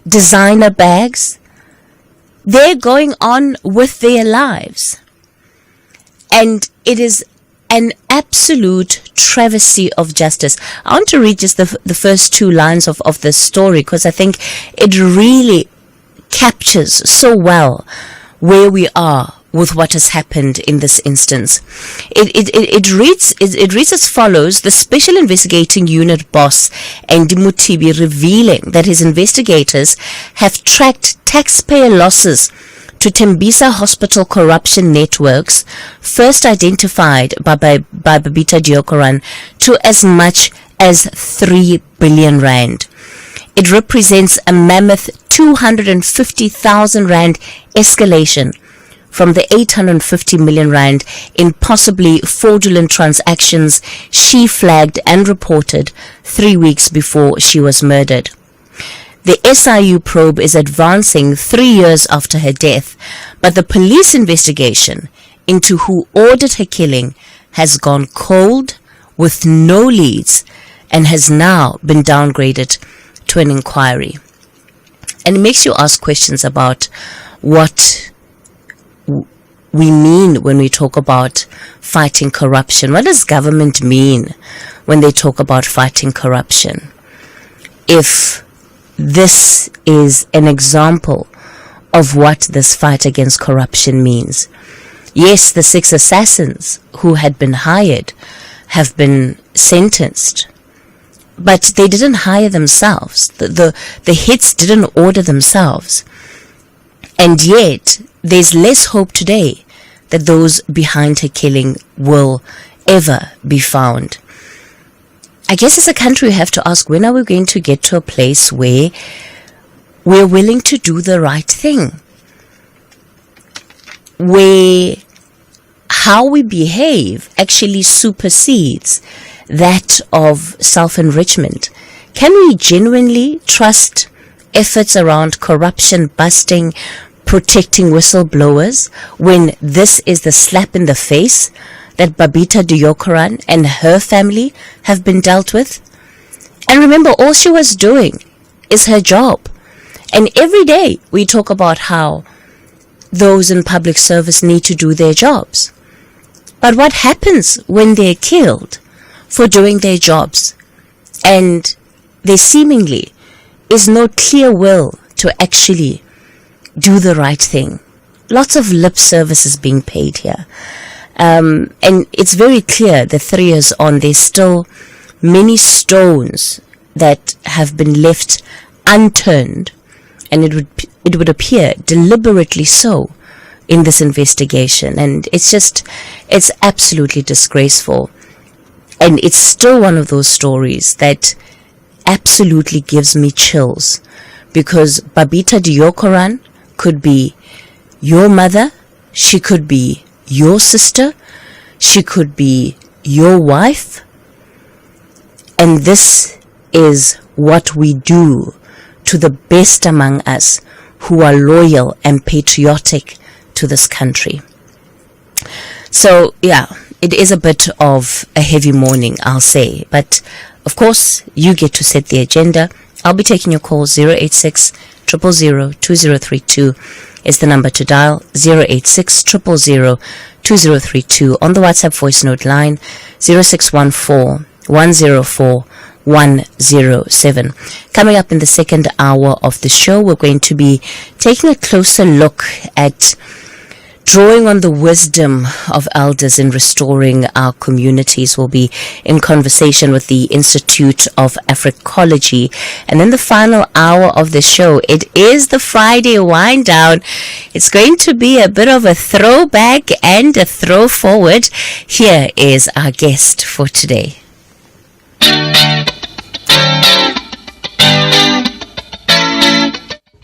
designer bags. They're going on with their lives. And it is an absolute travesty of justice. I want to read just the first two lines of this story, because I think it really captures so well where we are with what has happened in this instance. It reads as follows: the Special Investigating Unit boss, Andy Mutibi, revealing that his investigators have tracked taxpayer losses to Tembisa Hospital corruption networks, first identified by Babita Deokaran, to as much as 3 billion rand. It represents a mammoth 250,000 rand escalation from the 850 million rand in possibly fraudulent transactions she flagged and reported 3 weeks before she was murdered. The SIU probe is advancing 3 years after her death, but the police investigation into who ordered her killing has gone cold with no leads and has now been downgraded to an inquiry. And it makes you ask questions about what we mean when we talk about fighting corruption. What does government mean when they talk about fighting corruption? If this is an example of what this fight against corruption means. Yes, the 6 assassins who had been hired have been sentenced, but they didn't hire themselves. The hits didn't order themselves. And yet, there's less hope today that those behind her killing will ever be found. I guess as a country we have to ask, when are we going to get to a place where we're willing to do the right thing? Where how we behave actually supersedes that of self-enrichment. Can we genuinely trust efforts around corruption busting, protecting whistleblowers, when this is the slap in the face that Babita Deokaran and her family have been dealt with? And remember, all she was doing is her job. And every day we talk about how those in public service need to do their jobs. But what happens when they're killed for doing their jobs and there seemingly is no clear will to actually do the right thing? Lots of lip service is being paid here. And it's very clear that 3 years on, there's still many stones that have been left unturned, and it would appear deliberately so in this investigation. And it's absolutely disgraceful. And it's still one of those stories that absolutely gives me chills, because Babita Deokaran could be your mother, she could be your sister, she could be your wife, and this is what we do to the best among us who are loyal and patriotic to this country. So yeah, it is a bit of a heavy morning, I'll say, but of course you get to set the agenda. I'll be taking your call. 086 000 2032 is the number to dial. 086 000 2032 on the WhatsApp voice note line. 0614 104 107. Coming up in the second hour of the show, we're going to be taking a closer look at drawing on the wisdom of elders in restoring our communities. We'll be in conversation with the Institute of Africology. And in the final hour of the show, it is the Friday wind down. It's going to be a bit of a throwback and a throw forward. Here is our guest for today.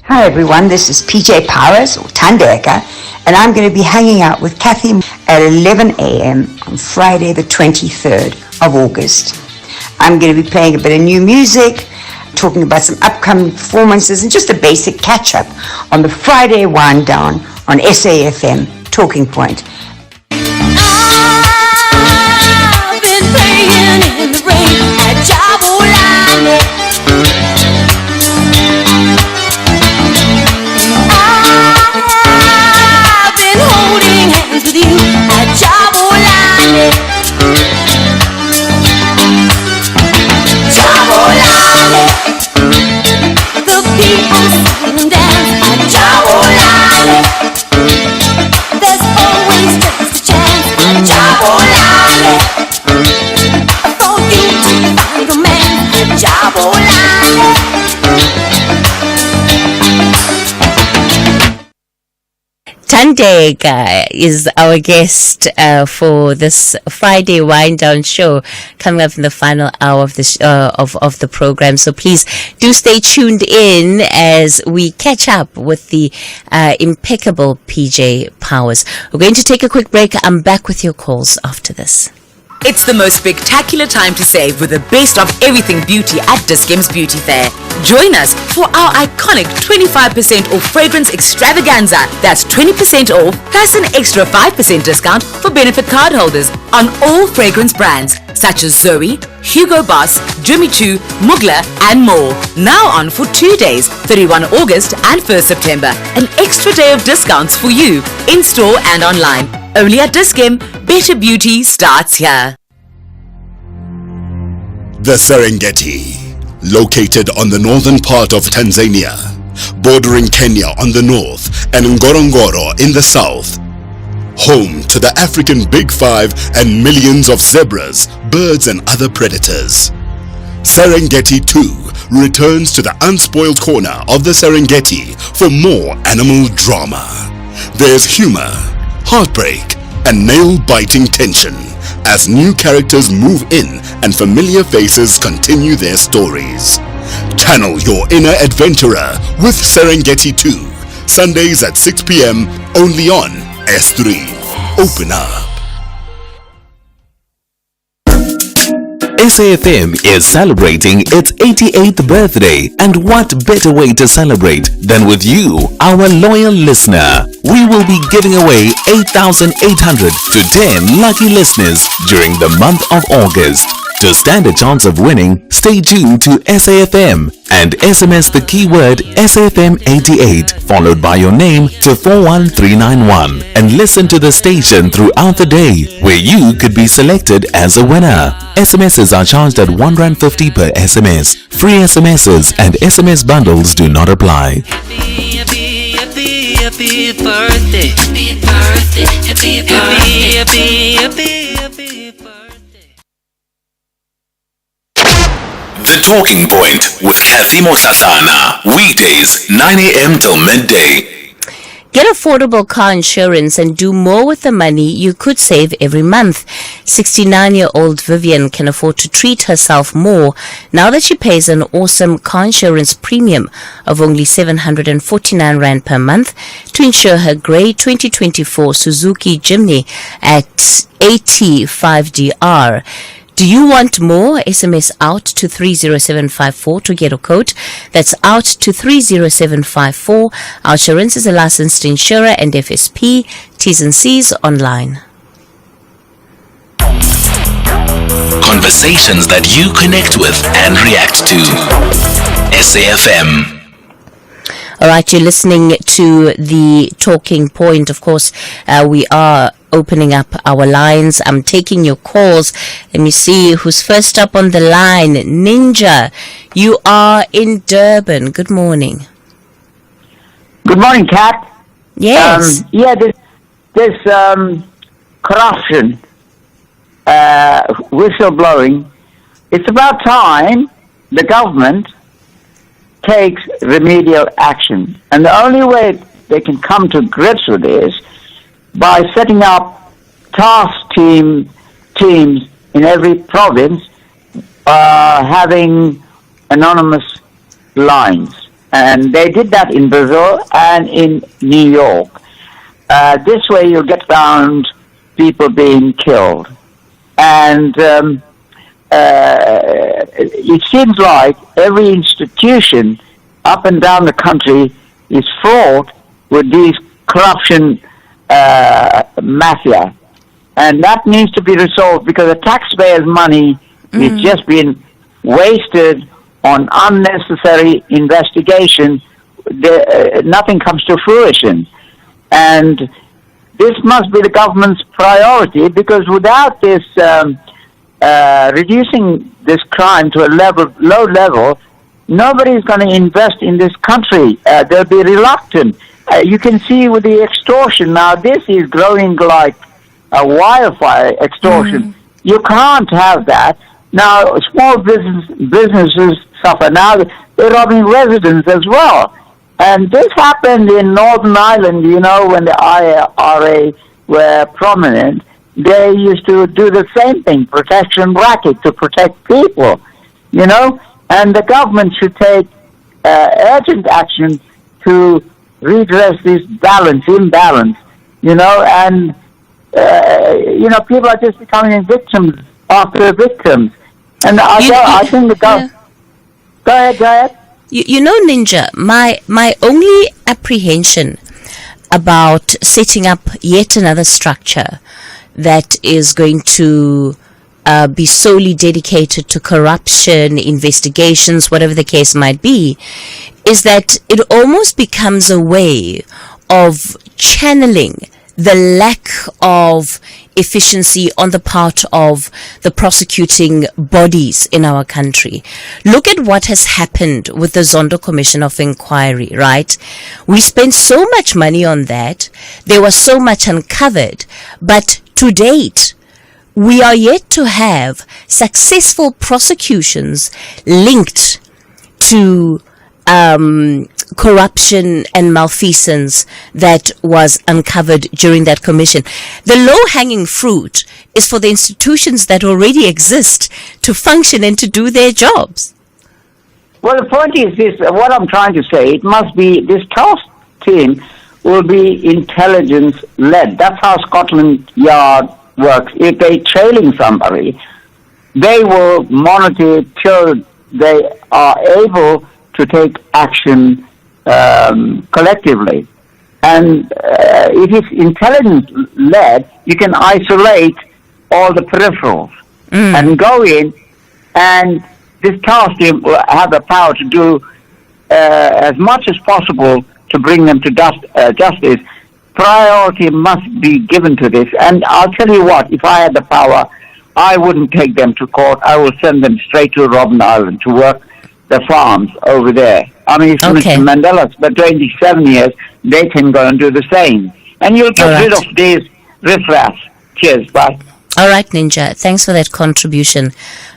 Hi everyone, this is PJ Powers, or Tandeka, and I'm going to be hanging out with Cathy at 11 a.m. on Friday the 23rd of August. I'm going to be playing a bit of new music, talking about some upcoming performances, and just a basic catch-up on the Friday wind down on SAFM Talking Point. I've been praying in the rain at Mohlahlana. Thandeka is our guest for this Friday wind down show, coming up in the final hour of this of the program. So please do stay tuned in as we catch up with the impeccable PJ Powers. We're going to take a quick break. I'm back with your calls after this. It's the most spectacular time to save with the best of everything beauty at Dis-Chem's Beauty Fair. Join us for our iconic 25% off fragrance extravaganza. That's 20% off plus an extra 5% discount for benefit card holders on all fragrance brands such as Zoe, Hugo Boss, Jimmy Choo, Mugler and more. Now on for 2 days, 31 August and 1st September. An extra day of discounts for you in store and online. Only at Dis-Chem, better beauty starts here. The Serengeti, located on the northern part of Tanzania, bordering Kenya on the north and Ngorongoro in the south. Home to the African Big Five and millions of zebras, birds and other predators. Serengeti 2 returns to the unspoiled corner of the Serengeti for more animal drama. There's humor, heartbreak and nail-biting tension as new characters move in and familiar faces continue their stories. Channel your inner adventurer with Serengeti 2, Sundays at 6 p.m. only on S3. Open up. SAFM is celebrating its 88th birthday, and what better way to celebrate than with you, our loyal listener. We will be giving away 8,800 to 10 lucky listeners during the month of August. To stand a chance of winning, stay tuned to SAFM and SMS the keyword SAFM88 followed by your name to 41391 and listen to the station throughout the day where you could be selected as a winner. SMSs are charged at R1.50 per SMS. Free SMSs and SMS bundles do not apply. Happy birthday. Happy birthday. Happy birthday. Happy birthday. The Talking Point with Cathy Mohlahlana. Weekdays 9 a.m. till midday. Get affordable car insurance and do more with the money you could save every month. 69-year-old Vivian can afford to treat herself more now that she pays an awesome car insurance premium of only 749 Rand per month to insure her grey 2024 Suzuki Jimny at 85DR. Do you want more? SMS out to 30754 to get a quote. That's out to 30754. Our insurance is a licensed insurer and FSP. T's and C's online. Conversations that you connect with and react to. SAFM. All right, you're listening to the Talking Point. Of course, we are opening up our lines. I'm taking your calls. Let me see who's first up on the line. Ninja, you are in Durban. Good morning. Good morning, Kat. Yes. This corruption, whistleblowing. It's about time the government takes remedial action. And the only way they can come to grips with this by setting up task teams in every province, having anonymous lines. And they did that in Brazil and in New York. This way you'll get around people being killed. And it seems like every institution up and down the country is fraught with these corruption mafia. And that needs to be resolved because the taxpayers' money is just being wasted on unnecessary investigation. Nothing comes to fruition. And this must be the government's priority, because without this reducing this crime to a low level, nobody's going to invest in this country. They'll be reluctant. You can see with the extortion now, this is growing like a wildfire extortion. You can't have that. Now, small businesses suffer. Now, they're robbing residents as well. And this happened in Northern Ireland, when the IRA were prominent. They used to do the same thing, protection racket, to protect people, and the government should take urgent action to redress this imbalance, and, people are just becoming victims after victims. And I think the government... Yeah. Go ahead. Ninja, my only apprehension about setting up yet another structure that is going to be solely dedicated to corruption, investigations, whatever the case might be, is that it almost becomes a way of channeling the lack of efficiency on the part of the prosecuting bodies in our country. Look at what has happened with the Zondo Commission of Inquiry, right? We spent so much money on that. There was so much uncovered, but to date, we are yet to have successful prosecutions linked to corruption and malfeasance that was uncovered during that commission. The low-hanging fruit is for the institutions that already exist to function and to do their jobs. Well, the point is this, what I'm trying to say, it must be, this task team will be intelligence-led. That's how Scotland Yard works. If they're trailing somebody, they will monitor it till they are able to take action collectively. And if it's intelligence-led, you can isolate all the peripherals and go in, and this task team will have the power to do as much as possible to bring them to justice. Priority must be given to this. And I'll tell you what, if I had the power, I wouldn't take them to court. I will send them straight to Robben Island to work the farms over there. I mean, it's Mr. Mandela's for 27 years, they can go and do the same. And you'll get rid of these riffraffs. Cheers, bye. All right, Ninja. Thanks for that contribution.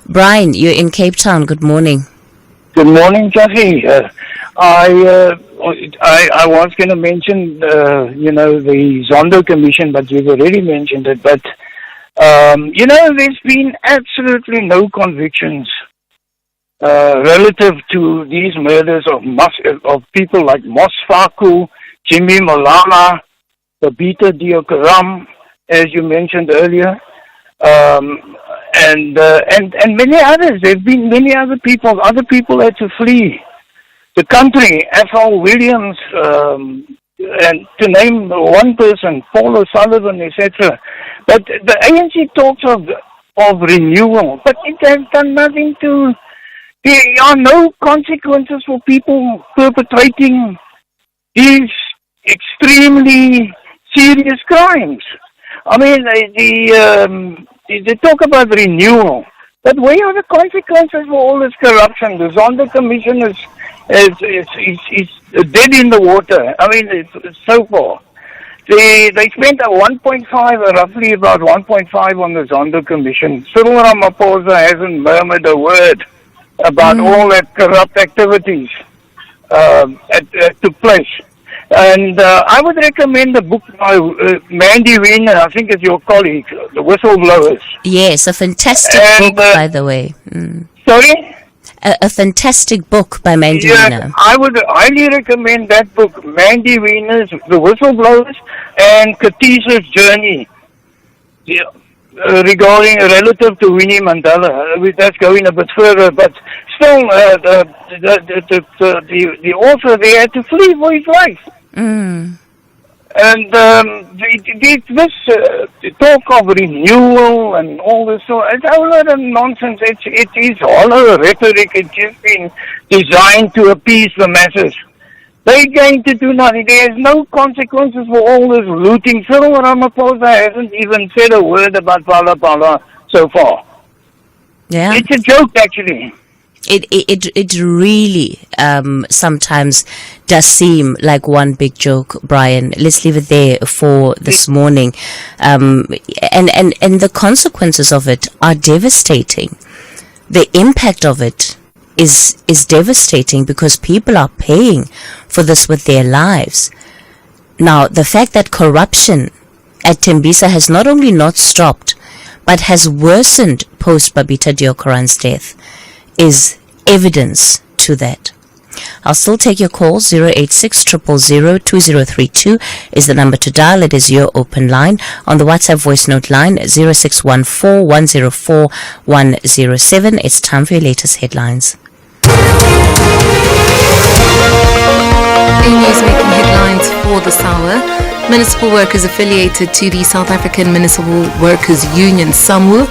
Brian, you're in Cape Town. Good morning. Good morning, Cathy. I was going to mention, the Zondo Commission, but you've already mentioned it. But, there's been absolutely no convictions relative to these murders of people like Mos Faku, Cathy Mohlahlana, Babita Deokaram, as you mentioned earlier, and many others. There have been many other people. Other people had to flee the country. F.L. Williams, and to name one person, Paul O'Sullivan, etc. But the ANC talks of renewal, but it has done nothing to. There are no consequences for people perpetrating these extremely serious crimes. I mean, they talk about renewal, but where are the consequences for all this corruption? The Zondo Commission is dead in the water. I mean, it's so far. They spent roughly about 1.5 on the Zondo Commission. Cyril Ramaphosa hasn't murmured a word about all that corrupt activities that took place. And I would recommend the book by Mandy Wiener, I think it's your colleague, The Whistleblowers. Yes, a fantastic book, by the way. Sorry? A fantastic book by Mandy Wiener. I would highly recommend that book, Mandy Wiener's The Whistleblowers and Katisha's Journey. Yeah. Regarding relative to Winnie Mandela, that's going a bit further, but still, the author, they had to flee for his life. And this talk of renewal and all this, it's a lot of nonsense. It is hollow rhetoric. It's just been designed to appease the masses. They're going to do nothing. There's no consequences for all this looting. Cyril Ramaphosa hasn't even said a word about Phala so far. Yeah. It's a joke, actually. It really sometimes does seem like one big joke, Brian. Let's leave it there for this morning. And the consequences of it are devastating. The impact of it is devastating because people are paying for this with their lives. Now, the fact that corruption at Tembisa has not only not stopped, but has worsened post Babita Deokaran's death is evidence to that. I'll still take your call. 086 000 2032 is the number to dial. It is your open line. On the WhatsApp voice note line, 0614 104 107. It's time for your latest headlines. In news making headlines for this hour, municipal workers affiliated to the South African Municipal Workers Union, SAMWU,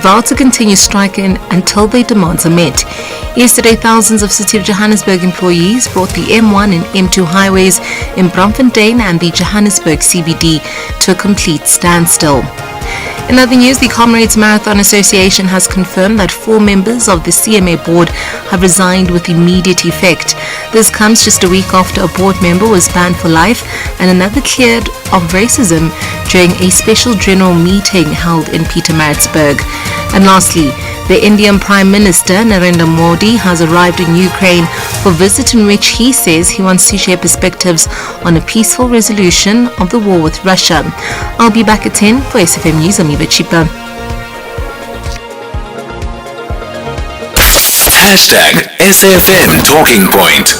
vowed to continue striking until their demands are met. Yesterday, thousands of City of Johannesburg employees brought the M1 and M2 highways in Braamfontein and the Johannesburg CBD to a complete standstill. In other news, the Comrades Marathon Association has confirmed that 4 members of the CMA board have resigned with immediate effect. This comes just a week after a board member was banned for life and another cleared of racism during a special general meeting held in Pietermaritzburg. And lastly, the Indian Prime Minister Narendra Modi has arrived in Ukraine for a visit in which he says he wants to share perspectives on a peaceful resolution of the war with Russia. I'll be back at 10 for SFM News. I'm Eva Chipa. Hashtag SFM Talking Point.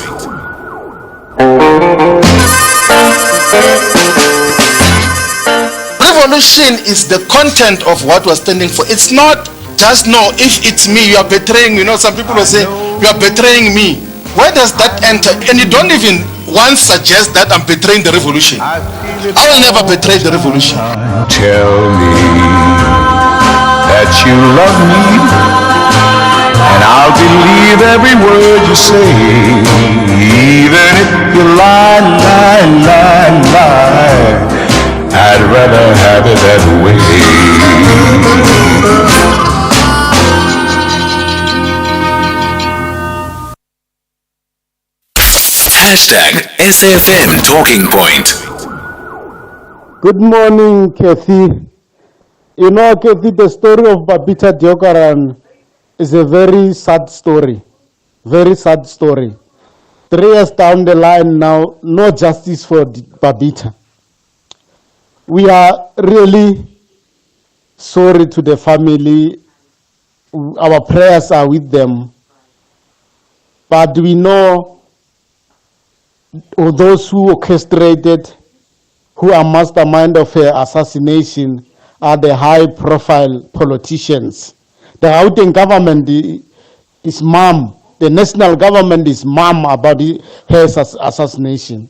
Revolution is the content of what we're standing for. It's not just no, if it's me, you are betraying. Some people will say, you are betraying me. Where does that enter? And you don't even once suggest that I'm betraying the revolution. I will never betray the revolution. Tell me that you love me, and I'll believe every word you say, even if you lie. I'd rather have it that way. Hashtag SFM Talking Point. Good morning, Cathy. Cathy, the story of Babita Deokaran is a very sad story. Very sad story. 3 years down the line now, no justice for Babita. We are really sorry to the family. Our prayers are with them. But we know those who orchestrated, who are mastermind of her assassination, are the high-profile politicians. The Gauteng government is mum. The national government is mum about her assassination.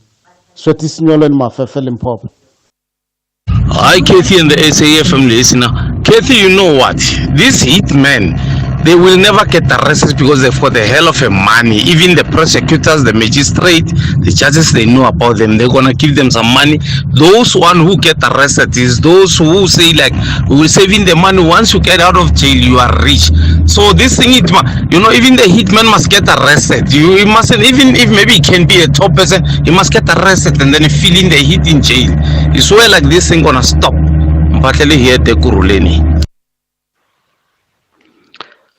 Hi, Cathy and the SAFM listener. Cathy, you know what? These hitmen, they will never get arrested because they've got the hell of a money. Even the prosecutors, the magistrate, the judges, they know about them. They're gonna give them some money. Those one who get arrested is those who say like, we will save in the money. Once you get out of jail, you are rich. So this thing, even the hitman must get arrested. You mustn't, even if maybe he can be a top person, he must get arrested and then fill in the hit in jail. It's where like this thing gonna stop. Mphatlele here te kuruleni.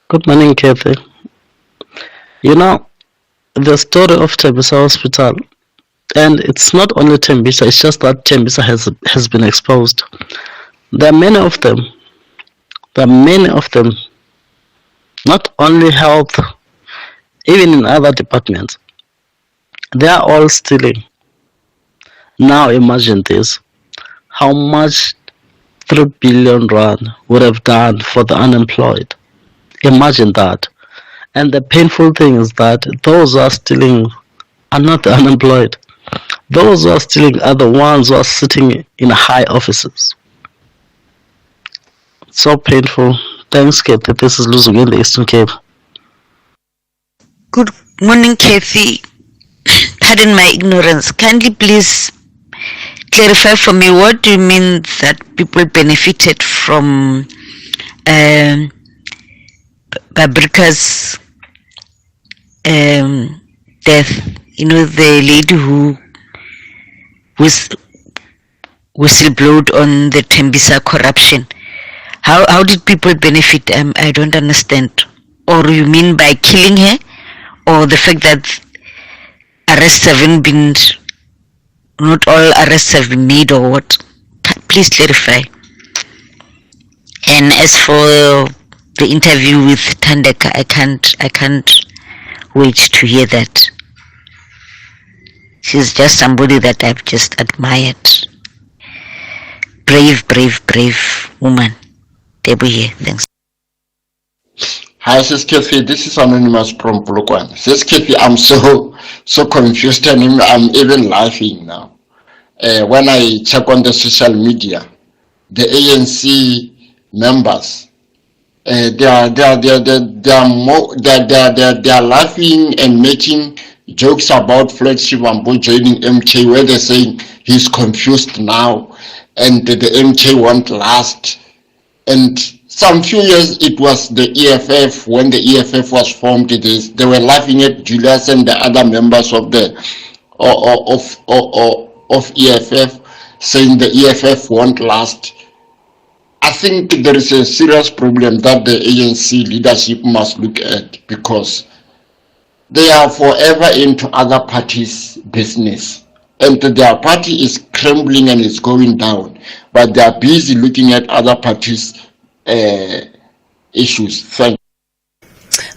Good morning, Cathy. The story of Tembisa Hospital, and it's not only Tembisa, it's just that Tembisa has been exposed. There are many of them. Not only health, even in other departments. They are all stealing. Now imagine this. How much 3 billion rand would have done for the unemployed. Imagine that. And the painful thing is that those who are stealing are not the unemployed. Those who are stealing are the ones who are sitting in high offices. So painful. Thanks, Cathy. This is Losing in the Eastern Cape. Good morning, Cathy. Pardon my ignorance. Kindly please clarify for me, what do you mean that people benefited from Babrika's death? The lady who whistleblowed on the Tembisa corruption. How did people benefit? I don't understand. Or you mean by killing her? or the fact that arrests haven't been, not all arrests have been made, or what? Please clarify. And as for the interview with Thandeka, I can't wait to hear that. She's just somebody that I've just admired. Brave woman. Debu here. Thanks. Hi, Sis Cathy. This is Anonymous from Polokwane. Sis Cathy, I'm so confused and I'm even laughing now. When I check on the social media, the ANC members, they are laughing and making jokes about Fred Shivambu joining MK, where they're saying he's confused now and the MK won't last. And some few years it was the EFF. When the EFF was formed, they were laughing at Julius and the other members of the of EFF, saying the EFF won't last. I think there is a serious problem that the ANC leadership must look at, because they are forever into other parties' business. And their party is crumbling and is going down, but they are busy looking at other parties' issues. Thank you.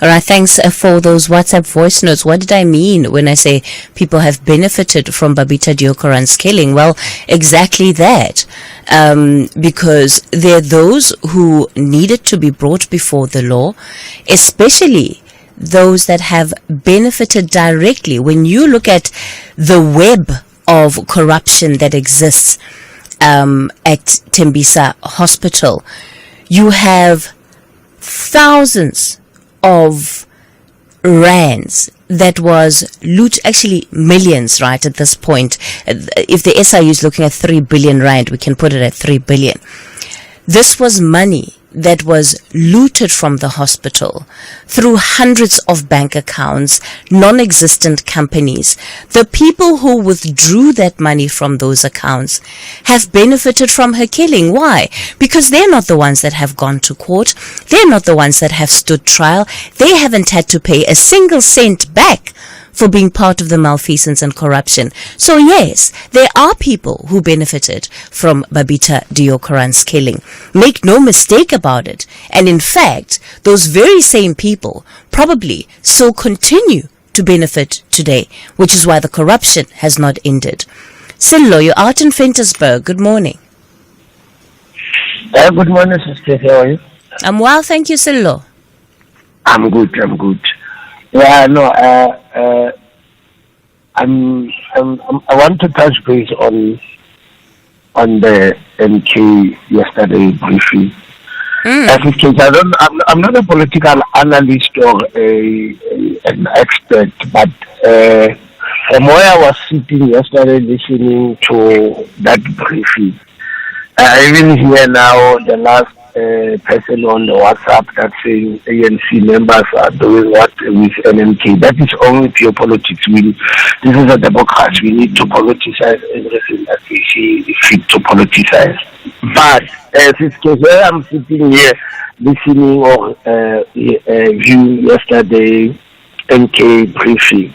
All right, thanks for those WhatsApp voice notes. What did I mean when I say people have benefited from Babita Deokaran's killing? Well, exactly that. Because there are those who needed to be brought before the law, especially those that have benefited directly. When you look at the web of corruption that exists at Tembisa Hospital, you have thousands of rands that was actually millions, right, at this point. If the SIU is looking at 3 billion rand, we can put it at 3 billion. This was money that was looted from the hospital through hundreds of bank accounts, non-existent companies. The people who withdrew that money from those accounts have benefited from her killing. Why? Because they're not the ones that have gone to court. They're not the ones that have stood trial. They haven't had to pay a single cent back for being part of the malfeasance and corruption. So yes, there are people who benefited from Babita Deokaran's killing. Make no mistake about it. And in fact, those very same people probably so continue to benefit today, which is why the corruption has not ended. Sillo, you're out in Ventersburg. Good morning. Good morning, Sister. How are you? I'm well, thank you, Sillo. I'm good. Yeah, no, I want to touch base on the MK yesterday briefing. I'm not a political analyst or an expert, but from where I was sitting yesterday listening to that briefing, I even hear now the last person on the WhatsApp that's saying ANC members are doing what with NMK. That is only pure politics. This is a democracy. We need to politicize everything that we see fit to politicize. But as it's where I'm sitting here listening or viewing yesterday MK briefing,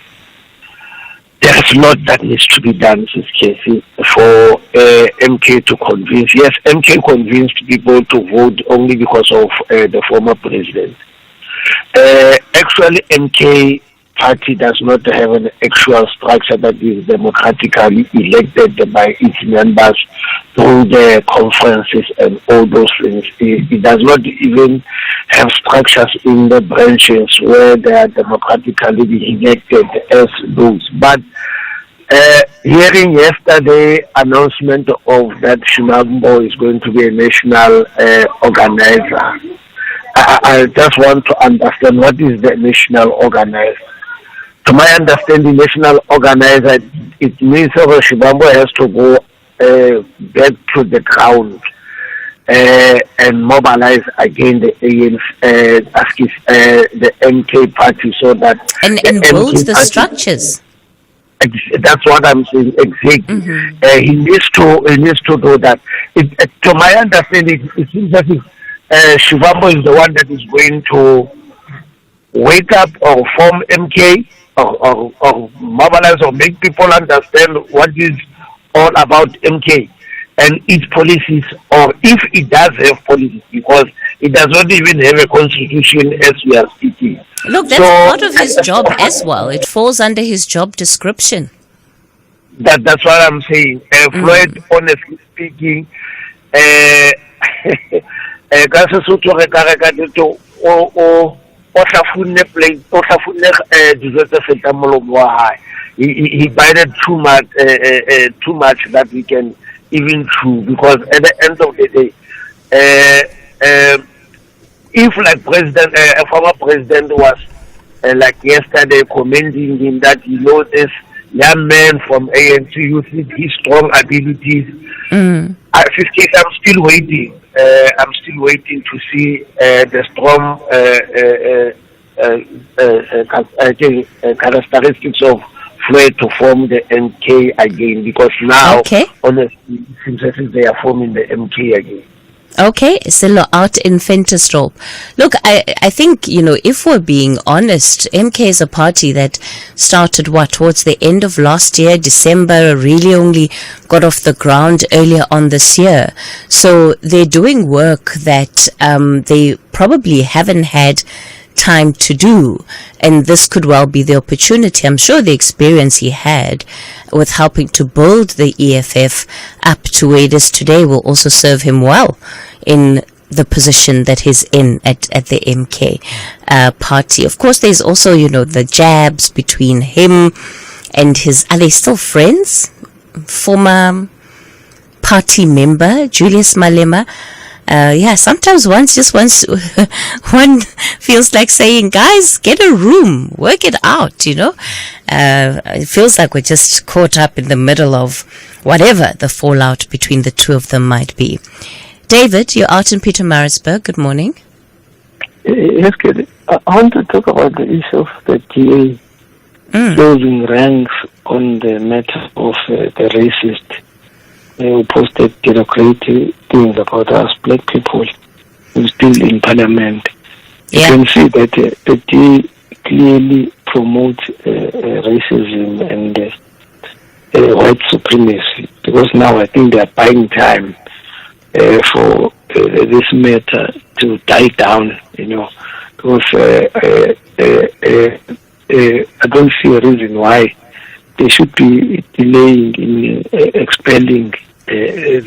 there's a lot that needs to be done, Cathy, for MK to convince. Yes, MK convinced people to vote only because of the former president. Actually, MK party does not have an actual structure that is democratically elected by its members through the conferences and all those things. It does not even have structures in the branches where they are democratically elected as those. But hearing yesterday announcement of that Shivambu is going to be a national organizer, I just want to understand what is the national organizer. To my understanding, national organizer, it means that Shivambu has to go back to the ground and mobilize again the the MK party so that and build the structures. That's what I'm saying. Exactly. He needs to do that. To my understanding, it seems that Shivambu is the one that is going to wake up or form MK or mobilize or make people understand what is all about MK and its policies, or if it does have policies, because it does not even have a constitution as we are speaking. Look, that's part of his job as well. It falls under his job description. That's what I'm saying. Floyd, honestly speaking, ka Sesotho re ka reka dito o hlafune plate o hlafune dijo tse fetang molomo wa hae. He bided too much that we can even chew, because at the end of the day, if like a former president was like yesterday commending him that this young man from ANC, you see his strong abilities. 50, I'm still waiting. I'm still waiting to see the strong characteristics of Floyd to form the MK again, because now, honestly, it seems as if they are forming the MK again. Okay, Silo out in Ventersdorp. Look, I think, if we're being honest, MK is a party that started towards the end of last year, December, really only got off the ground earlier on this year. So they're doing work that they probably haven't had time to do, and this could well be the opportunity. I'm sure the experience he had with helping to build the EFF up to where it is today will also serve him well in the position that he's in at the MK party. Of course, there's also, the jabs between him and are they still friends? Former party member, Julius Malema. Sometimes one feels like saying, guys, get a room, work it out, it feels like we're just caught up in the middle of whatever the fallout between the two of them might be. David, you're out in Pietermaritzburg. Good morning. Yes, Kelly. I want to talk about the issue of the DA closing ranks on the matter of the racist who posted derogatory things about us black people who still in parliament. You can see that the DA clearly promotes racism and white supremacy, because now I think they are buying time for this matter to die down, because I don't see a reason why they should be delaying in expelling this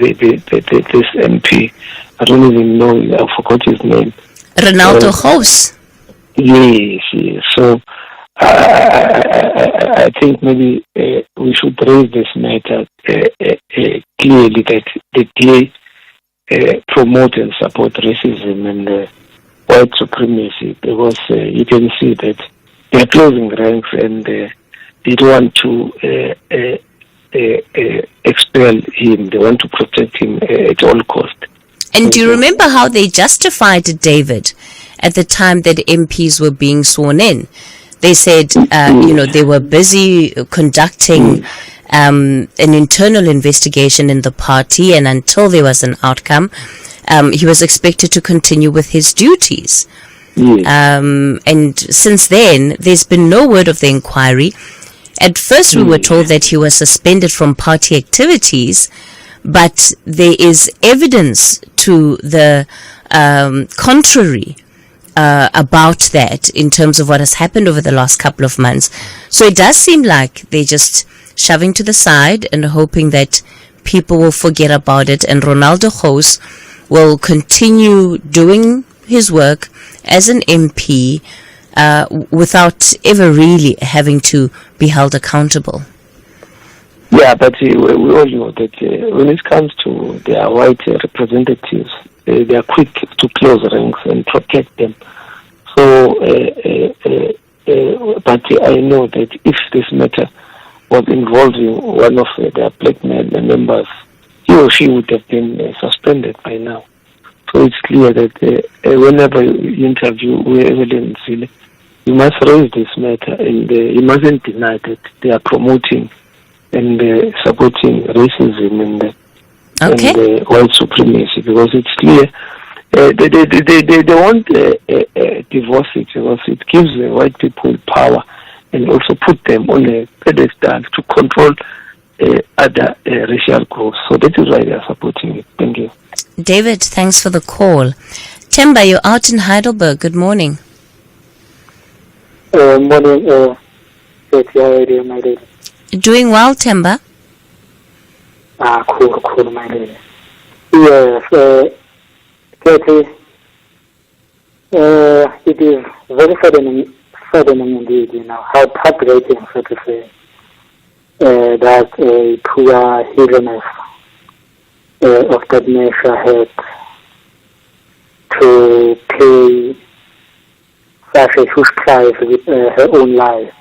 MP. I don't even know, I forgot his name. Ronaldo House. Yes. So I think maybe we should raise this matter clearly, that the DA promote and support racism and white supremacy, because you can see that they are closing ranks and they don't want to expel him. They want to protect him at all costs. And do you remember how they justified it, David, at the time that MPs were being sworn in? They said, they were busy conducting an internal investigation in the party, and until there was an outcome, he was expected to continue with his duties. And since then, there's been no word of the inquiry. At first, we were told that he was suspended from party activities, but there is evidence to the contrary about that in terms of what has happened over the last couple of months. So it does seem like they're just shoving to the side and hoping that people will forget about it, and Ronaldo House will continue doing his work as an MP without ever really having to be held accountable. Yeah, but we all know that when it comes to their white representatives, they are quick to close ranks and protect them. So, but I know that if this matter was involving one of their black members, he or she would have been suspended by now. So it's clear that whenever you interview Evelyn Zille, you must raise this matter, and you mustn't deny that they are promoting and supporting racism and white supremacy, because it's clear They won't divorce it because it gives the white people power and also put them on a pedestal to control other racial groups. So that is why they are supporting it. Thank you. David, thanks for the call. Temba, you're out in Heidelberg. Good morning. Morning, Cathy, how are you, my lady? Doing well, Temba? Cool, my lady. Yes, Cathy, it is very saddening indeed, heartbreaking, so to say, that a poor heatheness of that nature had to pay such a huge price with her own life.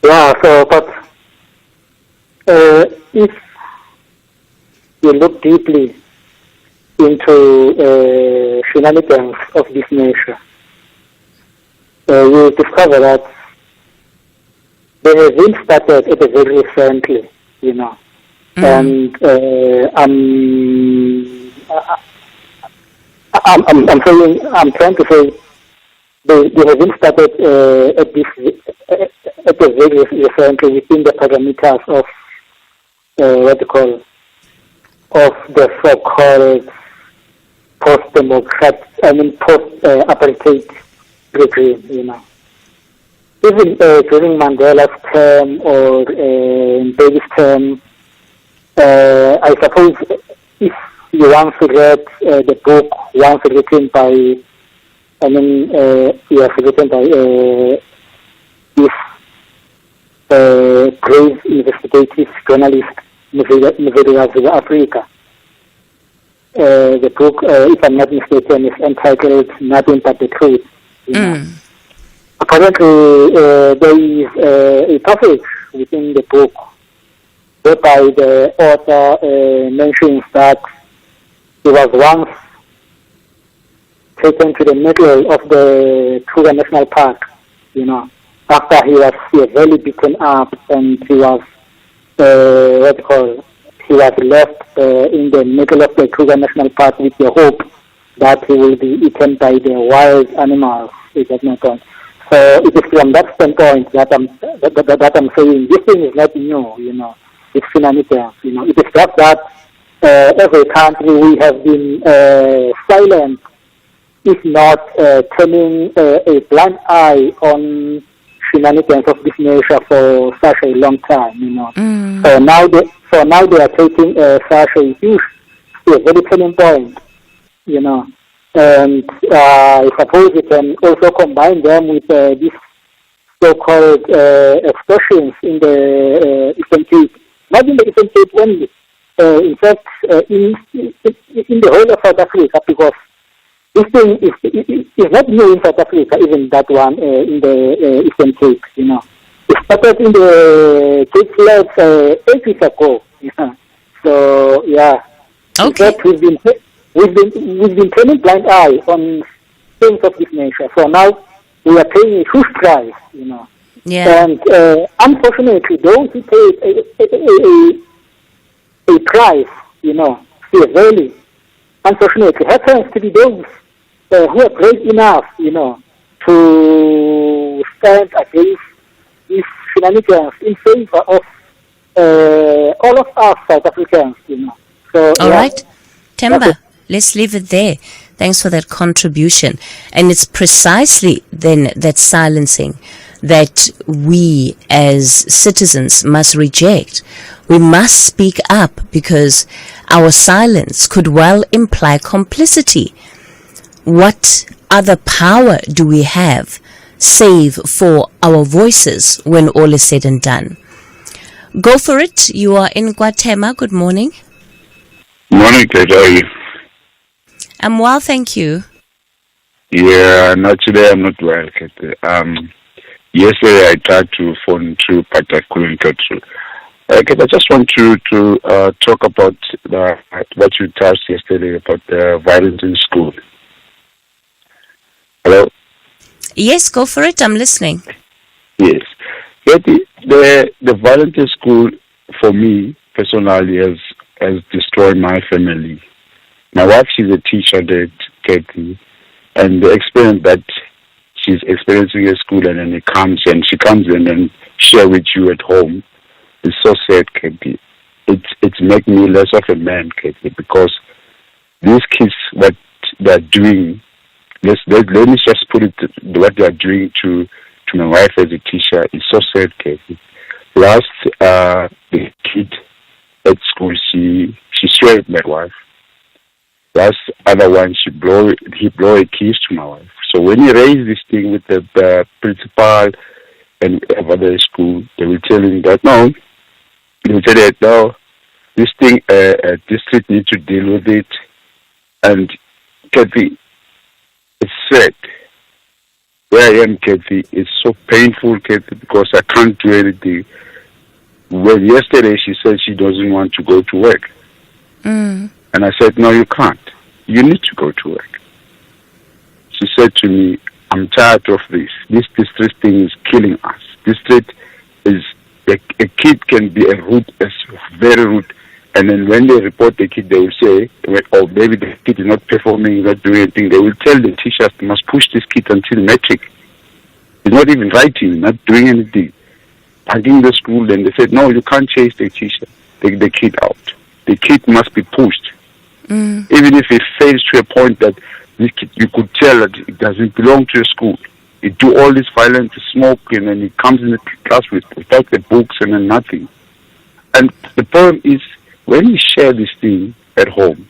Yeah, so, but if you look deeply into shenanigans of this nature, you discover that they have been started at a very recently, and I'm trying to say they have been started at a very recently within the parameters of of the so-called post-apartheid regime, Even during Mandela's term or David's term, I suppose if you once read the book once written by, written by this brave investigative journalist, Mveli Africa. The book, if I'm not mistaken, is entitled Nothing But the Truth. Apparently, there is a passage within the book whereby the author mentions that he was once taken to the middle of the Kruger National Park, after he was severely beaten up and he was, he was left in the middle of the Kruger National Park with the hope that he will be eaten by the wild animals. Is that my point? So it is from that standpoint that I'm saying this thing is not new, it's shenanigans. It is just that as a country we have been silent, if not turning a blind eye on shenanigans of this nature for such a long time, So now they are taking such a huge, very turning point, and I suppose you can also combine them with these so-called expressions in the Eastern Cape, not in the Eastern Cape only, in fact, in the whole of South Africa, because this thing is not new in South Africa, even that one in the Eastern Cape, It started in the Cape Flats ages ago, So, yeah. Okay. In fact, we've been turning blind eye on things of this nature. So now we are paying a huge price, Yeah. And unfortunately, those who pay a price, severely, unfortunately, happens to be those who are brave enough, to stand against these shenanigans in favor of all of us South Africans, So, All right. Temba, let's leave it there. Thanks for that contribution. And it's precisely then that silencing that we as citizens must reject. We must speak up because our silence could well imply complicity. What other power do we have save for our voices when all is said and done? Go for it. You are in Guatemala. Good morning. Morning, Kate. How are you? I'm well, thank you. Yeah, not today. I'm not well, Kate. Yesterday I tried to phone through, but I couldn't get through. Kate, I just want you to talk about what you touched yesterday about the violence in school. Hello? Yes, go for it. I'm listening. Yes. Kate, the violence in school, for me, personally, has destroyed my family. My wife, she's a teacher there, Cathy, and the experience that she's experiencing at school, and then she comes in and share with you at home. It's so sad, Cathy. It's making me less of a man, Cathy, because these kids, what they're doing, let me just put it, what they're doing to my wife as a teacher is so sad, Cathy. Last, the kid at school, she sweared my wife. Last other one, he blow a kiss to my wife. So when you raise this thing with the principal and other school, they will tell him that no, they will tell that no, this thing, district need to deal with it. And Cathy, it's sad. Where I am, Cathy, it's so painful, Cathy, because I can't do anything. Well, yesterday she said she doesn't want to go to work. And I said, no, you can't. You need to go to work. She said to me, I'm tired of this. This district thing is killing us. District is, a kid can be very rude. And then when they report the kid, they will say, oh, maybe the kid is not performing, not doing anything. They will tell the teachers, they must push this kid until metric. He's not even writing, not doing anything. Hugging the school, then they said, no, you can't chase the teacher, the kid out. The kid must be pushed. Even if it fails to a point that this kid, you could tell that it doesn't belong to a school. It do all this violent smoke, and then it comes in the class without the books and then nothing. And the problem is, when you share this thing at home,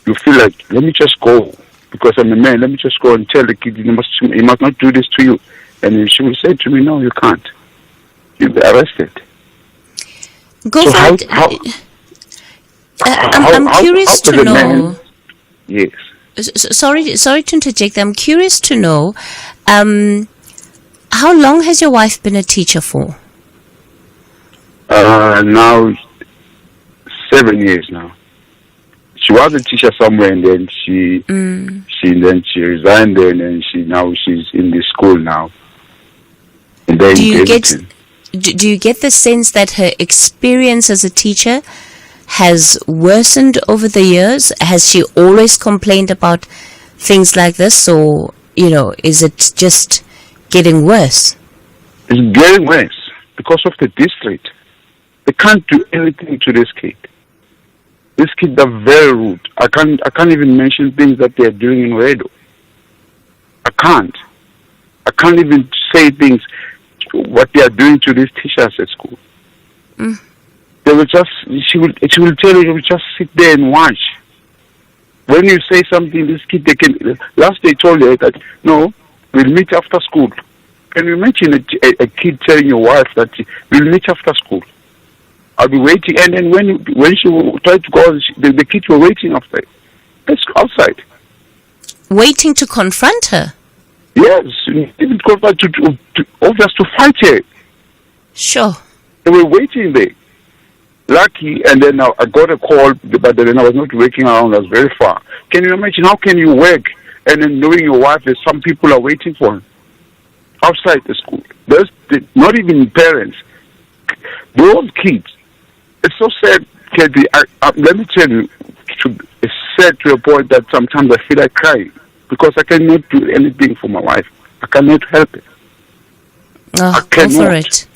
you feel like, let me just go, because I'm a man, let me just go and tell the kid, he must not do this to you. And she will say to me, no, you can't. You'll be arrested. Go for it. I'm curious to know. Yes. Sorry to interject. I'm curious to know, how long has your wife been a teacher for? Now 7 years now. She was a teacher somewhere, and then she resigned there, and she's in the school now. And then do you get the sense that her experience as a teacher has worsened over the years? Has she always complained about things like this, or is it just getting worse? It's getting worse because of the district. They can't do anything to this kid. These kids are very rude. I can't even mention things that they are doing in radio. I can't even say things what they are doing to these teachers at school. They will she will tell you, you will just sit there and watch. When you say something, this kid, last they told you that, no, we'll meet after school. Can you imagine a kid telling your wife that we'll meet after school? I'll be waiting. And then when she tried to go, the kids were waiting outside. Waiting to confront her? Yes, even confront to fight her. Sure. They were waiting there. Lucky, and then I got a call, but then I was not working around, I was very far. Can you imagine, how can you work and then knowing your wife that some people are waiting for her outside the school? There's not even parents. Those kids. It's so sad, Cathy. Let me tell you, it's sad to a point that sometimes I feel like crying because I cannot do anything for my wife. I cannot help it. I cannot. Go for it.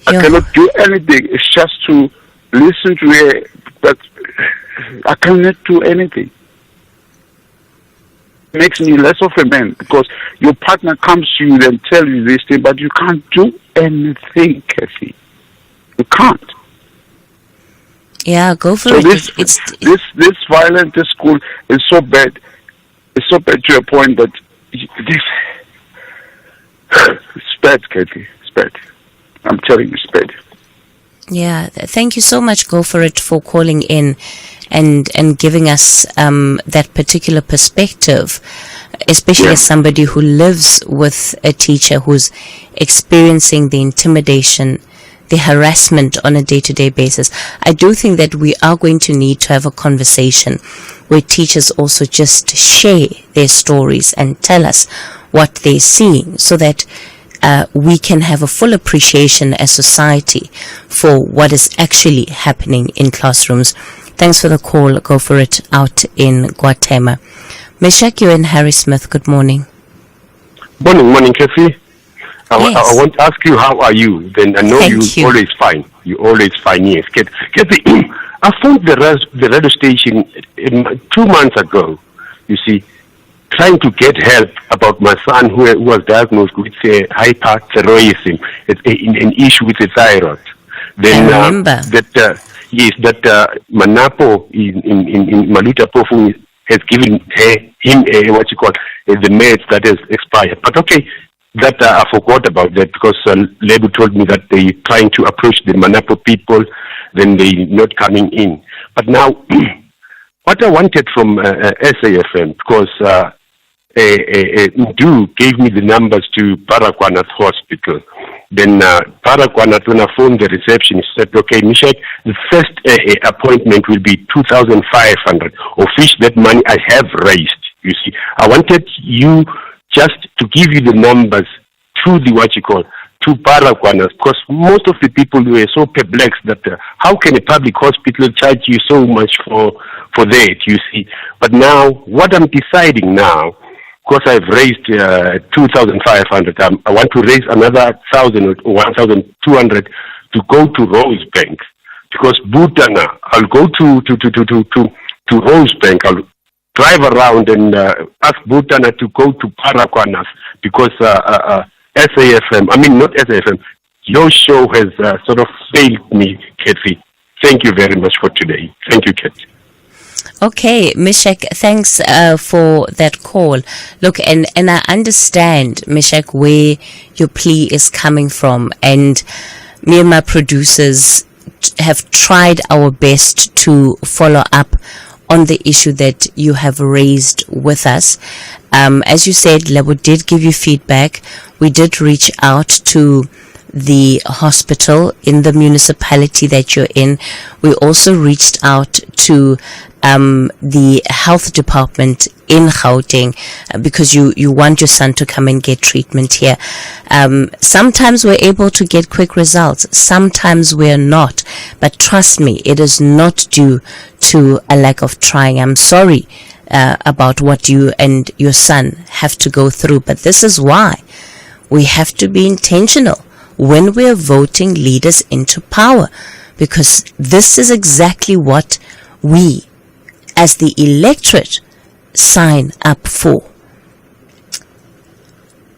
I cannot do anything. It's just to listen to her, but I cannot do anything. It makes me less of a man because your partner comes to you and tells you this thing, but you can't do anything, Cathy. You can't. Yeah, go for so it. This violence in school is so bad. It's so bad to a point that it's bad, Cathy. It's bad. I'm telling you, it's bad. Yeah, thank you so much, Go For It, for calling in and giving us that particular perspective, especially as somebody who lives with a teacher who's experiencing the intimidation, the harassment on a day-to-day basis. I do think that we are going to need to have a conversation where teachers also just share their stories and tell us what they're seeing, so that we can have a full appreciation as society for what is actually happening in classrooms. Thanks for the call. Go for it out in Guatemala. Meshach, you and Harry Smith, good morning. Morning, Cathy. I want to ask you, how are you? Then I know you're always fine. You're always fine, yes. Cathy, I phoned the radio station 2 months ago, you see, trying to get help about my son who was diagnosed with hyperthyroidism, an issue with the thyroid. Then I remember. that Manapo in Maluta Pofu has given him the meds that has expired. But okay, that I forgot about that because Lebo told me that they're trying to approach the Manapo people, then they're not coming in. But now, what I wanted from SAFM, because Ndu gave me the numbers to Baragwanath Hospital. Then Baragwanath, when I phoned the receptionist, said, okay, Meshach, the first appointment will be 2,500, of which that money I have raised. You see, I wanted you just to give you the numbers to the to Baragwanath, because most of the people were so perplexed that how can a public hospital charge you so much for that, you see. But now, what I'm deciding now, because I've raised 2,500, I want to raise another 1,000 or 1,200 to go to Rosebank, because Butana, I'll go to Rosebank, I'll drive around and ask Butana to go to Baragwanath, because SAFM, I mean not SAFM, your show has sort of failed me, Cathy. Thank you very much for today. Thank you, Cathy. Okay, Meshach, thanks for that call. Look, and I understand, Meshach, where your plea is coming from, and me and my producers have tried our best to follow up on the issue that you have raised with us. As you said, Lebo did give you feedback. We did reach out to the hospital in the municipality that you're in. We also reached out to the health department in Gauteng because you want your son to come and get treatment here. Sometimes we're able to get quick results. Sometimes we're not. But trust me, it is not due to a lack of trying. I'm sorry about what you and your son have to go through. But this is why we have to be intentional when we're voting leaders into power, because this is exactly what we as the electorate sign up for.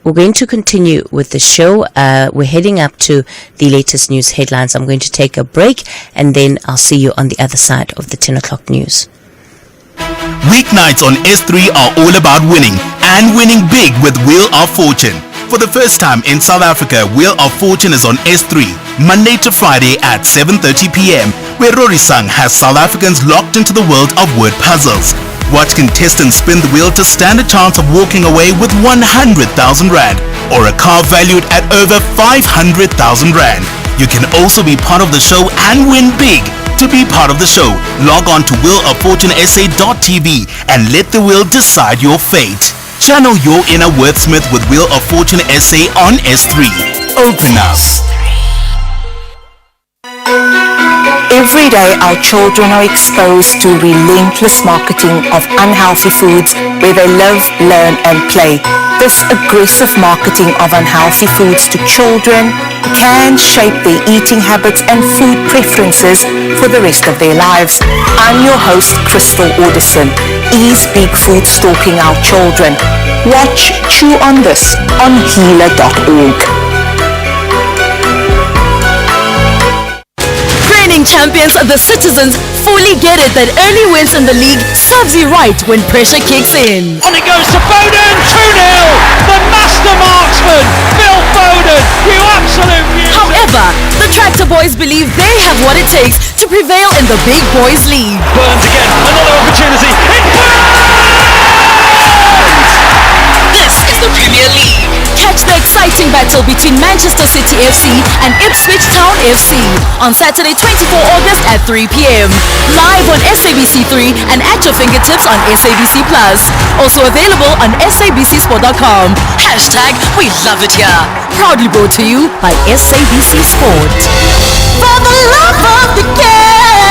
We're going to continue with the show. We're heading up to the latest news headlines. I'm going to take a break and then I'll see you on the other side of the 10 o'clock news. Weeknights on S3 are all about winning and winning big with Wheel of Fortune. For the first time in South Africa, Wheel of Fortune is on S3, Monday to Friday at 7:30 p.m., where Rorisang has South Africans locked into the world of word puzzles. Watch contestants spin the wheel to stand a chance of walking away with 100,000 Rand, or a car valued at over 500,000 Rand. You can also be part of the show and win big. To be part of the show, log on to wheeloffortunesa.tv and let the wheel decide your fate. Channel your inner wordsmith with Wheel of Fortune SA on S3. Open up. Every day our children are exposed to relentless marketing of unhealthy foods where they live, learn and play. This aggressive marketing of unhealthy foods to children can shape their eating habits and food preferences for the rest of their lives. I'm your host, Crystal Audison. Is big food stalking our children? Watch Chew on This on healer.org. Reigning champions of the Citizens fully get it that early wins in the league serves you right when pressure kicks in. On it goes to Foden, 2-0! The master marksman, Phil Foden, you absolute beauty! However, the Tractor Boys believe they have what it takes to prevail in the Big Boys League. Burns again, another opportunity, it This is the Premier League. Catch the exciting battle between Manchester City FC and Ipswich Town FC on Saturday 24 August at 3 p.m. Live on SABC3 and at your fingertips on SABC+. Also available on sabcsport.com. Hashtag we love it here. Proudly brought to you by SABC Sport. For the love of the game.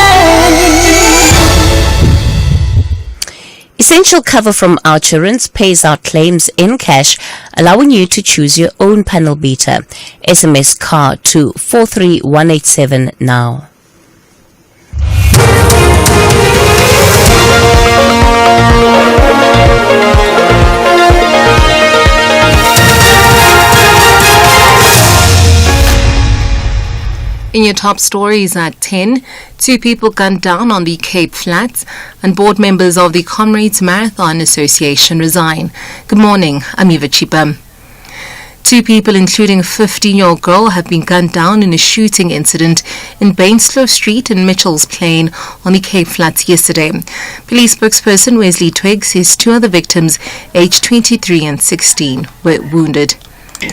Essential cover from Outsurance pays out claims in cash, allowing you to choose your own panel beater. SMS CAR to 43187 now. In your top stories at 10, 2 people gunned down on the Cape Flats and board members of the Comrades Marathon Association resign. Good morning, I'm Eva Chipa. 2 people, including a 15-year-old girl, have been gunned down in a shooting incident in Bainslow Street in Mitchell's Plain on the Cape Flats yesterday. Police spokesperson Wesley Twigg says 2 other victims, aged 23 and 16, were wounded.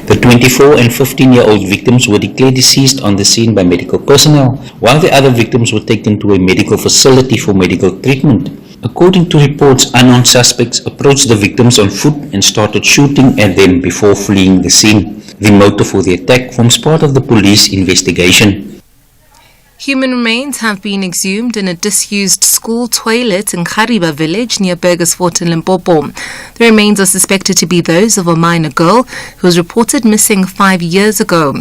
The 24 and 15-year-old victims were declared deceased on the scene by medical personnel, while the other victims were taken to a medical facility for medical treatment. According to reports, unknown suspects approached the victims on foot and started shooting at them before fleeing the scene. The motive for the attack forms part of the police investigation. Human remains have been exhumed in a disused school toilet in Kariba village near Burgersfort in Limpopo. The remains are suspected to be those of a minor girl who was reported missing 5 years ago.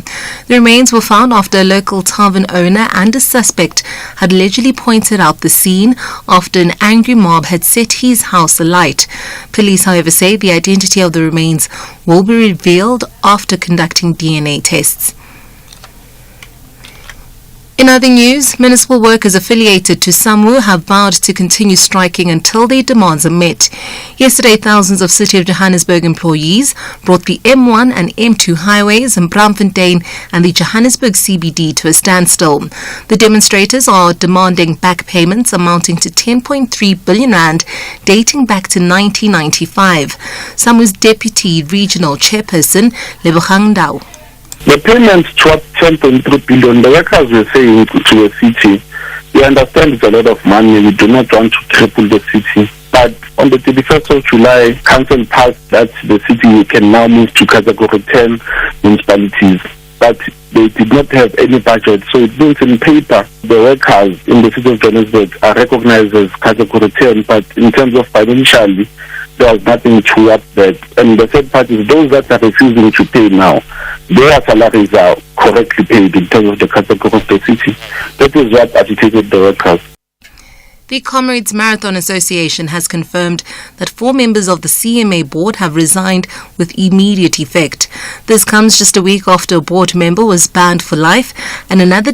The remains were found after a local tavern owner and a suspect had allegedly pointed out the scene after an angry mob had set his house alight. Police, however, say the identity of the remains will be revealed after conducting DNA tests. In other news, municipal workers affiliated to SAMWU have vowed to continue striking until their demands are met. Yesterday, thousands of City of Johannesburg employees brought the M1 and M2 highways in Braamfontein and the Johannesburg CBD to a standstill. The demonstrators are demanding back payments amounting to 10.3 billion rand dating back to 1995. SAMWU's Deputy Regional Chairperson, Lebogang Ndau. The payments dropped 10.3 billion. The workers were saying to the city, we understand it's a lot of money, we do not want to cripple the city. But on the 31st of July, council passed that the city can now move to category 10 municipalities. But they did not have any budget, so it means in paper, the workers in the city of Johannesburg are recognized as category 10, but in terms of financially, there was nothing towards that. And the third part is those that are refusing to pay now, their salaries are correctly paid in terms of the category of the city. That is what agitated the workers. The Comrades Marathon Association has confirmed that 4 members of the CMA board have resigned with immediate effect. This comes just a week after a board member was banned for life and another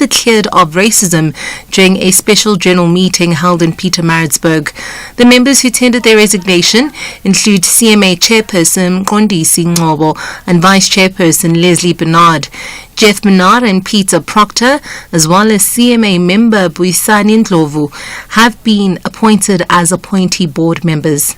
cleared of racism during a special general meeting held in Pietermaritzburg. The members who tendered their resignation include CMA Chairperson Kondisi Ngobo and Vice Chairperson Leslie Bernard. Jeff Menard and Peter Proctor, as well as CMA member Buisani Ndlovu, have been appointed as appointee board members.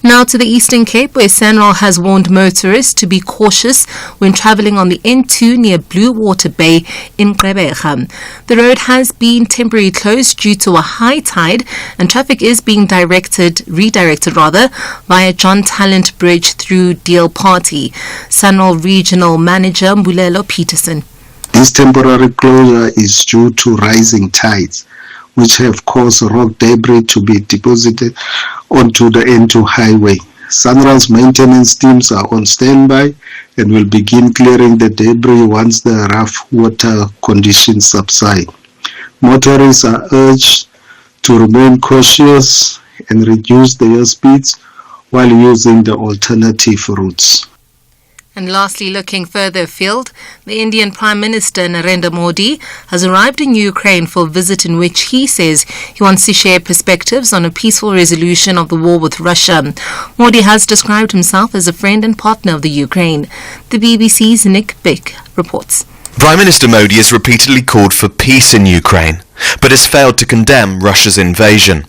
Now to the Eastern Cape, where SANRAL has warned motorists to be cautious when travelling on the N2 near Blue Water Bay in Gqeberha. The road has been temporarily closed due to a high tide, and traffic is being redirected via John Talent Bridge through Deal Party. SANRAL Regional Manager Mbulelo Peterson. This temporary closure is due to rising tides, which have caused rock debris to be deposited onto the N2 highway. SANRAL's maintenance teams are on standby and will begin clearing the debris once the rough water conditions subside. Motorists are urged to remain cautious and reduce their speeds while using the alternative routes. And lastly, looking further afield, the Indian Prime Minister Narendra Modi has arrived in Ukraine for a visit in which he says he wants to share perspectives on a peaceful resolution of the war with Russia. Modi has described himself as a friend and partner of the Ukraine. The BBC's Nick Bick reports. Prime Minister Modi has repeatedly called for peace in Ukraine, but has failed to condemn Russia's invasion.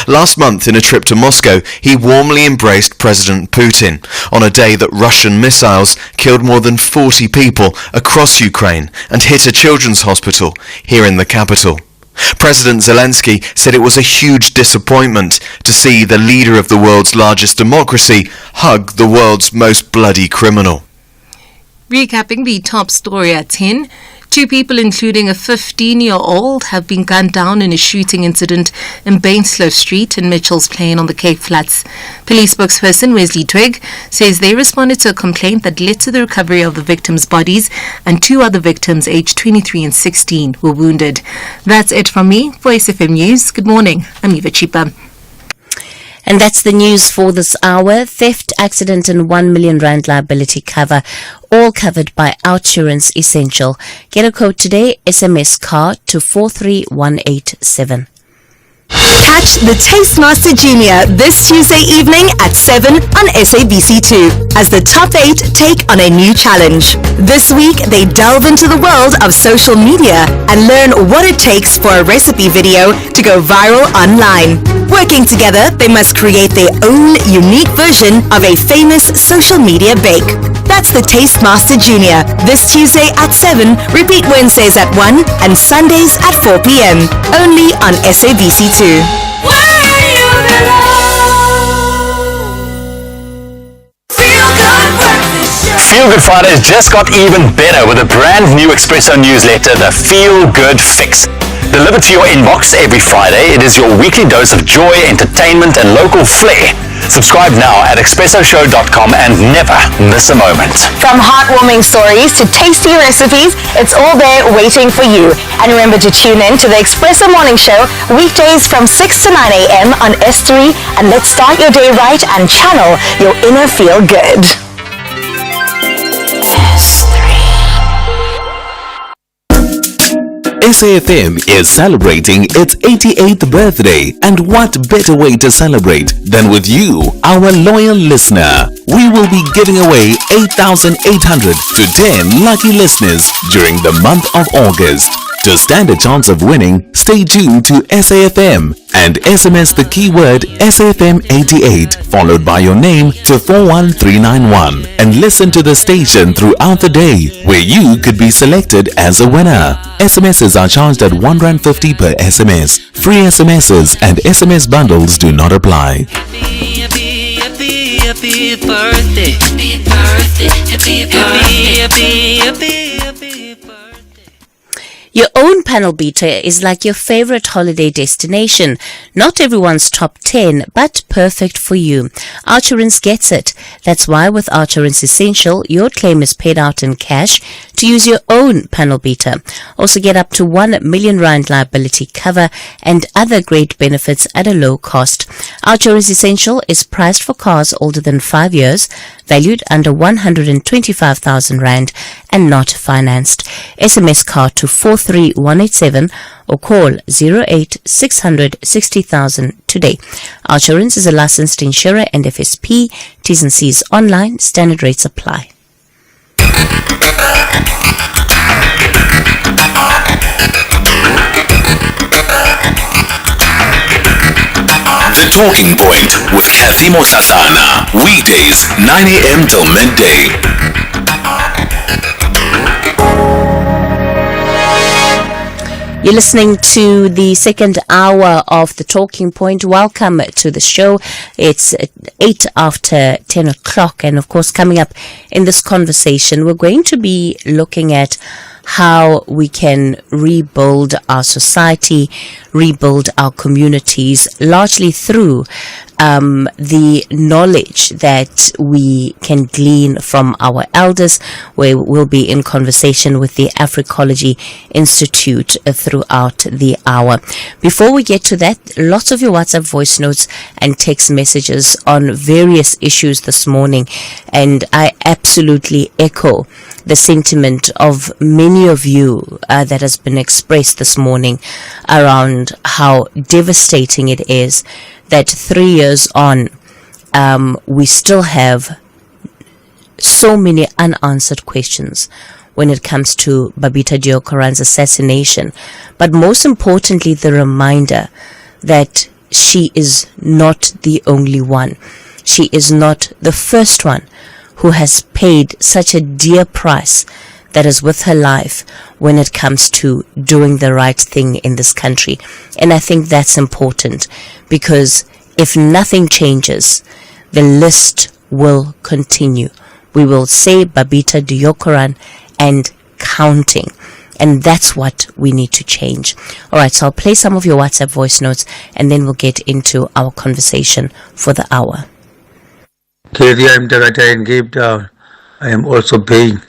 Last month, in a trip to Moscow, he warmly embraced President Putin on a day that Russian missiles killed more than 40 people across Ukraine and hit a children's hospital here in the capital. President Zelensky said it was a huge disappointment to see the leader of the world's largest democracy hug the world's most bloody criminal. Recapping the top story at 10, 2 people, including a 15-year-old, have been gunned down in a shooting incident in Bainslow Street in Mitchell's Plain on the Cape Flats. Police spokesperson Wesley Twigg says they responded to a complaint that led to the recovery of the victims' bodies, and 2 other victims, aged 23 and 16, were wounded. That's it from me for SFM News. Good morning. I'm Eva Chipa. And that's the news for this hour. Theft, accident and 1 million rand liability cover, all covered by Outsurance Essential. Get a quote today, SMS CAR to 43187. Catch the Tastemaster Junior this Tuesday evening at 7 on SABC2 as the top 8 take on a new challenge. This week, they delve into the world of social media and learn what it takes for a recipe video to go viral online. Working together, they must create their own unique version of a famous social media bake. That's the Tastemaster Junior this Tuesday at 7, repeat Wednesdays at 1 and Sundays at 4 p.m. only on SABC2. Feel Good Fridays just got even better with a brand new Espresso newsletter, the Feel Good Fix. Delivered to your inbox every Friday, it is your weekly dose of joy, entertainment and local flair. Subscribe now at expressoshow.com and never miss a moment. From heartwarming stories to tasty recipes, it's all there waiting for you. And remember to tune in to the Espresso Morning Show weekdays from 6 to 9 a.m. on S3, and let's start your day right and channel your inner feel good. SAFM is celebrating its 88th birthday, and what better way to celebrate than with you, our loyal listener. We will be giving away 8,800 to 10 lucky listeners during the month of August. To stand a chance of winning, stay tuned to SAFM and SMS the keyword SAFM88 followed by your name to 41391 and listen to the station throughout the day, where you could be selected as a winner. SMSs are charged at R1.50 per SMS. Free SMSs and SMS bundles do not apply. Happy birthday. Happy birthday. Happy birthday. Happy birthday. Your own panel beater is like your favorite holiday destination. Not everyone's top 10, but perfect for you. Outsurance gets it. That's why with Outsurance Essential, your claim is paid out in cash to use your own panel beater. Also get up to 1 million rand liability cover and other great benefits at a low cost. Outsurance Essential is priced for cars older than 5 years, valued under 125,000 rand and not financed. SMS CAR to 43187 or call 08 600 60,000 today. Outsurance is a licensed insurer and FSP. T's and C's online. Standard rates apply. The Talking Point with Cathy Mohlahlana. Weekdays, 9 a.m. till midday. You're listening to the second hour of The Talking Point. Welcome to the show. It's 8 after 10 o'clock. And of course, coming up in this conversation, we're going to be looking at how we can rebuild our society, rebuild our communities, largely through the knowledge that we can glean from our elders, where we'll be in conversation with the Africology Institute throughout the hour. Before we get to that, lots of your WhatsApp voice notes and text messages on various issues this morning, and I absolutely echo the sentiment of many of you that has been expressed this morning around how devastating it is that 3 years on, we still have so many unanswered questions when it comes to Babita Deokaran's assassination. But most importantly, the reminder that she is not the only one. She is not the first one who has paid such a dear price that is with her life when it comes to doing the right thing in this country. And I think that's important, because if nothing changes, the list will continue. We will say Babita Deokaran and counting. And that's what we need to change. All right, so I'll play some of your WhatsApp voice notes and then we'll get into our conversation for the hour. Cathy, I'm Takata in Cape Town. I am also paying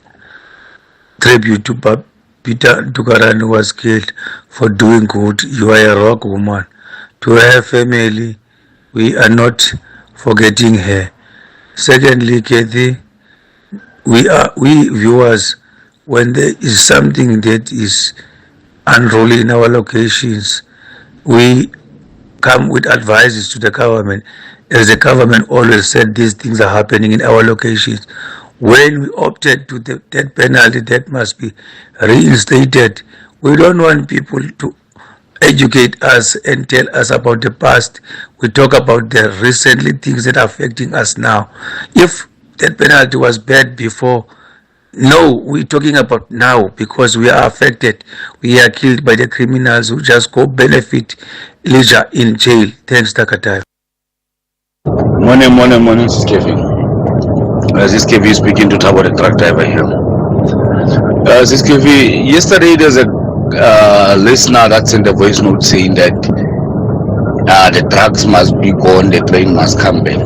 tribute to Peter Dukaran, who was killed for doing good. You are a rock woman. To her family, we are not forgetting her. Secondly, Cathy, we viewers, when there is something that is unruly in our locations, we come with advices to the government. As the government always said, these things are happening in our locations. When we opted to the death penalty that must be reinstated, we don't want people to educate us and tell us about the past. We talk about the recently things that are affecting us now. If death penalty was bad before, no, we're talking about now because we are affected. We are killed by the criminals who just go benefit leisure in jail. Thanks, Takata. Morning, this is Kevin. This is Kevin speaking to Tabo, the truck driver here. This is Kevin. Yesterday, there's a listener that sent a voice note saying that the drugs must be gone, the train must come back.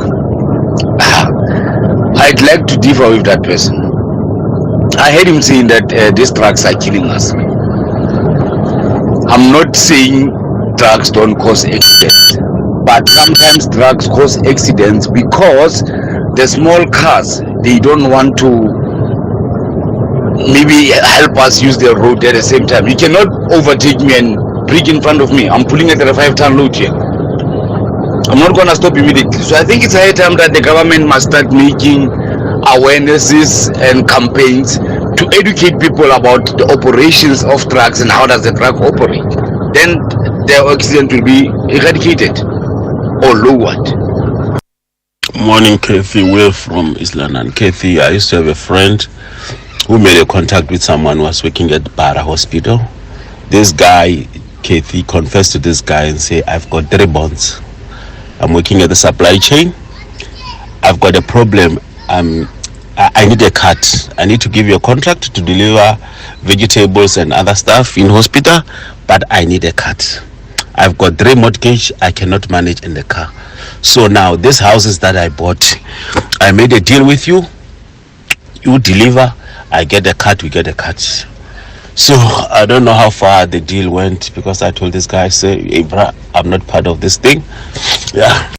I'd like to differ with that person. I heard him saying that these drugs are killing us. I'm not saying drugs don't cause accidents, but sometimes drugs cause accidents because the small cars, they don't want to maybe help us use the road at the same time. You cannot overtake me and brake in front of me. I'm pulling at a 5-ton load here. I'm not going to stop immediately. So I think it's high time that the government must start making awarenesses and campaigns to educate people about the operations of drugs and how does the drug operate. Then the accident will be eradicated or lowered. Morning, Cathy. Will from Island. And Cathy, I used to have a friend who made a contact with someone who was working at Bara Hospital. This guy, Cathy, confessed to this guy and say, I've got 3 bonds. I'm working at the supply chain. I've got a problem. I need a cut. I need to give you a contract to deliver vegetables and other stuff in hospital, but I need a cut. I've got 3 mortgage. I cannot manage in the car. So now these houses that I bought, I made a deal with you. You deliver, I get a cut, we get a cut. So I don't know how far the deal went because I told this guy, say, hey, bro, I'm not part of this thing. Yeah.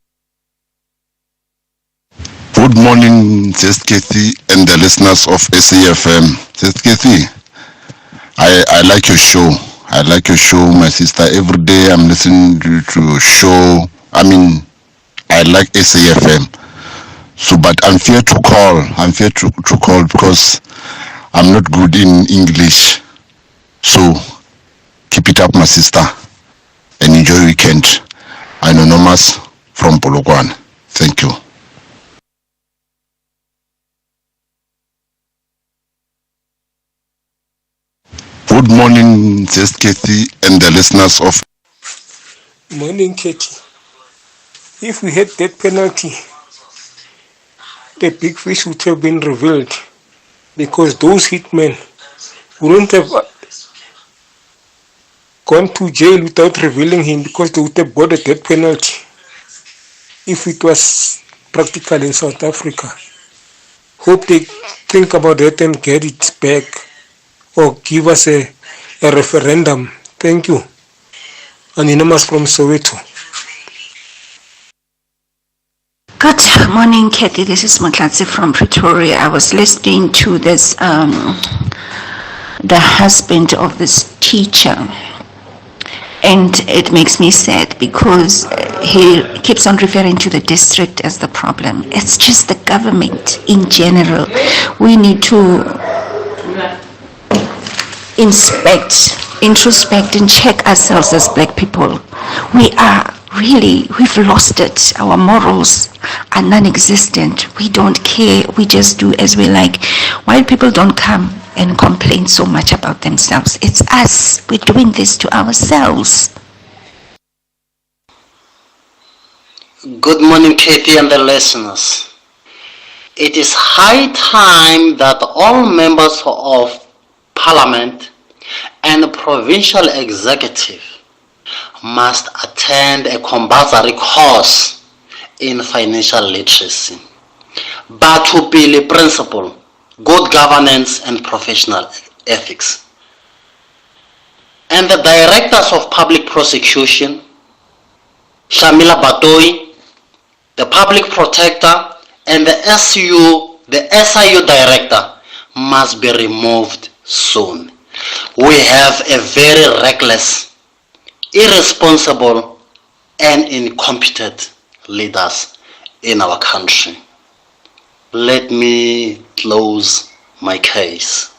Good morning, Sis Cathy and the listeners of SAFM. Sis Cathy, I like your show. I like your show, my sister. Every day I'm listening to show. I like SAFM. So, but I'm fear to call. I'm fear to call because I'm not good in English. So, keep it up, my sister, and enjoy weekend. Anonymous from Polokwane. Thank you. Good morning, Sis Cathy and the listeners of. Morning, Cathy. If we had that penalty, the big fish would have been revealed because those hitmen wouldn't have gone to jail without revealing him because they would have got a death penalty if it was practical in South Africa. Hope they think about that and get it back or give us a referendum. Thank you. Anonymous from Soweto. Good morning, Cathy. This is Mohlahlana from Pretoria. I was listening to this, the husband of this teacher, and it makes me sad because he keeps on referring to the district as the problem. It's just the government in general. We need to introspect and check ourselves as black people. We've lost it. Our morals are non-existent. We don't care. We just do as we like. White people don't come and complain so much about themselves. It's us. We're doing this to ourselves. Good morning, Cathy and the listeners. It is high time that all members of Parliament and the provincial executive must attend a compulsory course in financial literacy. Batupili principle, good governance and professional ethics. And the directors of public prosecution, Shamila Batoi, the public protector, and the SIU director must be removed soon. We have a very reckless, irresponsible, and incompetent leaders in our country. Let me close my case.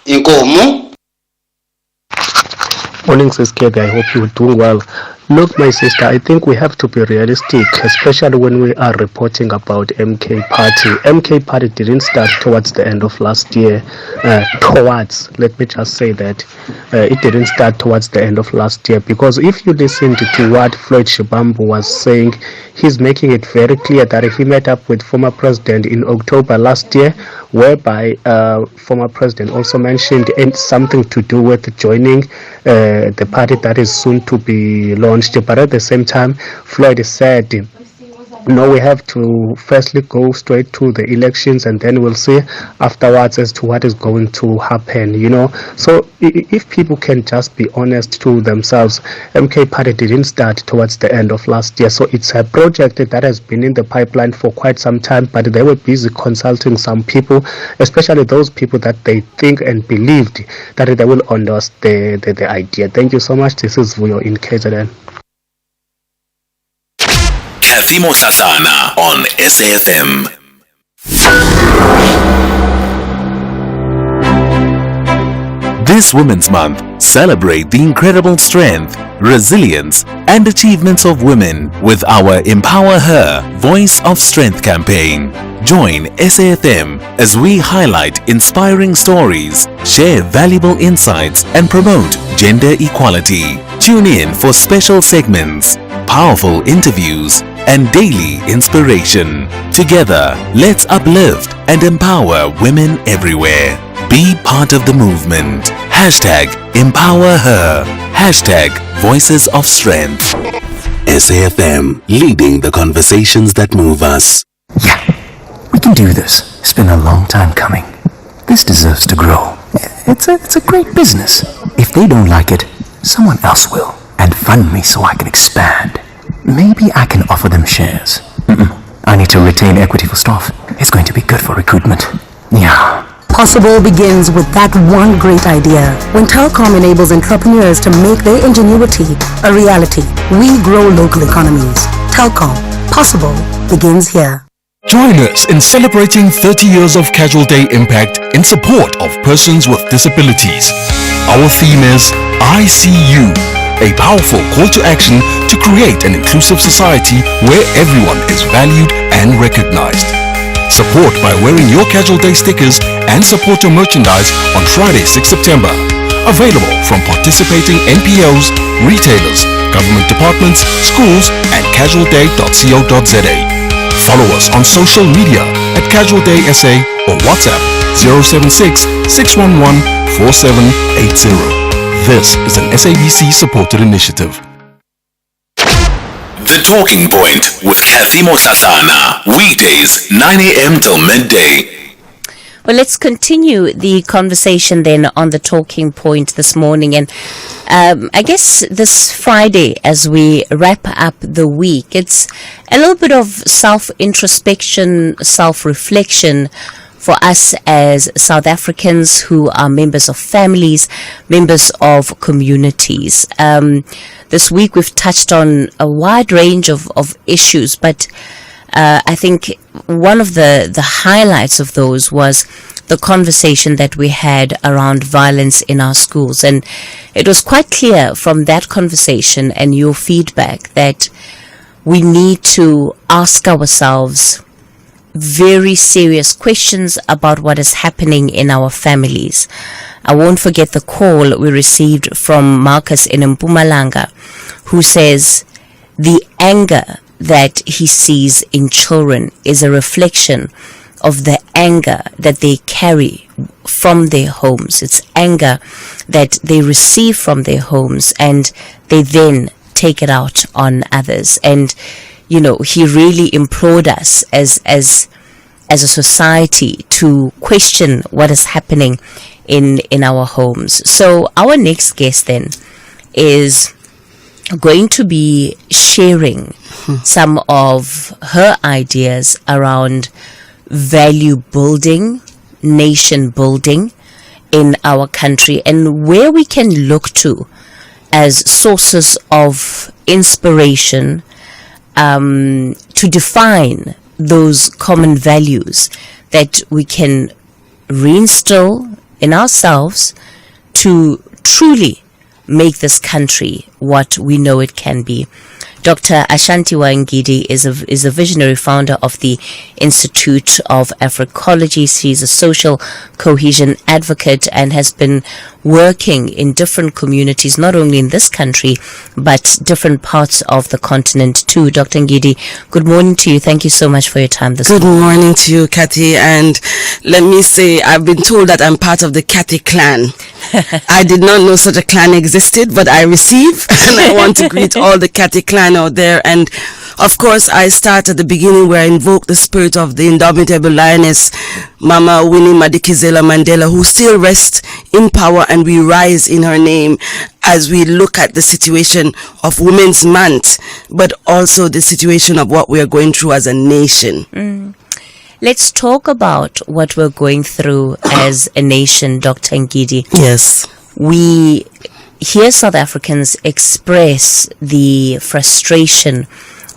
Inkomu. Morning, Sis Cathy. I hope you're doing well. Look, my sister, I think we have to be realistic, especially when we are reporting about MK Party. MK Party didn't start towards the end of last year. Let me just say that. It didn't start towards the end of last year, because if you listened to what Floyd Shibambu was saying, he's making it very clear that he met up with former president in October last year, whereby former president also mentioned something to do with joining the party that is soon to be launched. But at the same time, Floyd said, no, we have to firstly go straight to the elections, and then we'll see afterwards as to what is going to happen, you know. So if people can just be honest to themselves, MK Party didn't start towards the end of last year. So it's a project that has been in the pipeline for quite some time, but they were busy consulting some people, especially those people that they think and believed that they will endorse the idea. Thank you so much. This is Vuyo in KZN. Cathy Mohlahlana on SAFM. This Women's Month, celebrate the incredible strength, resilience, and achievements of women with our Empower Her Voice of Strength campaign. Join SAFM as we highlight inspiring stories, share valuable insights, and promote gender equality. Tune in for special segments, powerful interviews, and daily inspiration. Together, let's uplift and empower women everywhere. Be part of the movement. Hashtag Empower Her. Hashtag Voices of Strength. SAFM, leading the conversations that move us. Yeah, we can do this. It's been a long time coming. This deserves to grow. It's a great business. If they don't like it, someone else will. And fund me so I can expand. Maybe I can offer them shares. I need to retain equity for staff. It's going to be good for recruitment. Yeah. Possible begins with that one great idea. When Telkom enables entrepreneurs to make their ingenuity a reality, we grow local economies. Telkom. Possible begins here. Join us in celebrating 30 years of Casual Day Impact in support of persons with disabilities. Our theme is I See You, a powerful call to action to create an inclusive society where everyone is valued and recognized. Support by wearing your Casual Day stickers and support your merchandise on Friday, 6 September. Available from participating NPOs, retailers, government departments, schools, and casualday.co.za. Follow us on social media at Casual Day SA or WhatsApp 076 611 4780. This is an SABC supported initiative. The Talking Point with Cathy Mohlahlana. Weekdays 9 a.m. till midday. Well, let's continue the conversation then on the Talking Point this morning. And I guess this Friday, as we wrap up the week, it's a little bit of self-introspection, self-reflection for us as South Africans who are members of families, members of communities. This week we've touched on a wide range of issues, but I think one of the highlights of those was the conversation that we had around violence in our schools. And it was quite clear from that conversation and your feedback that we need to ask ourselves very serious questions about what is happening in our families. I won't forget the call we received from Marcus in Mpumalanga, who says the anger that he sees in children is a reflection of the anger that they carry from their homes. It's anger that they receive from their homes, and they then take it out on others. And he really implored us as a society to question what is happening in our homes. So our next guest then is going to be sharing some of her ideas around value building, nation building in our country, and where we can look to as sources of inspiration to define those common values that we can reinstill in ourselves to truly make this country what we know it can be. Dr. Ashantiwa Ngidi is a visionary founder of the Institute of Africology. She's a social cohesion advocate and has been working in different communities, not only in this country, but different parts of the continent too. Dr. Ngidi, good morning to you. Thank you so much for your time this morning. Good morning to you, Cathy. And let me say, I've been told that I'm part of the Cathy clan. I did not know such a clan existed, but I receive, and I want to greet all the Cathy clan out there. And of course, I start at the beginning where I invoke the spirit of the indomitable lioness, Mama Winnie Madikizela Mandela, who still rests in power, and we rise in her name as we look at the situation of Women's Month, but also the situation of what we are going through as a nation. Let's talk about what we're going through as a nation, Dr. Ngidi. Yes. We hear South Africans express the frustration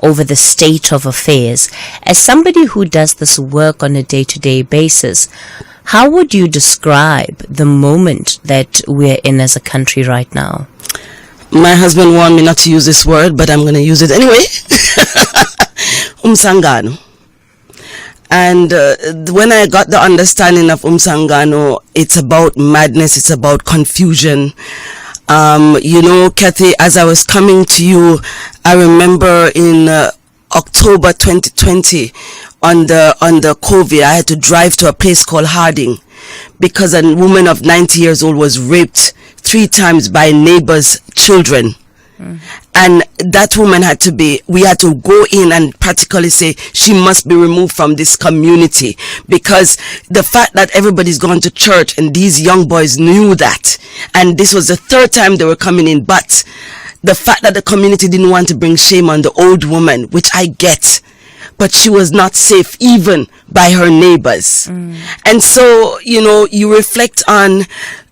over the state of affairs. As somebody who does this work on a day-to-day basis, how would you describe the moment that we're in as a country right now? My husband warned me not to use this word, but I'm going to use it anyway. Umsangano. And when I got the understanding of Umsangano, it's about madness, it's about confusion. Cathy, as I was coming to you, I remember in October 2020 on the COVID, I had to drive to a place called Harding because a woman of 90 years old was raped 3 times by neighbors' children. And that woman we had to go in and practically say she must be removed from this community, because the fact that everybody's gone to church and these young boys knew that, and this was the 3rd time they were coming in, but the fact that the community didn't want to bring shame on the old woman, which I get, but she was not safe even by her neighbors. And so, you reflect on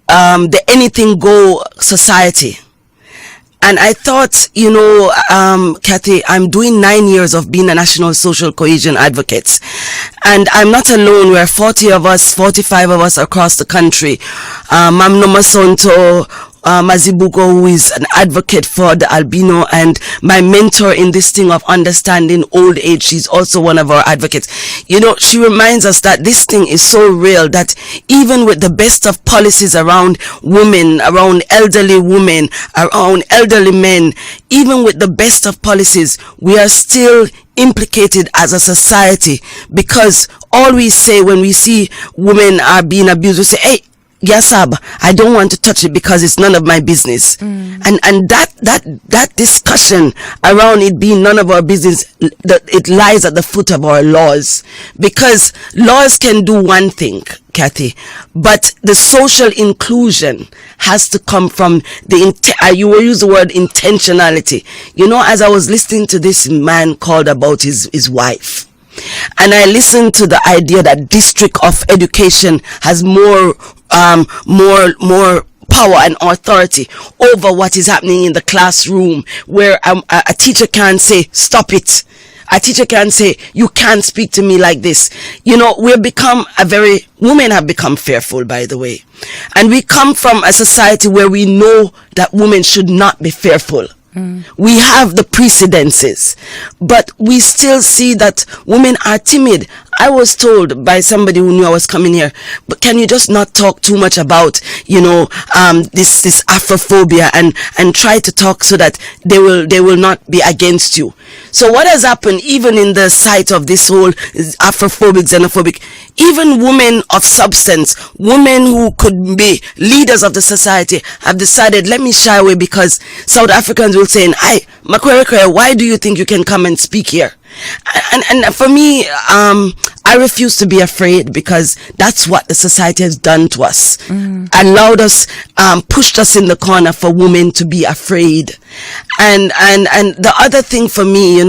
the anything go society. And I thought, Cathy, I'm doing 9 years of being a national social cohesion advocate. And I'm not alone. We're 40 of us, 45 of us across the country. Mam Nomasonto, Mazibuko, who is an advocate for the albino and my mentor in this thing of understanding old age. She's also one of our advocates. She reminds us that this thing is so real that even with the best of policies around women, around elderly women, around elderly men, even with the best of policies, we are still implicated as a society, because all we say when we see women are being abused, we say, hey, Yasab, I don't want to touch it because it's none of my business. And that discussion around it being none of our business, it lies at the foot of our laws, because laws can do one thing, Cathy, but the social inclusion has to come from you will use the word intentionality. As I was listening to this man called about his wife, and I listened to the idea that district of education has more power and authority over what is happening in the classroom, where a teacher can't say, stop it. A teacher can't say, you can't speak to me like this. Women have become fearful, by the way. And we come from a society where we know that women should not be fearful. We have the precedences, but we still see that women are timid. I was told by somebody who knew I was coming here, but can you just not talk too much about, this Afrophobia and try to talk so that they will not be against you. So what has happened, even in the sight of this whole Afrophobic, xenophobic, even women of substance, women who could be leaders of the society, have decided, let me shy away, because South Africans will say, "Hey, Makwerekwe, why do you think you can come and speak here?" And for me, I refuse to be afraid, because that's what the society has done to us. Allowed us, pushed us in the corner for women to be afraid. And the other thing for me,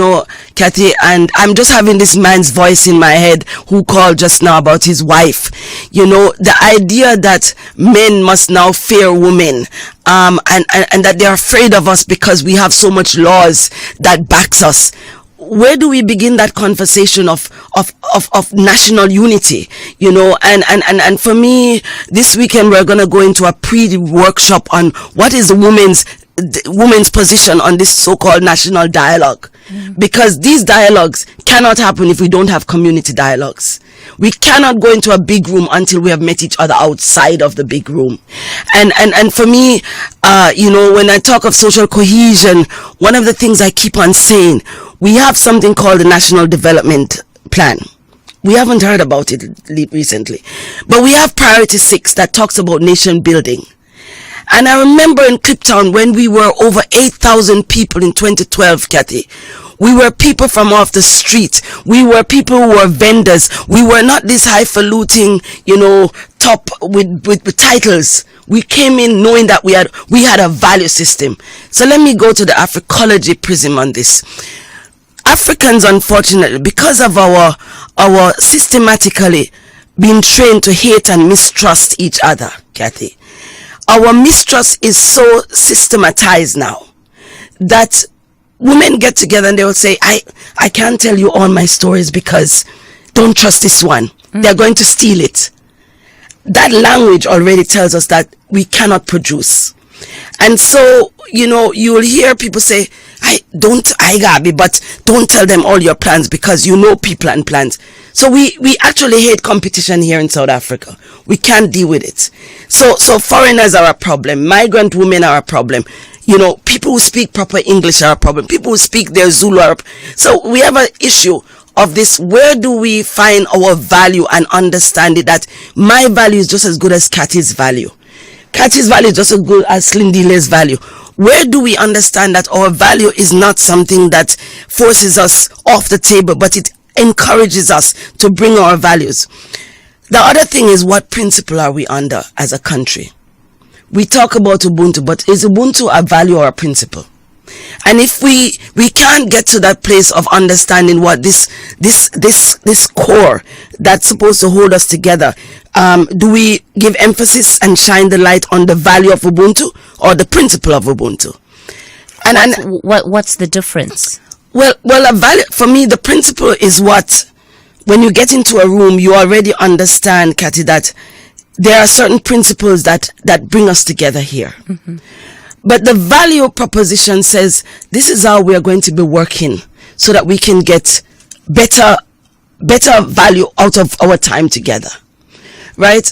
Cathy, and I'm just having this man's voice in my head who called just now about his wife. The idea that men must now fear women, and that they're afraid of us because we have so much laws that backs us. Where do we begin that conversation of national unity? And for me, this weekend we're going to go into a pre-workshop on what is the women's position on this so-called national dialogue. Because these dialogues cannot happen if we don't have community dialogues. We cannot go into a big room until we have met each other outside of the big room. And for me, when I talk of social cohesion, one of the things I keep on saying, we have something called the National Development Plan. We haven't heard about it recently. But we have Priority 6 that talks about nation building. And I remember in Cape Town when we were over 8,000 people in 2012, Cathy. We were people from off the street. We were people who were vendors. We were not this highfalutin, top with titles. We came in knowing that we had a value system. So let me go to the Africology prism on this. Africans, unfortunately, because of our systematically being trained to hate and mistrust each other, Cathy, our mistrust is so systematized now that women get together and they will say, I can't tell you all my stories because don't trust this one. They're going to steal it. That language already tells us that we cannot produce. And so, you will hear people say, but don't tell them all your plans because people and plans. So we actually hate competition here in South Africa. We can't deal with it. So foreigners are a problem. Migrant women are a problem. People who speak proper English are a problem. People who speak their Zulu are so we have an issue of this. Where do we find our value and understand it that my value is just as good as Cathy's value? Cathy's value is just as good as Slindile's value. Where do we understand that our value is not something that forces us off the table, but it encourages us to bring our values? The other thing is, what principle are we under as a country? We talk about Ubuntu, but is Ubuntu a value or a principle? And if we can't get to that place of understanding what this core that's supposed to hold us together, do we give emphasis and shine the light on the value of Ubuntu or the principle of Ubuntu? And what's the difference? Well, a value for me, the principle is what, when you get into a room, you already understand, Cathy, that there are certain principles that bring us together here. But the value proposition says, this is how we are going to be working so that we can get better value out of our time together. Right?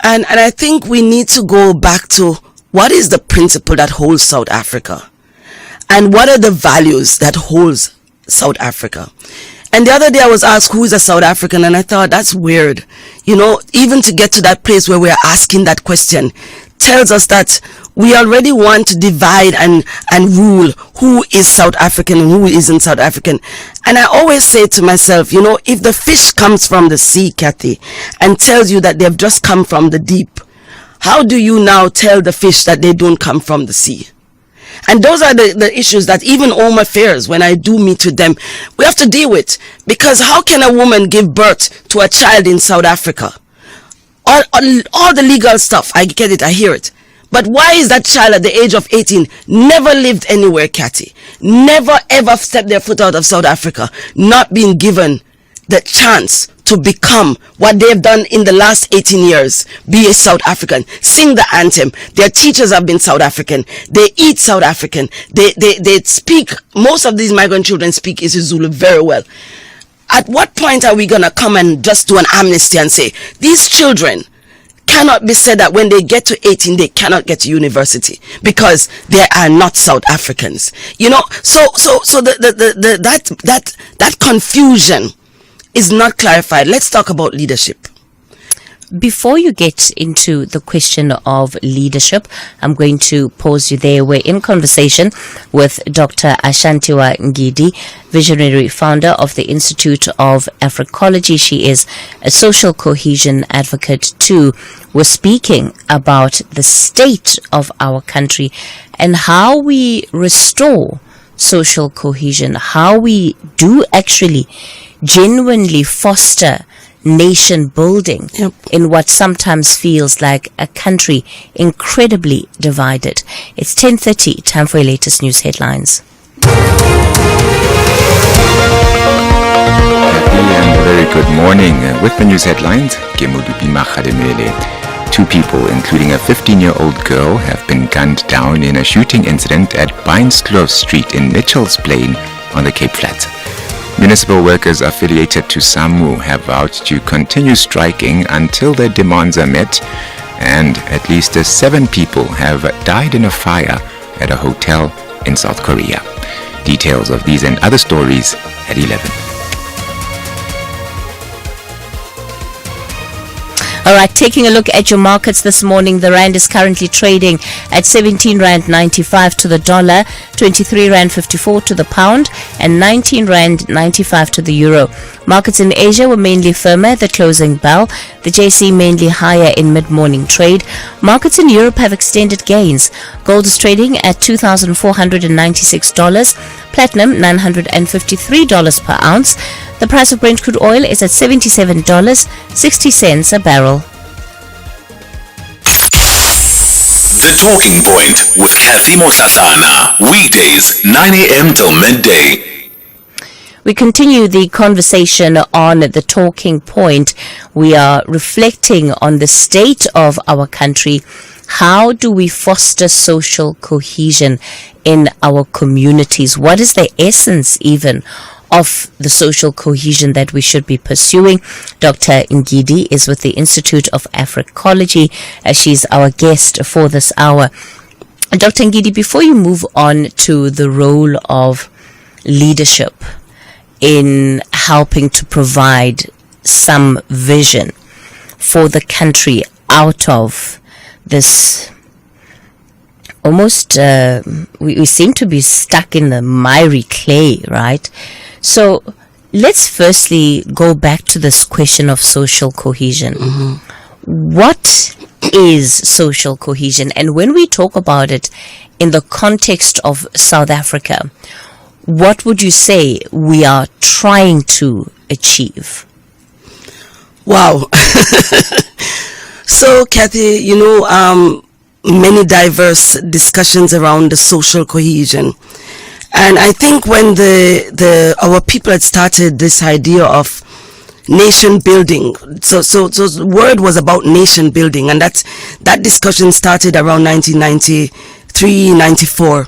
And I think we need to go back to what is the principle that holds South Africa? And what are the values that holds South Africa? And the other day I was asked, who is a South African? And I thought, that's weird. Even to get to that place where we're asking that question tells us that we already want to divide and rule who is South African and who isn't South African. And I always say to myself, if the fish comes from the sea, Cathy, and tells you that they've just come from the deep, how do you now tell the fish that they don't come from the sea? And those are the issues that even Home Affairs, when I do meet with them, we have to deal with. Because how can a woman give birth to a child in South Africa? All the legal stuff, I get it, I hear it. But why is that child at the age of 18 never lived anywhere, Cathy? Never ever stepped their foot out of South Africa, not being given the chance to become what they've done in the last 18 years, be a South African, sing the anthem. Their teachers have been South African. They eat South African. They speak, most of these migrant children speak isiZulu very well. At what point are we going to come and just do an amnesty and say, these children cannot be said that when they get to 18, they cannot get to university because they are not South Africans. You know, so that confusion is not clarified. Let's talk about leadership. Before you get into the question of leadership, I'm going to pause you there. We're in conversation with Dr. Ashantiwa Ngidi, visionary founder of the Institute of Africology. She is a social cohesion advocate too. We're speaking about the state of our country and how we restore social cohesion, how we do actually genuinely foster nation building in what sometimes feels like a country incredibly divided. It's 10:30, time for your latest news headlines. Happy and very good morning. With the news headlines, Kemudupi Makhademele. 2 people, including a 15-year-old girl, have been gunned down in a shooting incident at Binesclove Street in Mitchell's Plain on the Cape Flats. Municipal workers affiliated to SAMU have vowed to continue striking until their demands are met, and at least 7 people have died in a fire at a hotel in South Korea. Details of these and other stories at 11. All right, taking a look at your markets this morning, the rand is currently trading at 17 rand 95 to the dollar, 23 rand 54 to the pound, and 19 rand 95 to the euro. Markets in Asia were mainly firmer at the closing bell, the JC mainly higher in mid-morning trade. Markets in Europe have extended gains. Gold is trading at $2,496, platinum $953 per ounce. The price of Brent crude oil is at $77.60 a barrel. The Talking Point with Cathy Mohlahlana. Weekdays, 9 a.m. till midday. We continue the conversation on the Talking Point. We are reflecting on the state of our country. How do we foster social cohesion in our communities? What is the essence even of the social cohesion that we should be pursuing? Dr. Ngidi is with the Institute of Africology. She's our guest for this hour. Dr. Ngidi, before you move on to the role of leadership in helping to provide some vision for the country out of this almost, we seem to be stuck in the miry clay, right? So let's firstly go back to this question of social cohesion. What is social cohesion? And when we talk about it in the context of South Africa, what would you say we are trying to achieve? Wow. So, Cathy, you know, many diverse discussions around the social cohesion. And I think when our people had started this idea of nation building, so the word was about nation building, and that discussion started around 1993, 94.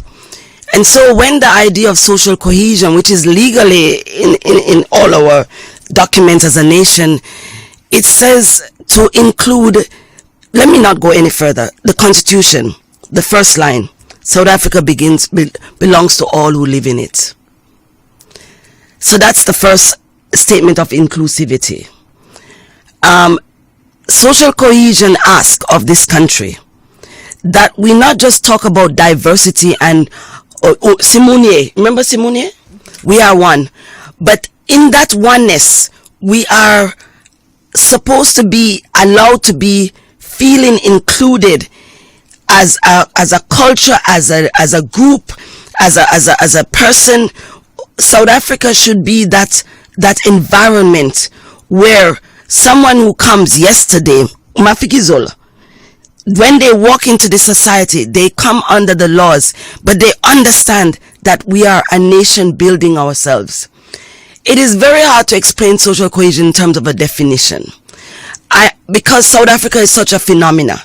And so when the idea of social cohesion, which is legally in all our documents as a nation, it says to include, let me not go any further, the Constitution, the first line, South Africa belongs to all who live in it. So that's the first statement of inclusivity. Social cohesion asks of this country that we not just talk about diversity and Simone, remember Simone? We are one. But in that oneness, we are supposed to be allowed to be feeling included as a culture, as a group, as a person. South Africa should be that environment where someone who comes yesterday, Mafikizola, when they walk into the society, they come under the laws, but they understand that we are a nation building ourselves. It is very hard to explain social cohesion in terms of a definition. Because South Africa is such a phenomena,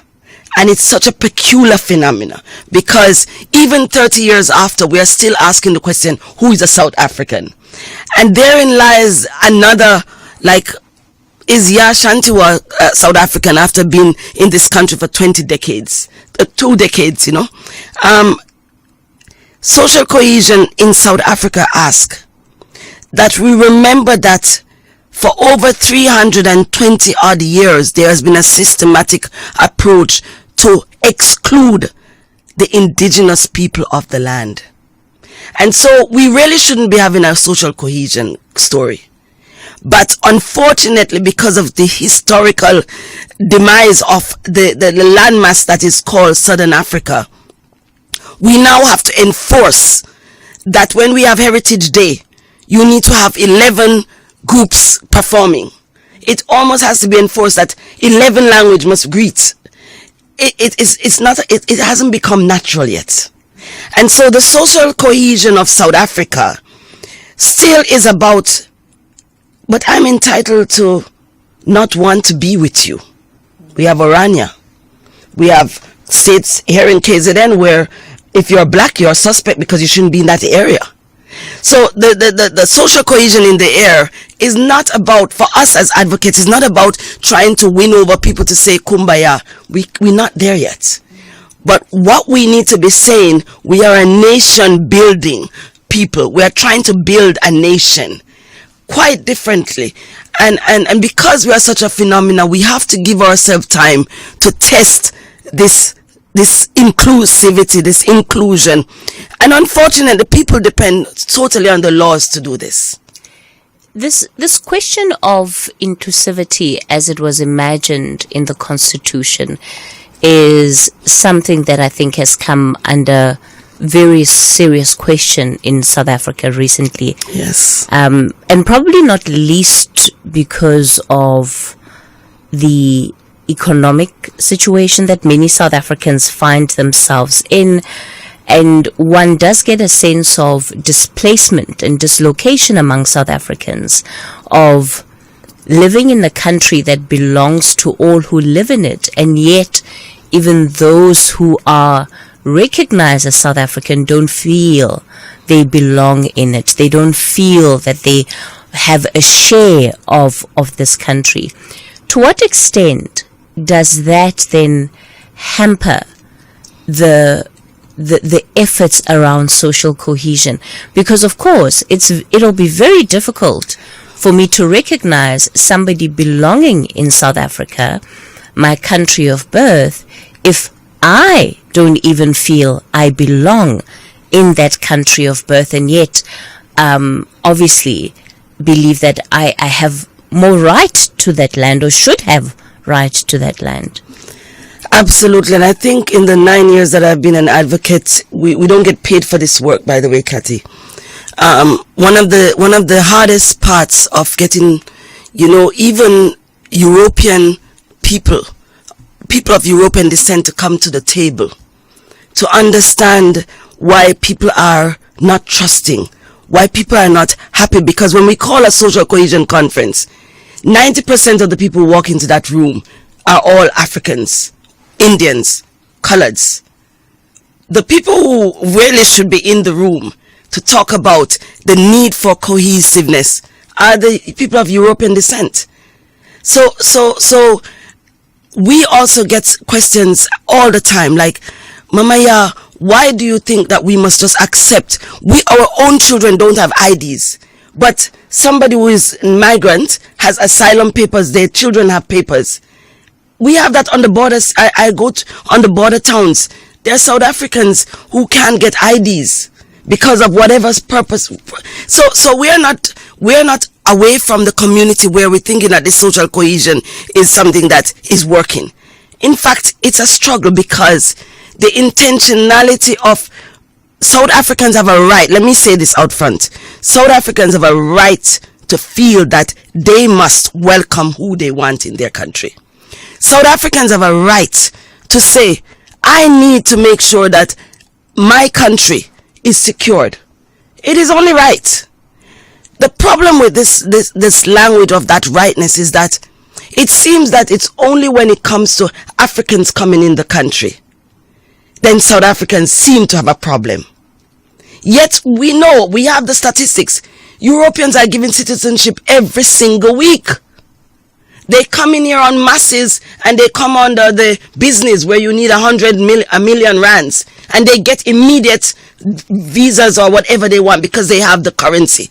And it's such a peculiar phenomenon because even 30 years after, we are still asking the question, who is a South African? And therein lies another, like, is Ya Shantiwa South African after being in this country for 20 decades, 2 decades, you know? Social cohesion in South Africa asks that we remember that for over 320 odd years, there has been a systematic approach to exclude the indigenous people of the land. And so we really shouldn't be having a social cohesion story. But unfortunately, because of the historical demise of the landmass that is called Southern Africa, we now have to enforce that when we have Heritage Day, you need to have 11 groups performing. It almost has to be enforced that 11 language must greet. It hasn't become natural yet. And so the social cohesion of South Africa still is about, but I'm entitled to not want to be with you. We have Orania. We have states here in KZN where if you're black, you're a suspect because you shouldn't be in that area. So the social cohesion in the air is not about, for us as advocates, is not about trying to win over people to say kumbaya. We're not there yet. But what we need to be saying, we are a nation building people. We are trying to build a nation quite differently. And because we are such a phenomenon, we have to give ourselves time to test this inclusivity, this inclusion. And unfortunately, people depend totally on the laws to do this. This question of inclusivity as it was imagined in the Constitution is something that I think has come under very serious question in South Africa recently. Yes. And probably not least because of the economic situation that many South Africans find themselves in. And one does get a sense of displacement and dislocation among South Africans of living in a country that belongs to all who live in it, and yet even those who are recognized as South African don't feel they belong in it. They don't feel that they have a share of this country. To what extent does that then hamper the efforts around social cohesion? Because of course it'll be very difficult for me to recognize somebody belonging in South Africa, my country of birth, if I don't even feel I belong in that country of birth, and yet obviously believe that I have more right to that land, or should have right to that land. Absolutely. And I think in the 9 years that I've been an advocate, we don't get paid for this work, by the way, Cathy. One of the hardest parts of getting, even European people of European descent to come to the table, to understand why people are not trusting, why people are not happy. Because when we call a social cohesion conference, 90% of the people who walk into that room are all Africans, Indians, coloreds. The people who really should be in the room to talk about the need for cohesiveness are the people of European descent. So we also get questions all the time like, Mamaya, why do you think that we must just accept our own children don't have IDs, but somebody who is a migrant has asylum papers, their children have papers? We have that on the borders. I go on the border towns. There are South Africans who can't get IDs because of whatever's purpose. So we're not away from the community where we're thinking that this social cohesion is something that is working. In fact, it's a struggle because the intentionality of South Africans have a right. Let me say this out front. South Africans have a right to feel that they must welcome who they want in their country. South Africans have a right to say, I need to make sure that my country is secured. It is only right. The problem with this language of that rightness is that It seems that it's only when it comes to Africans coming in the country, then South Africans seem to have a problem. Yet we know, we have the statistics. Europeans are given citizenship every single week. They come in here on masses and they come under the business where you need a million rands and they get immediate visas or whatever they want because they have the currency.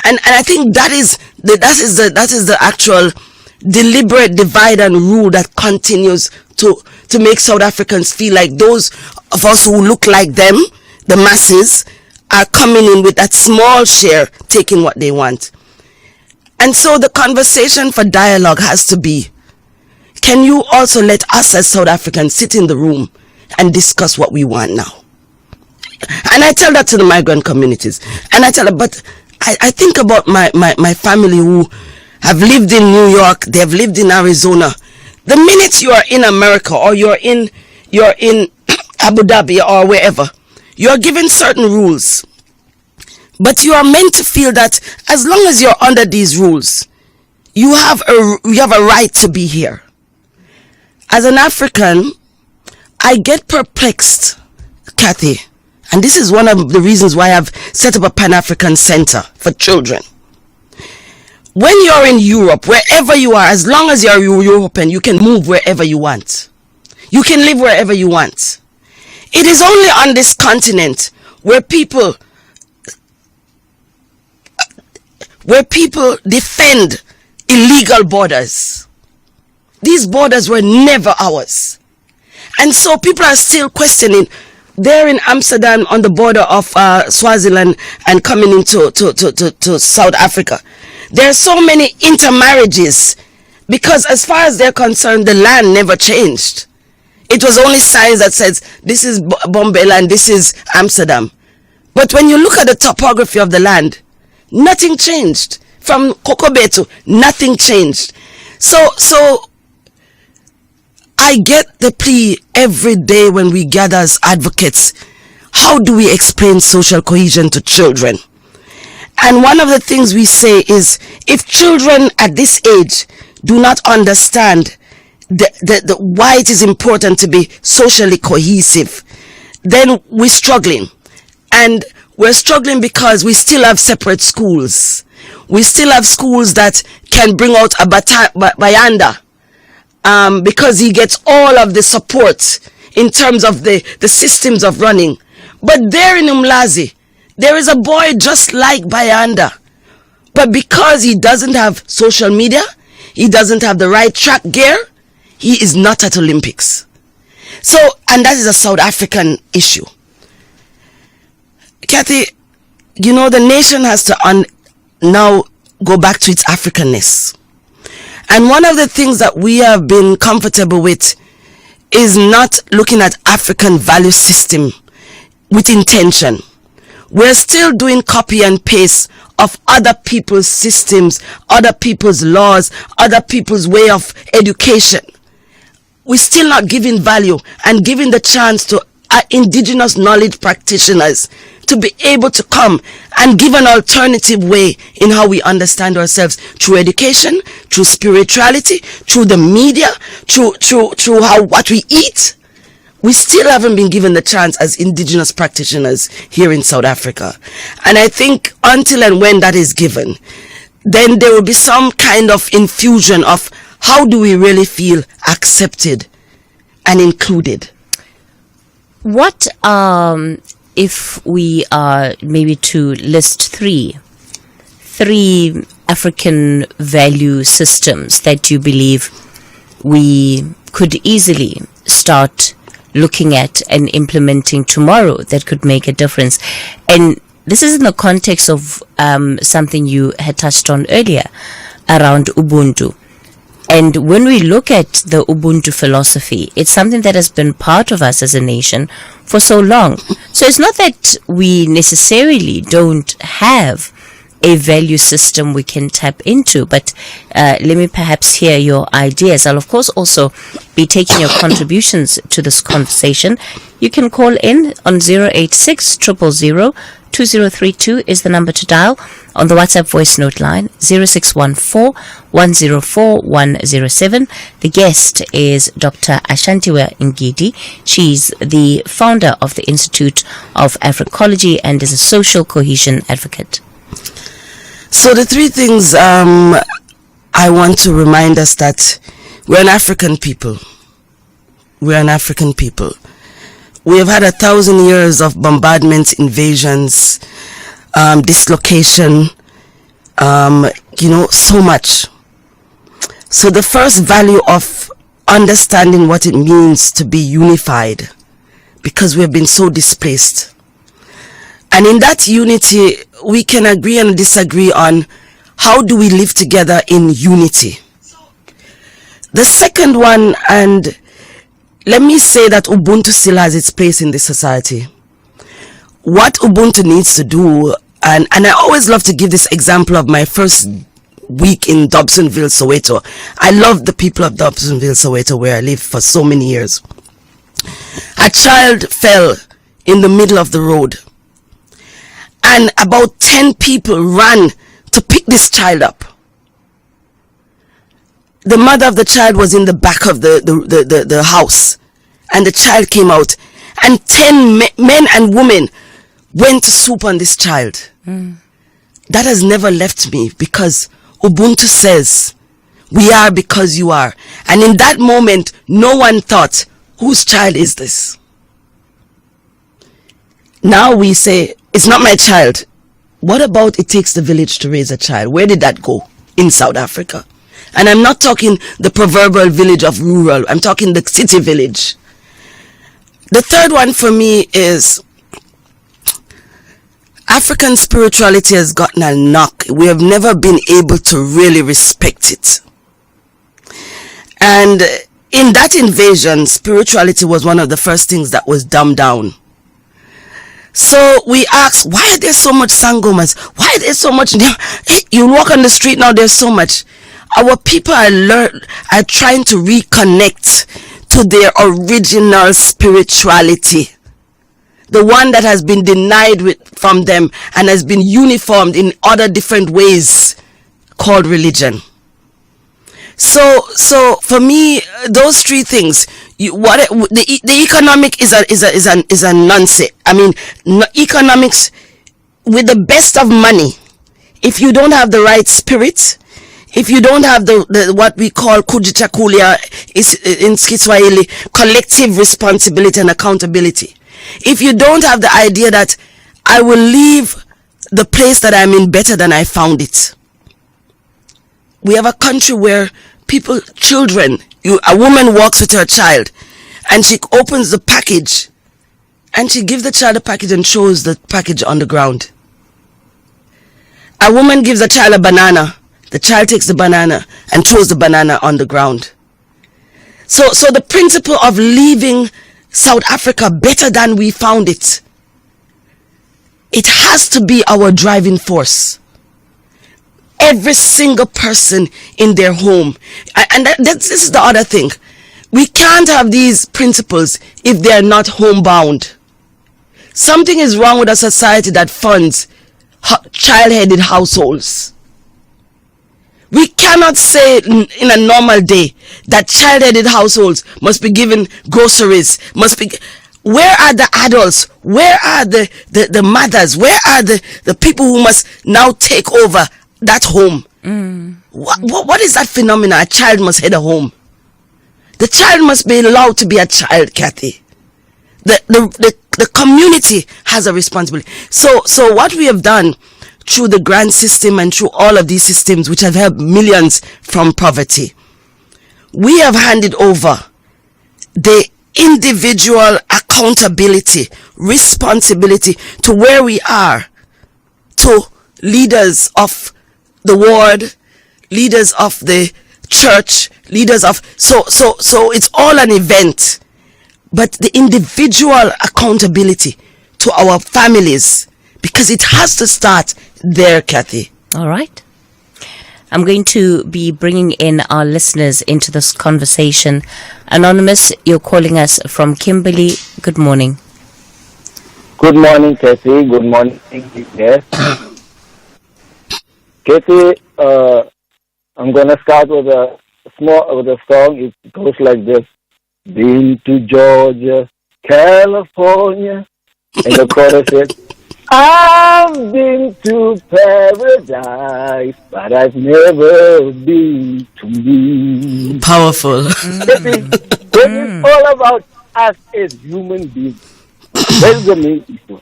And I think that is the actual deliberate divide and rule that continues to make South Africans feel like those of us who look like them, the masses, are coming in with that small share, taking what they want. And so the conversation for dialogue has to be, can you also let us as South Africans sit in the room and discuss what we want now? And I tell that to the migrant communities. And I tell them, but I think about my family who have lived in New York, they have lived in Arizona. The minute you are in America or you're in Abu Dhabi or wherever, you are given certain rules. But you are meant to feel that as long as you're under these rules, you have a right to be here. As an African, I get perplexed, Cathy, and this is one of the reasons why I've set up a Pan-African Center for children. When you're in Europe, wherever you are, as long as you're European, you can move wherever you want. You can live wherever you want. It is only on this continent where people defend illegal borders. These borders were never ours. And so people are still questioning. They're in Amsterdam on the border of Swaziland and coming into to South Africa. There are so many intermarriages because as far as they're concerned, the land never changed. It was only signs that says this is Bombay and this is Amsterdam. But when you look at the topography of the land, nothing changed. From Kokobetu, nothing changed. So I get the plea every day when we gather as advocates. How do we explain social cohesion to children? And one of the things we say is, if children at this age do not understand the why it is important to be socially cohesive, then we're struggling. And we're struggling because we still have separate schools. We still have schools that can bring out a Bayanda because he gets all of the support in terms of the systems of running. But there in Umlazi, there is a boy just like Bayanda. But because he doesn't have social media, he doesn't have the right track gear, he is not at Olympics. So, and that is a South African issue. Cathy, you know, the nation has to now go back to its Africanness. And one of the things that we have been comfortable with is not looking at African value system with intention. We're still doing copy and paste of other people's systems, other people's laws, other people's way of education. We're still not giving value and giving the chance to indigenous knowledge practitioners to be able to come and give an alternative way in how we understand ourselves through education, through spirituality, through the media, through what we eat. We still haven't been given the chance as indigenous practitioners here in South Africa. And I think until and when that is given, then there will be some kind of infusion of how do we really feel accepted and included. What if we are maybe to list three African value systems that you believe we could easily start looking at and implementing tomorrow that could make a difference? And this is in the context of something you had touched on earlier around Ubuntu. And when we look at the Ubuntu philosophy, it's something that has been part of us as a nation for so long. So it's not that we necessarily don't have a value system we can tap into, but let me perhaps hear your ideas. I'll of course also be taking your contributions to this conversation. You can call in on 086 000 2032 is the number to dial, on the WhatsApp voice note line 0614-104-107. The guest is Dr. Ashantiwe Ngidi. She's the founder of the Institute of Africology and is a social cohesion advocate. So the three things I want to remind us that we're an African people. We're an African people. We have had 1,000 years of bombardments, invasions, dislocation, so much. So the first value of understanding what it means to be unified, because we have been so displaced. And in that unity, we can agree and disagree on how do we live together in unity. The second one, and let me say that Ubuntu still has its place in this society. What Ubuntu needs to do, and I always love to give this example of my first week in Dobsonville, Soweto. I love the people of Dobsonville, Soweto, where I lived for so many years. A child fell in the middle of the road, and about 10 people ran to pick this child up. The mother of the child was in the back of the house, and the child came out, and 10 men and women went to swoop on this child. That has never left me, because Ubuntu says we are because you are. And in that moment, no one thought, whose child is this? Now we say, it's not my child. What about it takes the village to raise a child? Where did that go in South Africa? And I'm not talking the proverbial village of rural. I'm talking the city village. The third one for me is African spirituality has gotten a knock. We have never been able to really respect it. And in that invasion, spirituality was one of the first things that was dumbed down. So we ask, why are there so much sangomas? Why are there so much? You walk on the street now, there's so much. Our people are trying to reconnect to their original spirituality. The one that has been denied from them and has been uniformed in other different ways, called religion. So for me, those three things, the economic is a nonsense. I mean, economics with the best of money, if you don't have the right spirit, if you don't have the what we call kujichakulia is in Kiswahili, collective responsibility and accountability. If you don't have the idea that I will leave the place that I'm in better than I found it. We have a country where children, a woman walks with her child and she opens the package and she gives the child a package and shows the package on the ground. A woman gives a child a banana. The child takes the banana and throws the banana on the ground. So the principle of leaving South Africa better than we found it, it has to be our driving force. Every single person in their home. And this is the other thing. We can't have these principles if they are not homebound. Something is wrong with a society that funds child-headed households. We cannot say in a normal day that child-headed households must be given groceries, where are the adults? Where are the mothers? Where are the people who must now take over that home? What is that phenomenon? A child must head a home. The child must be allowed to be a child, Cathy. The community has a responsibility. So what we have done through the grant system and through all of these systems which have helped millions from poverty, we have handed over the individual accountability, responsibility to where we are, to leaders of the ward, leaders of the church, leaders of so it's all an event, but the individual accountability to our families, because it has to start there, Cathy. All right. I'm going to be bringing in our listeners into this conversation. Anonymous, you're calling us from Kimberley. Good morning. Good morning, Cathy. Good morning. Yes. Cathy, I'm gonna start with a song. It goes like this: Been to Georgia, California, and the chorus is, I've been to paradise, but I've never been to me. Powerful. When it's all about us as human beings, that's the main issue.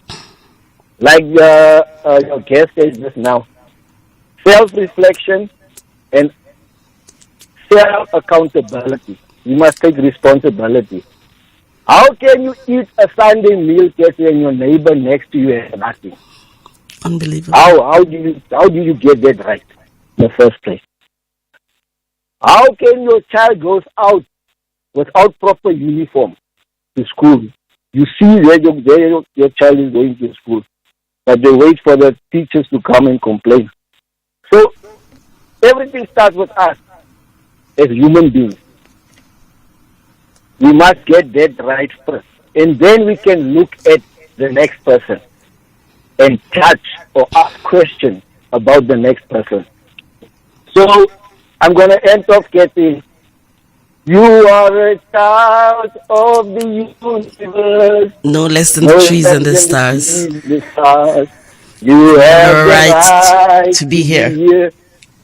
Like your guest said just now, self-reflection and self-accountability. You must take responsibility. How can you eat a Sunday meal, Cathy, and your neighbor next to you has nothing? Unbelievable. How do you get that right in the first place? How can your child goes out without proper uniform to school? You see where your child is going to school, but they wait for the teachers to come and complain. So everything starts with us as human beings. We must get that right first, and then we can look at the next person and touch or ask questions about the next person. So I'm going to end off, Cathy. You are a child of the universe. No less than the trees and the stars. You have a the right to be here.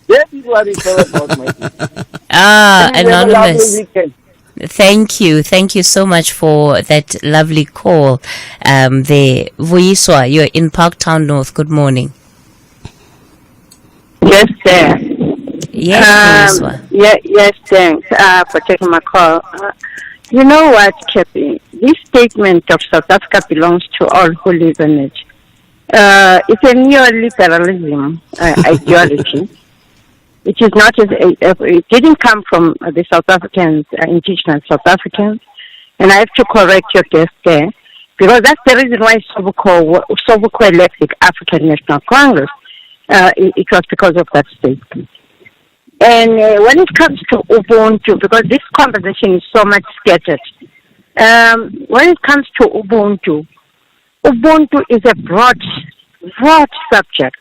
That is what it's all about, my sister. Anonymous. Thank you so much for that lovely call. There, Vuyiswa, you're in Parktown North. Good morning. Yes, sir. Yes, yes, thanks for taking my call. You know what, Cathy? This statement of South Africa belongs to all who live in it. It's a neoliberalism ideology. It is not. It didn't come from the South Africans, indigenous South Africans, and I have to correct your guest there, because that's the reason why Sobukwe left the African National Congress. It was because of that statement. And when it comes to Ubuntu, because this conversation is so much scattered, when it comes to Ubuntu is a broad subject.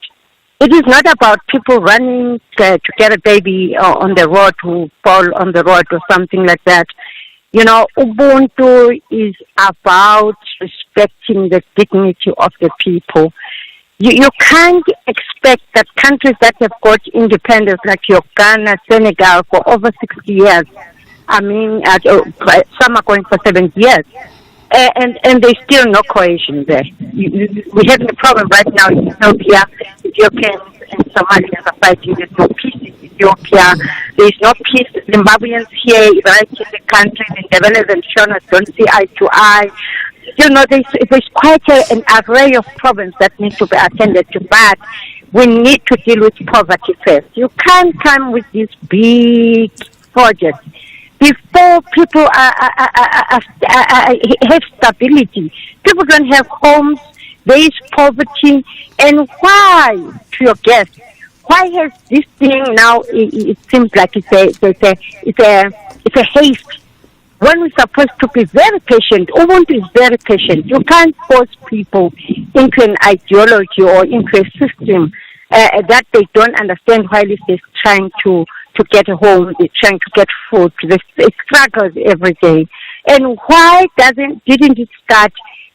It is not about people running to get a baby on the road who fall on the road or something like that. You know, Ubuntu is about respecting the dignity of the people. You can't expect that countries that have got independence, like Ghana, Senegal, for over 60 years, I mean, some are going for 70 years, and there's still no cohesion there. We're having a problem right now in Ethiopia. Ethiopians and Somalians are fighting. There's no peace in Ethiopia. There's no peace. Zimbabweans here, right in the country, the development Shona don't see eye to eye. You know, there's quite an array of problems that need to be attended to, but we need to deal with poverty first. You can't come with these big projects before people have stability. People don't have homes. There is poverty. And why, to your guest, why has this thing now, it seems like it's a haste, when we're supposed to be very patient? Ubuntu is very patient. You can't force people into an ideology or into a system that they don't understand while they're trying to get a home, they're trying to get food, they struggle every day. And why didn't it start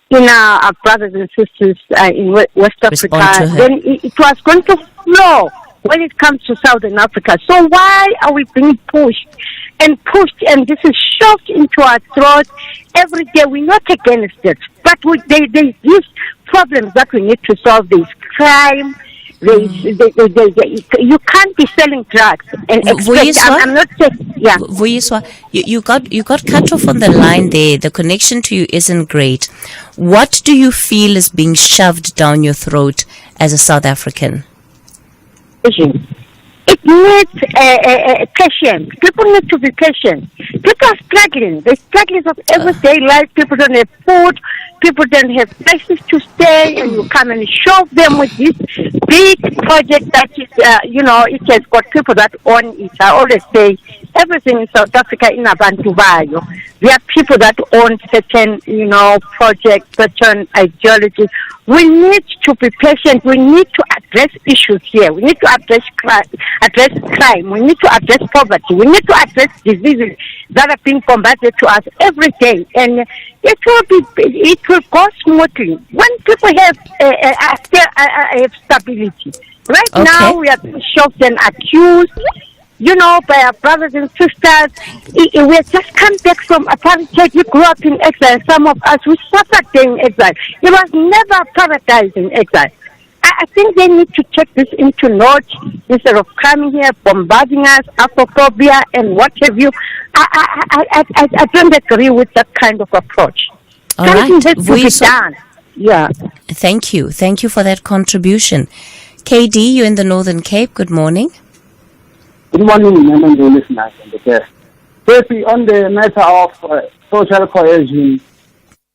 in our brothers and sisters in West Africa? Then it was going to flow when it comes to Southern Africa. So why are we being pushed? And this is shoved into our throats every day? We're not against it, but there's these problems that we need to solve. There's crime. You can't be selling drugs and expect. I'm not saying, yeah. Vuyiswa, you got cut off on the line there. The connection to you isn't great. What do you feel is being shoved down your throat as a South African? It needs patience. People need to be patient. People are struggling. They're struggling of everyday life. People don't have food. People don't have places to stay, and you come and shove them with this big project that is, it has got people that own it. I always say everything in South Africa in abantu bayo. There are people that own certain, projects, certain ideologies. We need to be patient. We need to address issues here. We need to address crime. We need to address poverty. We need to address diseases that are being combated to us every day. And it will go smoothly when people have stability. Right now, we are shocked and accused, by our brothers and sisters. We have just come back from apartheid. We grew up in exile. Some of us, we suffered in exile. It was never paradise in exile. I think they need to take this into note instead of coming here, bombarding us, Afrophobia and what have you. I don't agree with that kind of approach. All Something right. has to be done. Yeah. Thank you. Thank you for that contribution. KD, you're in the Northern Cape. Good morning. Good morning, and the listeners and the guests. Firstly, on the matter of social cohesion,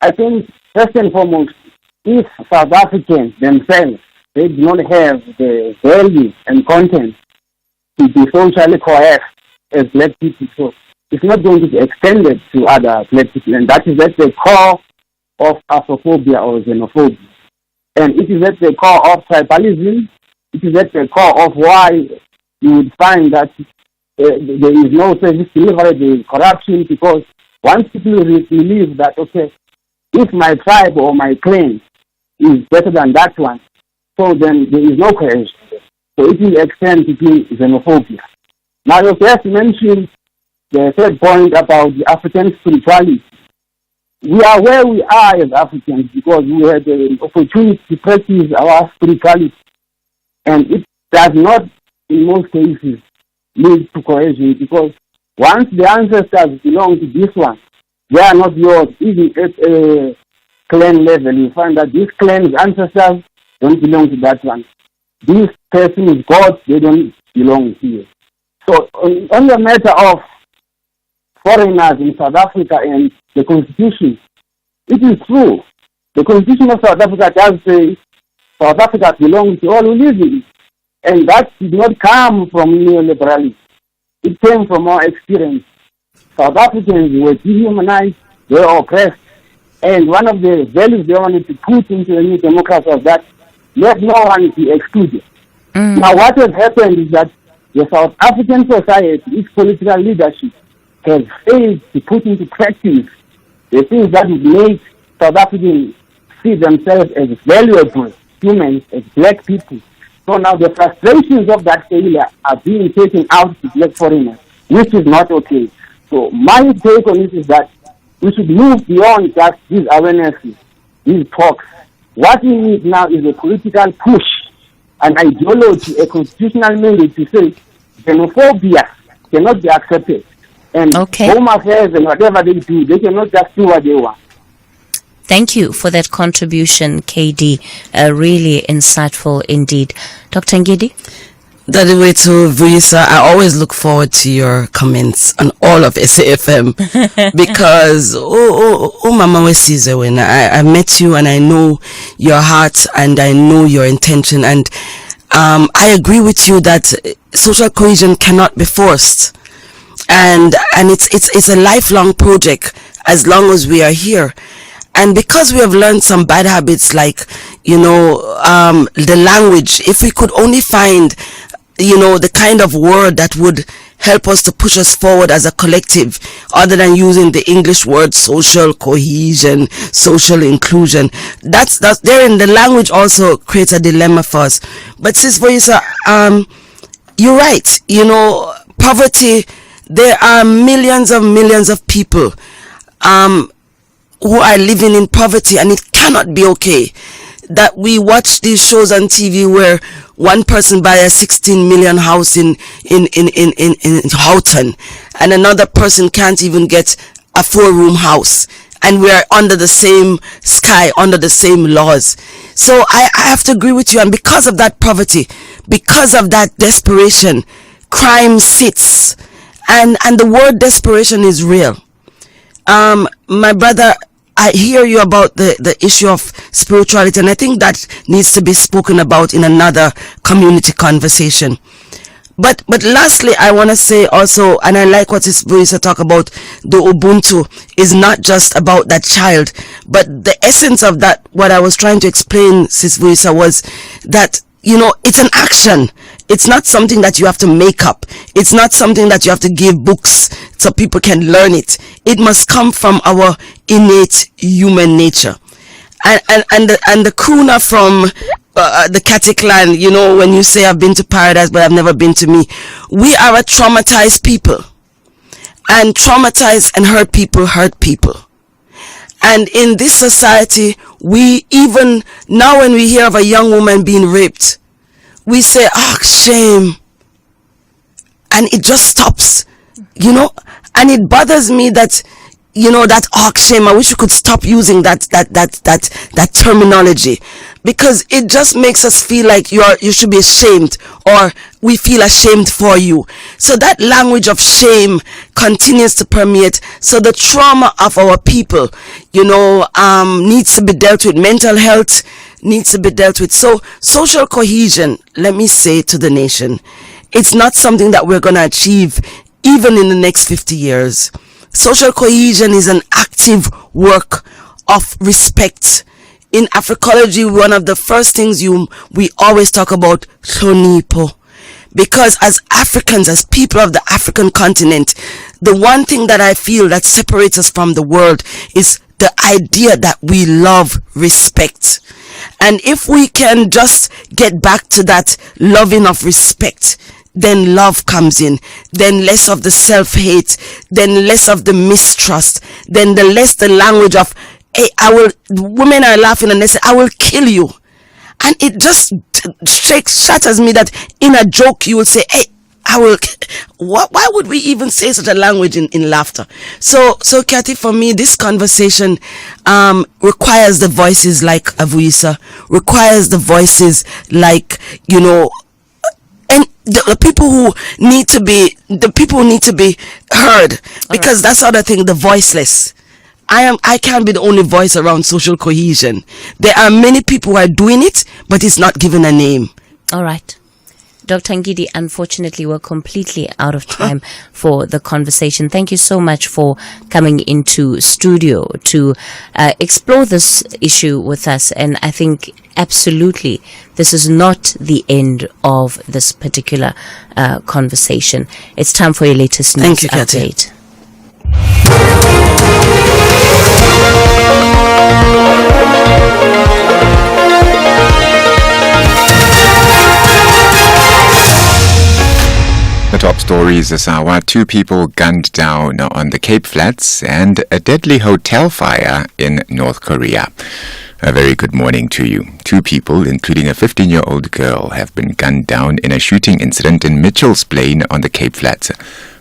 I think first and foremost, if South Africans themselves, they do not have the value and content to be socially coerced as black people, so it's not going to be extended to other black people, and that is at the core of Afrophobia or xenophobia. And it is at the core of tribalism. It is at the core of why you would find that there is no service delivery, there is corruption, because once people believe that, okay, if my tribe or my clan is better than that one, so then there is no cohesion. So it will extend to xenophobia. Now, you just mentioned the third point about the African spirituality. We are where we are as Africans because we had the opportunity to practice our spirituality. And it does not, in most cases, lead to cohesion, because once the ancestors belong to this one, they are not yours. Even at a clan level, you find that this clan's ancestors don't belong to that one. This person is God, they don't belong here. So on the matter of foreigners in South Africa and the Constitution, it is true. The Constitution of South Africa does say South Africa belongs to all who live in it. And that did not come from neoliberalism. It came from our experience. South Africans were dehumanized, they were oppressed. And one of the values they wanted to put into the new democracy was that let no one be excluded. Now what has happened is that the South African society, its political leadership, has failed to put into practice the things that would make South Africans see themselves as valuable humans, as black people. So now the frustrations of that failure are being taken out to black foreigners, which is not okay. So my take on it is that we should move beyond just these awarenesses, these talks. What we need now is a political push, an ideology, a constitutional mandate to say xenophobia cannot be accepted. And home affairs and whatever they do, they cannot just do what they want. Thank you for that contribution, KD. Really insightful indeed. Dr. Ngidi? That way to Vuyisa, I always look forward to your comments on all of SAFM because Mama Wesize, when I met you and I know your heart and I know your intention, and I agree with you that social cohesion cannot be forced, and it's a lifelong project as long as we are here. And because we have learned some bad habits like, the language, if we could only find, the kind of word that would help us to push us forward as a collective, other than using the English word social cohesion, social inclusion, that's there in the language also creates a dilemma for us. But Sis Voisa, you're right. Poverty, there are millions of people, who are living in poverty, and it cannot be okay that we watch these shows on TV where one person buys a 16 million house in Houghton and another person can't even get a 4-room house, and we're under the same sky, under the same laws. So I have to agree with you, and because of that poverty, because of that desperation, crime sits, and the word desperation is real. My brother, I hear you about the issue of spirituality, and I think that needs to be spoken about in another community conversation. But lastly, I want to say also, and I like what Sivuisa talk about, the Ubuntu is not just about that child, but the essence of that, what I was trying to explain, Sivuisa, was that, it's an action. It's not something that you have to make up. It's not something that you have to give books so people can learn it. It must come from our innate human nature. And the crooner from the Cathy clan, when you say I've been to paradise but I've never been to me, we are a traumatized people, and traumatized and hurt people. And in this society, we even now, when we hear of a young woman being raped, we say, shame, and it just stops, and it bothers me that that shame. I wish we could stop using that terminology, because it just makes us feel like you should be ashamed, or we feel ashamed for you. So that language of shame continues to permeate. So the trauma of our people, needs to be dealt with. Mental health needs to be dealt with. So social cohesion, let me say to the nation, it's not something that we're going to achieve even in the next 50 years. Social cohesion is an active work of respect. In Africology, one of the first things we always talk about, hlonipho. Because as Africans, as people of the African continent, the one thing that I feel that separates us from the world is the idea that we love respect. And if we can just get back to that loving of respect, then love comes in, then less of the self-hate, then less of the mistrust, then less the language of, hey, women are laughing and they say, I will kill you. And it just shatters me that in a joke you will say, hey, why would we even say such a language in laughter? So Cathy, for me, this conversation requires the voices like Avuisa, requires the voices like, and the people who need to be heard, because that's the other thing, the voiceless. I can't be the only voice around social cohesion. There are many people who are doing it, but it's not given a name. All right. Dr. Ngidi, unfortunately, we're completely out of time for the conversation. Thank you so much for coming into studio to explore this issue with us. And I think absolutely this is not the end of this particular conversation. It's time for your latest news update. The top stories this hour: 2 people gunned down on the Cape Flats, and a deadly hotel fire in North Korea. A very good morning to you. 2 people, including a 15-year-old girl, have been gunned down in a shooting incident in Mitchell's Plain on the Cape Flats.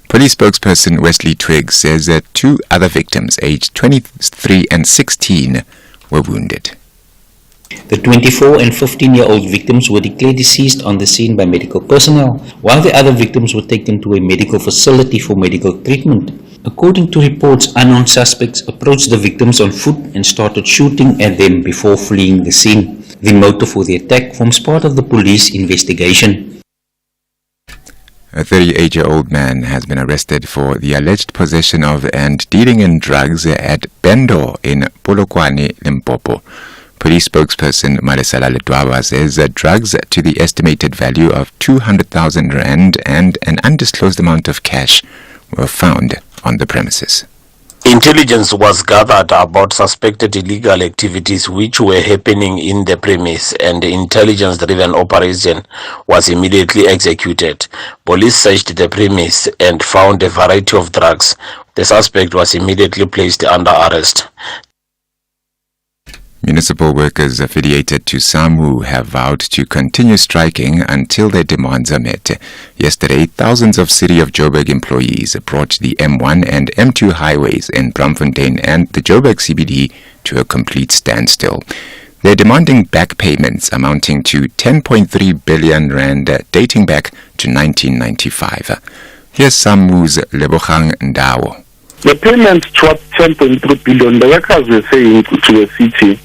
Police spokesperson Wesley Twigg says that 2 other victims, aged 23 and 16, were wounded. The 24 and 15-year-old victims were declared deceased on the scene by medical personnel, while the other victims were taken to a medical facility for medical treatment. According to reports, unknown suspects approached the victims on foot and started shooting at them before fleeing the scene. The motive for the attack forms part of the police investigation. A 38-year-old man has been arrested for the alleged possession of and dealing in drugs at Bendo in Polokwane, Limpopo. Police spokesperson Marisala Ledwaba says that drugs to the estimated value of 200,000 rand and an undisclosed amount of cash were found on the premises. Intelligence was gathered about suspected illegal activities which were happening in the premise, and the intelligence-driven operation was immediately executed. Police searched the premise and found a variety of drugs. The suspect was immediately placed under arrest. Municipal workers affiliated to SAMU have vowed to continue striking until their demands are met. Yesterday, thousands of City of Joburg employees brought the M1 and M2 highways in Bloemfontein and the Joburg CBD to a complete standstill. They're demanding back payments amounting to 10.3 billion rand dating back to 1995. Here's SAMU's Lebogang Ndawo. The payments towards 10.3 billion, the workers were saying to the city,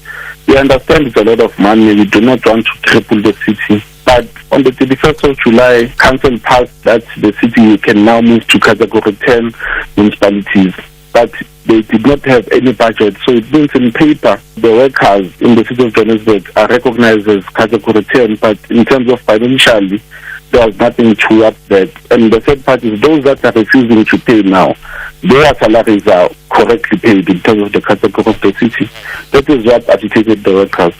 we understand it's a lot of money, we do not want to cripple the city. But on the 31st of July, council passed that the city can now move to category 10 municipalities. But they did not have any budget. So it means in paper, the workers in the city of Johannesburg are recognized as category 10, but in terms of financially, there was nothing to up that. And the third part is those that are refusing to pay now, their salaries are correctly paid in terms of the category of the city. That is what agitated the workers.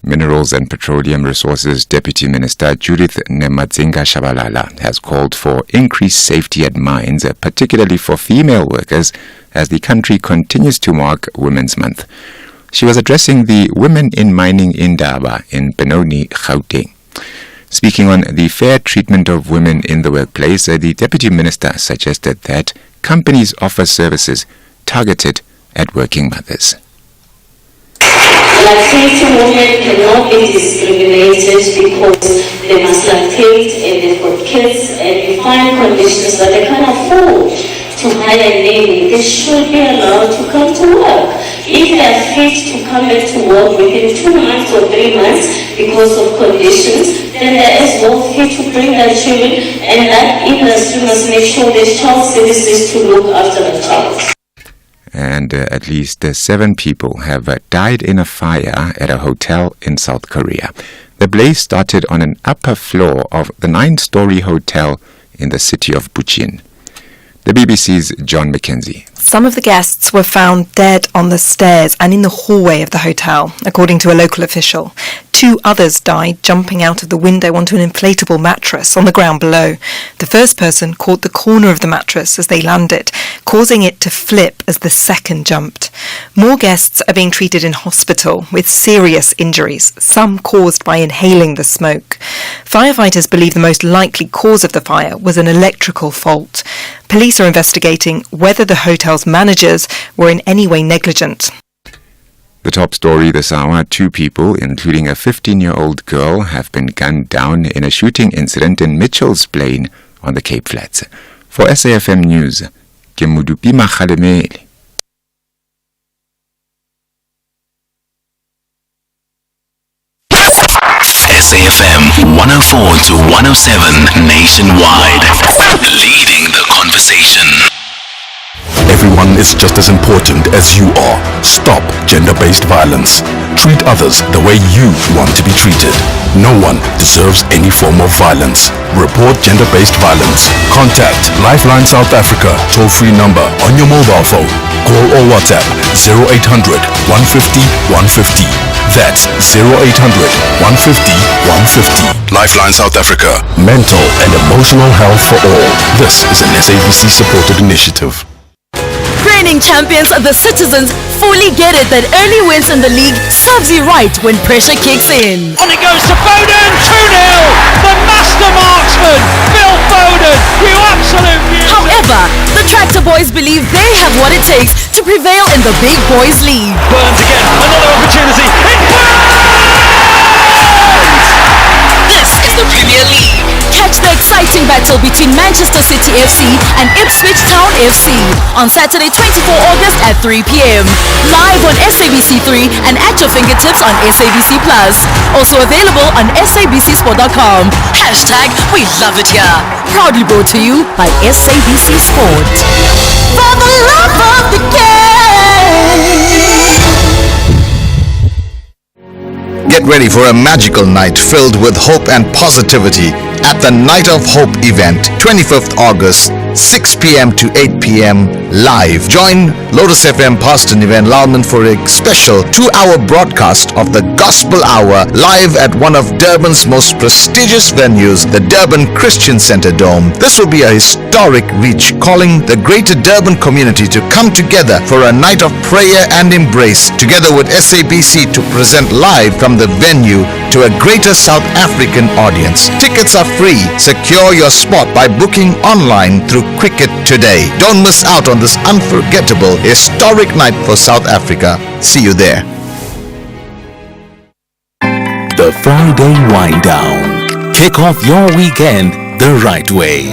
Minerals and Petroleum Resources Deputy Minister Judith Nemadzinga Shabalala has called for increased safety at mines, particularly for female workers, as the country continues to mark Women's Month. She was addressing the Women in Mining Indaba in Benoni, Gauteng. Speaking on the fair treatment of women in the workplace, the Deputy Minister suggested that companies offer services targeted at working mothers. Lactating women cannot be discriminated because they must lactate and they've got kids and you find conditions that they can't afford to hire a nanny. They should be allowed to come to work. If they are fit to come back to work within 2 months or 3 months because of conditions, then they're as well fit to bring their children, and that industry must make sure there's child services to look after the child. And at least 7 people have died in a fire at a hotel in South Korea. The blaze started on an upper floor of the 9-story hotel in the city of Buchin. The BBC's John Mackenzie. Some of the guests were found dead on the stairs and in the hallway of the hotel, according to a local official. 2 others died jumping out of the window onto an inflatable mattress on the ground below. The first person caught the corner of the mattress as they landed, causing it to flip as the second jumped. More guests are being treated in hospital with serious injuries, some caused by inhaling the smoke. Firefighters believe the most likely cause of the fire was an electrical fault. Police are investigating whether the hotel's managers were in any way negligent. The top story this hour, 2 people, including a 15-year-old girl, have been gunned down in a shooting incident in Mitchell's Plain on the Cape Flats. For SAFM News, Kemudupi Makhalemeli. SAFM 104 to 107 nationwide, leading the conversation. Everyone is just as important as you are. Stop gender-based violence. Treat others the way you want to be treated. No one deserves any form of violence. Report gender-based violence. Contact Lifeline South Africa toll-free number on your mobile phone. Call or WhatsApp 0800 150 150. That's 0800 150 150. Lifeline South Africa. Mental and emotional health for all. This is an SABC supported initiative. Reigning champions, the Citizens, fully get it that early wins in the league serves you right when pressure kicks in. On it goes to Foden, 2-0! The master marksman, Phil Foden, you absolute beauty! However, the Tractor Boys believe they have what it takes to prevail in the Big Boys League. Burns again, another opportunity, it burns! This is the Premier League. Catch the exciting battle between Manchester City FC and Ipswich Town FC on Saturday 24 August at 3 p.m. Live on SABC3 and at your fingertips on SABC Plus. Also available on sabcsport.com. #We love it here. Proudly brought to you by SABC Sport. For the love of the game. Get ready for a magical night filled with hope and positivity at the Night of Hope event, 25th August, 6 p.m. to 8 p.m. live. Join Lotus FM Pastor Niven Lauman for a special 2-hour broadcast of the Gospel Hour live at one of Durban's most prestigious venues, the Durban Christian Center Dome. This will be a historic reach, calling the greater Durban community to come together for a night of prayer and embrace, together with SABC to present live from the venue to a greater South African audience. Tickets are free. Secure your spot by booking online through Cricket today. Don't miss out on this unforgettable, historic night for South Africa. See you there. The Friday Wind Down. Kick off your weekend the right way.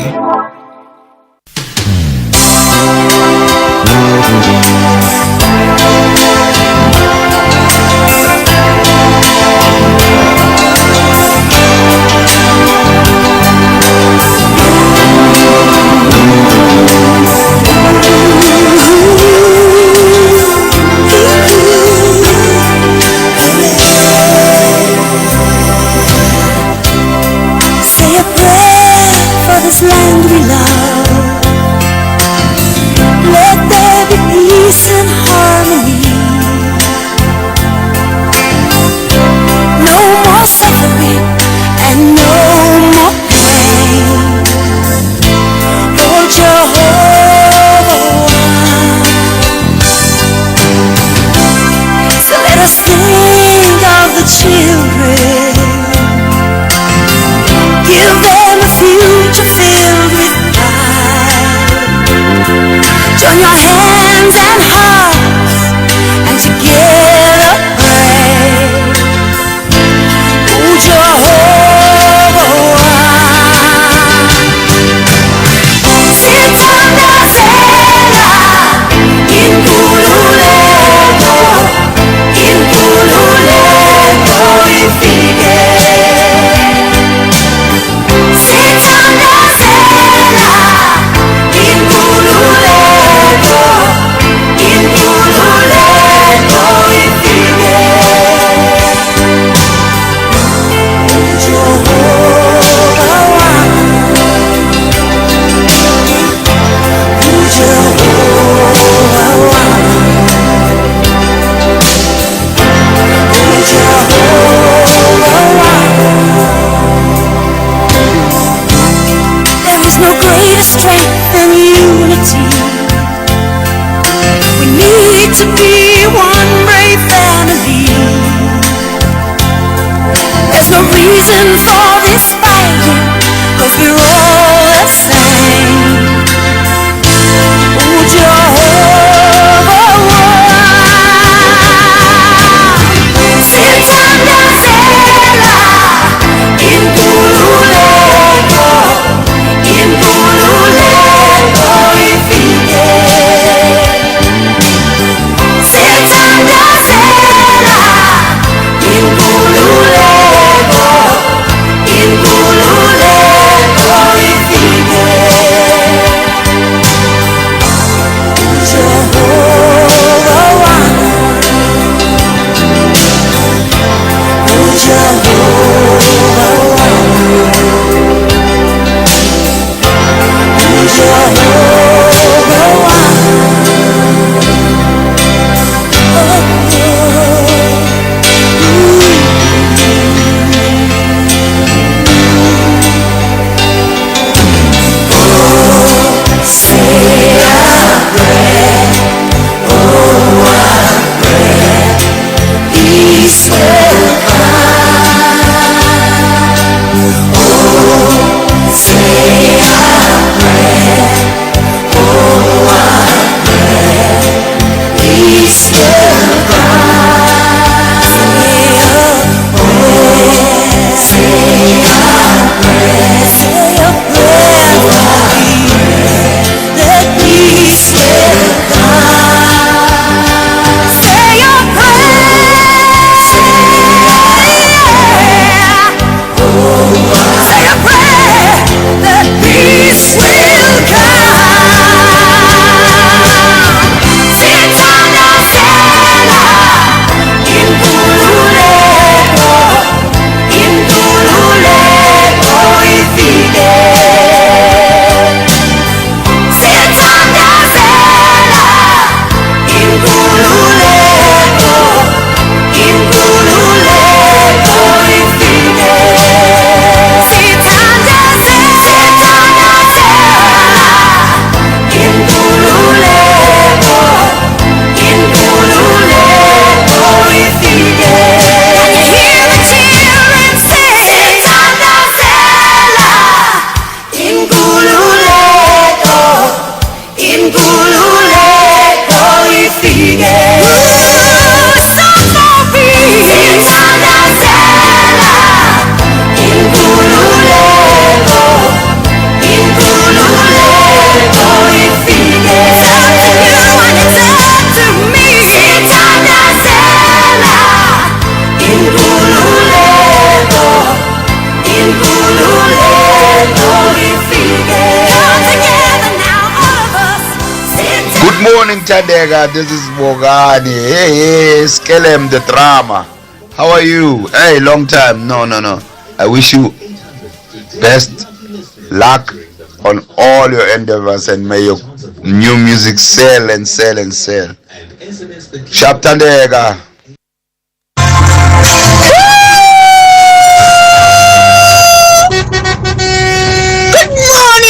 reason for this fighting, 'cause we're all the same. Oh, Jehovah, Sitanda Sela, Inkululeko, Inkululeko ifike. Sitanda Sela, Inkululeko, Inkululeko ifike. Jehovah Wano, oh Jehovah Wano, oh Jehovah Wano, peace will come. Oh, say a prayer. Oh, a prayer. Peace will come. Say a prayer. Say a prayer for me. That peace will come. Say a prayer. Say a prayer that peace will come. Sitanda Sela, Inkululeko, Inkululeko ifike. Sitanda Sela, Inkululeko, Inkululeko ifike. Sitanda Sela, Inkululeko, Inkululeko ifike. Can you hear the children sing? Sitanda Sela, Inkululeko, Inkululeko ifike. Song for peace. Sitanda Sela, Inkululeko, Inkululeko ifike. It's up to you and it's up to me. Sitanda Sela, Inkululeko, Inkululeko ifike. Come together now, all of us. Good morning, Tandega. This is Bogani. Hey, Skelem the drama. How are you? Hey, long time. No. I wish you best luck on all your endeavors and may your new music sell and sell and sell. Sharp Tandega.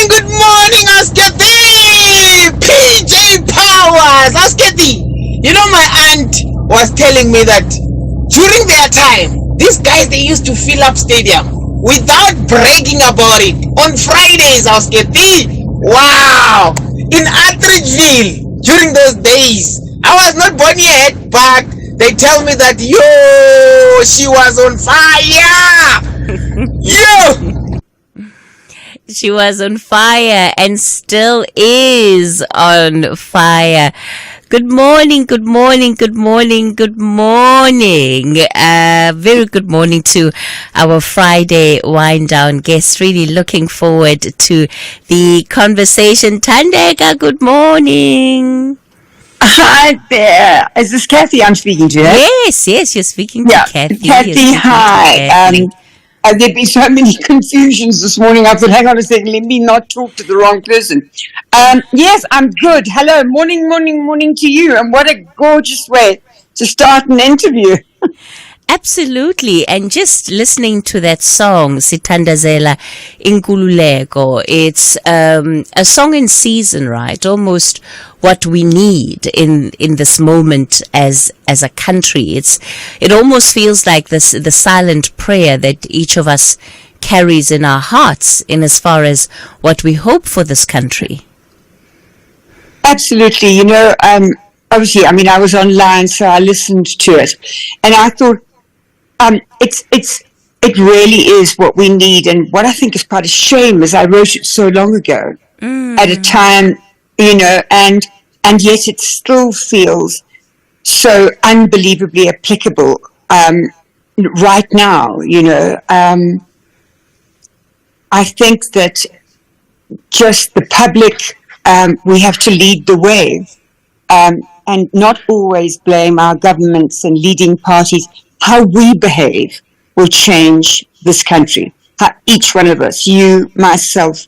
Good morning, Asketi! PJ Powers! Asketi! You know, my aunt was telling me that during their time, these guys, they used to fill up stadium without bragging about it. On Fridays, Asketi! Wow! In Attridgeville, during those days, I was not born yet, but they tell me that, yo, she was on fire! Yo! She was on fire and still is on fire. Good morning, good morning, good morning, good morning. Very good morning to our Friday wind down guests. Really looking forward to the conversation. Tandega, good morning. Hi there. Is this Cathy I'm speaking to? Yes, you're speaking to Cathy. Cathy, hi. There've been so many confusions this morning. I thought, hang on a second, let me not talk to the wrong person. Yes, I'm good. Hello, morning to you. And what a gorgeous way to start an interview. Absolutely. And just listening to that song, Sithandazela Inkululeko, it's a song in season, right? Almost what we need in this moment as a country. It almost feels like the silent prayer that each of us carries in our hearts in as far as what we hope for this country. Absolutely. Obviously, I was online, so I listened to it, and I thought, it really is what we need. And what I think is quite a shame is I wrote it so long ago at a time, and yet it still feels so unbelievably applicable right now. I think that just the public, we have to lead the way, and not always blame our governments and leading parties. How we behave will change this country. How each one of us, you, myself,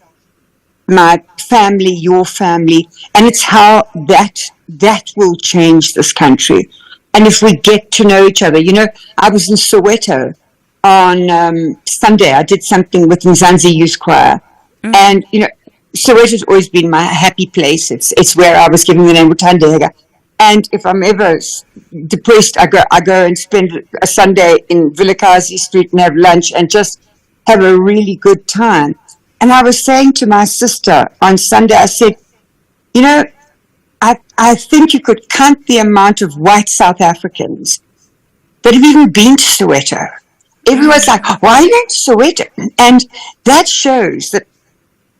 my family, your family, and it's how that will change this country. And if we get to know each other, I was in Soweto on Sunday. I did something with Mzansi Youth Choir, and Soweto's always been my happy place. It's where I was given the name Uthandeka. And if I'm ever depressed, I go and spend a Sunday in Vilakazi Street and have lunch and just have a really good time. And I was saying to my sister on Sunday, I said, I think you could count the amount of white South Africans that have even been to Soweto. Everyone's like, why are you going to Soweto? And that shows that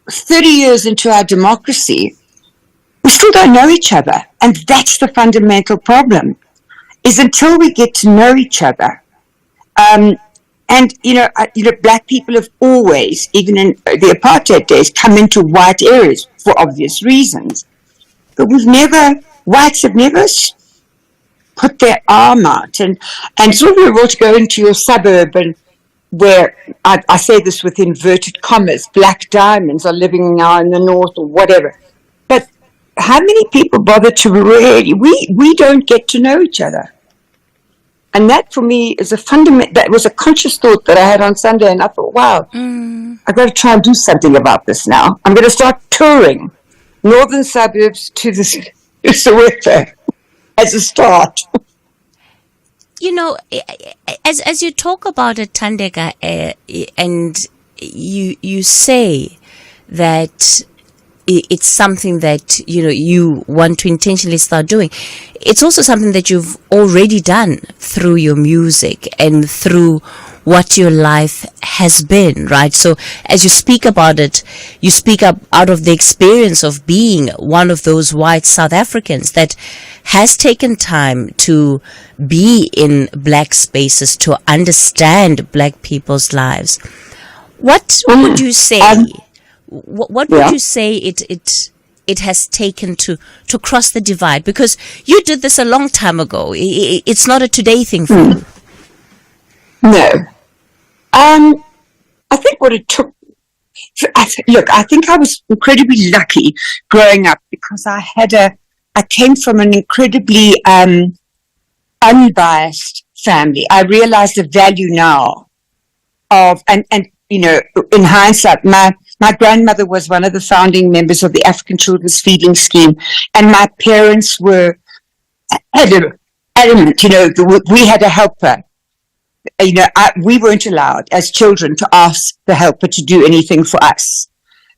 30 years into our democracy, we still don't know each other. And that's the fundamental problem, is until we get to know each other. Black people have always, even in the apartheid days, come into white areas for obvious reasons. But whites have never put their arm out. And sort of we were to go into your suburb, and where, I say this with inverted commas, black diamonds are living now in the north or whatever. But how many people bother to really, we don't get to know each other. And that for me is that was a conscious thought that I had on Sunday, and I thought, wow, I've got to try and do something about this now. I'm going to start touring northern suburbs to Soweto as a start. As you talk about it, Thandeka, and you say that it's something that you want to intentionally start doing. It's also something that you've already done through your music and through what your life has been, right? So as you speak about it, you speak up out of the experience of being one of those white South Africans that has taken time to be in black spaces, to understand black people's lives. What would you say? What would you say it has taken to cross the divide? Because you did this a long time ago. It's not a today thing for you. No. I think what it took... Look, I think I was incredibly lucky growing up because I came from an incredibly unbiased family. I realize the value now of... And in hindsight, my grandmother was one of the founding members of the African Children's Feeding Scheme, and my parents were adamant. We had a helper. We weren't allowed as children to ask the helper to do anything for us,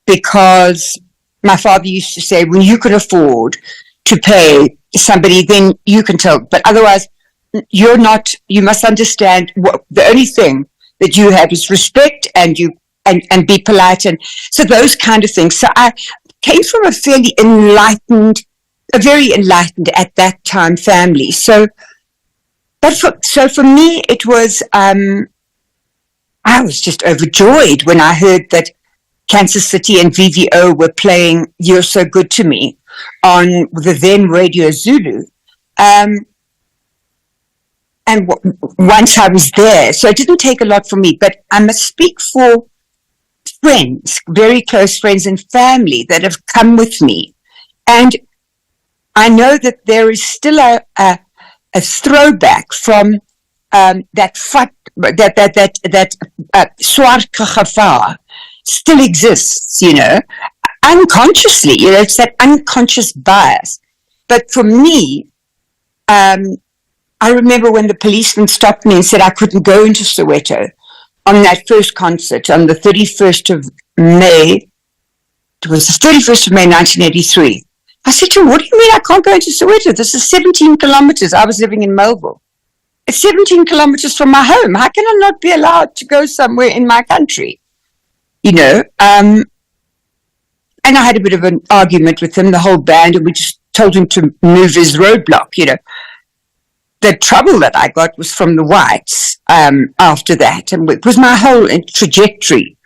because my father used to say, when you can afford to pay somebody, then you can tell. But otherwise, you must understand the only thing that you have is respect, and be polite, and so those kind of things. So I came from a very enlightened at that time family. So for me, it was, I was just overjoyed when I heard that Kansas City and VVO were playing You're So Good to Me on the then Radio Zulu. And once I was there, so it didn't take a lot for me, but I must speak for friends, very close friends and family that have come with me. And I know that there is still a throwback from swart gevaar still exists, unconsciously. It's that unconscious bias. But for me, I remember when the policeman stopped me and said I couldn't go into Soweto on that first concert on the 31st of May. It was the 31st of May, 1983. I said to him, what do you mean I can't go into Soweto? This is 17 kilometers. I was living in Melville. It's 17 kilometers from my home. How can I not be allowed to go somewhere in my country? And I had a bit of an argument with him, the whole band, and we just told him to move his roadblock, The trouble that I got was from the whites after that, and it was my whole trajectory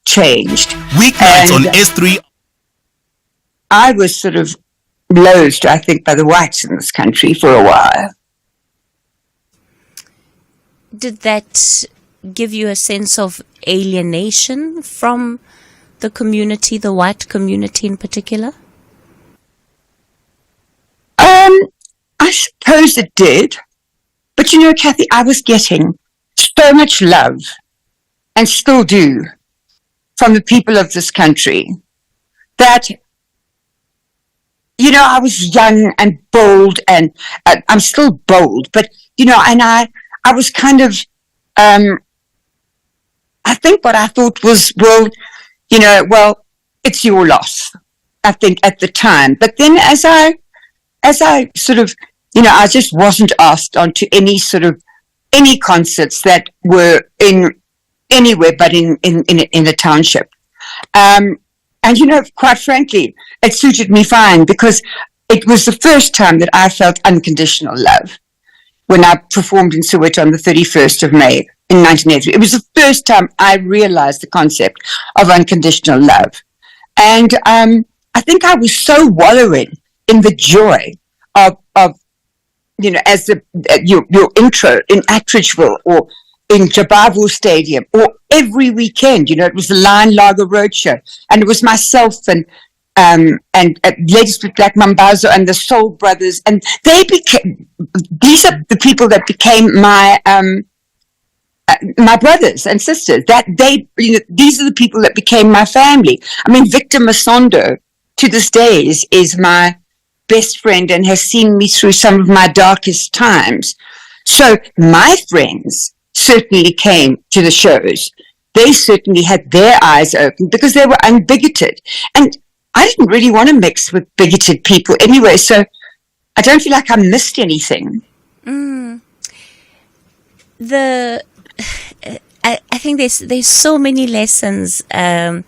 changed. Weeknights on S3. I was sort of loathed, I think, by the whites in this country for a while. Did that give you a sense of alienation from the community, the white community in particular? I suppose it did. But Cathy, I was getting so much love, and still do, from the people of this country, that, I was young and bold, and I'm still bold, but, and I was kind of, I think what I thought was, well, it's your loss, I think, at the time. But then as I sort of, I just wasn't asked onto any concerts that were in anywhere but in a township. And, quite frankly, it suited me fine, because it was the first time that I felt unconditional love when I performed in Soweto on the 31st of May in 1983. It was the first time I realized the concept of unconditional love. And I think I was so wallowing in the joy of as your intro in Attridgeville or in Jabavu Stadium, or every weekend, it was the Lion Lager Roadshow, and it was myself and Ladies with Black Mambazo and the Soul Brothers, and these are the people that became my brothers and sisters. These are the people that became my family. I mean, Victor Masondo to this day is my best friend and has seen me through some of my darkest times. So my friends certainly came to the shows. They certainly had their eyes open because they were unbigoted. And I didn't really want to mix with bigoted people anyway, so I don't feel like I missed anything. I think there's so many lessons, Thandeka,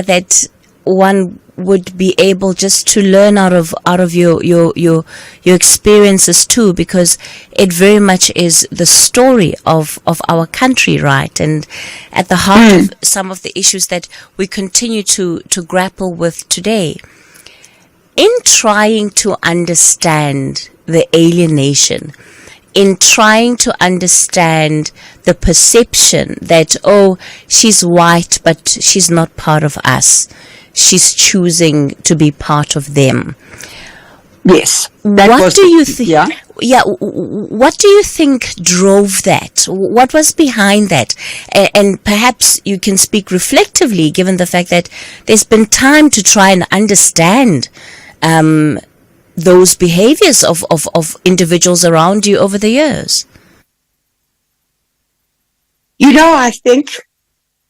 that one would be able just to learn out of your experiences too, because it very much is the story of our country, right? And at the heart of some of the issues that we continue to grapple with today. In trying to understand the alienation, in trying to understand the perception that, she's white, but she's not part of us. She's choosing to be part of them. Yes. What do you think? Yeah. What do you think drove that? What was behind that? And perhaps you can speak reflectively, given the fact that there's been time to try and understand those behaviors of individuals around you over the years. I think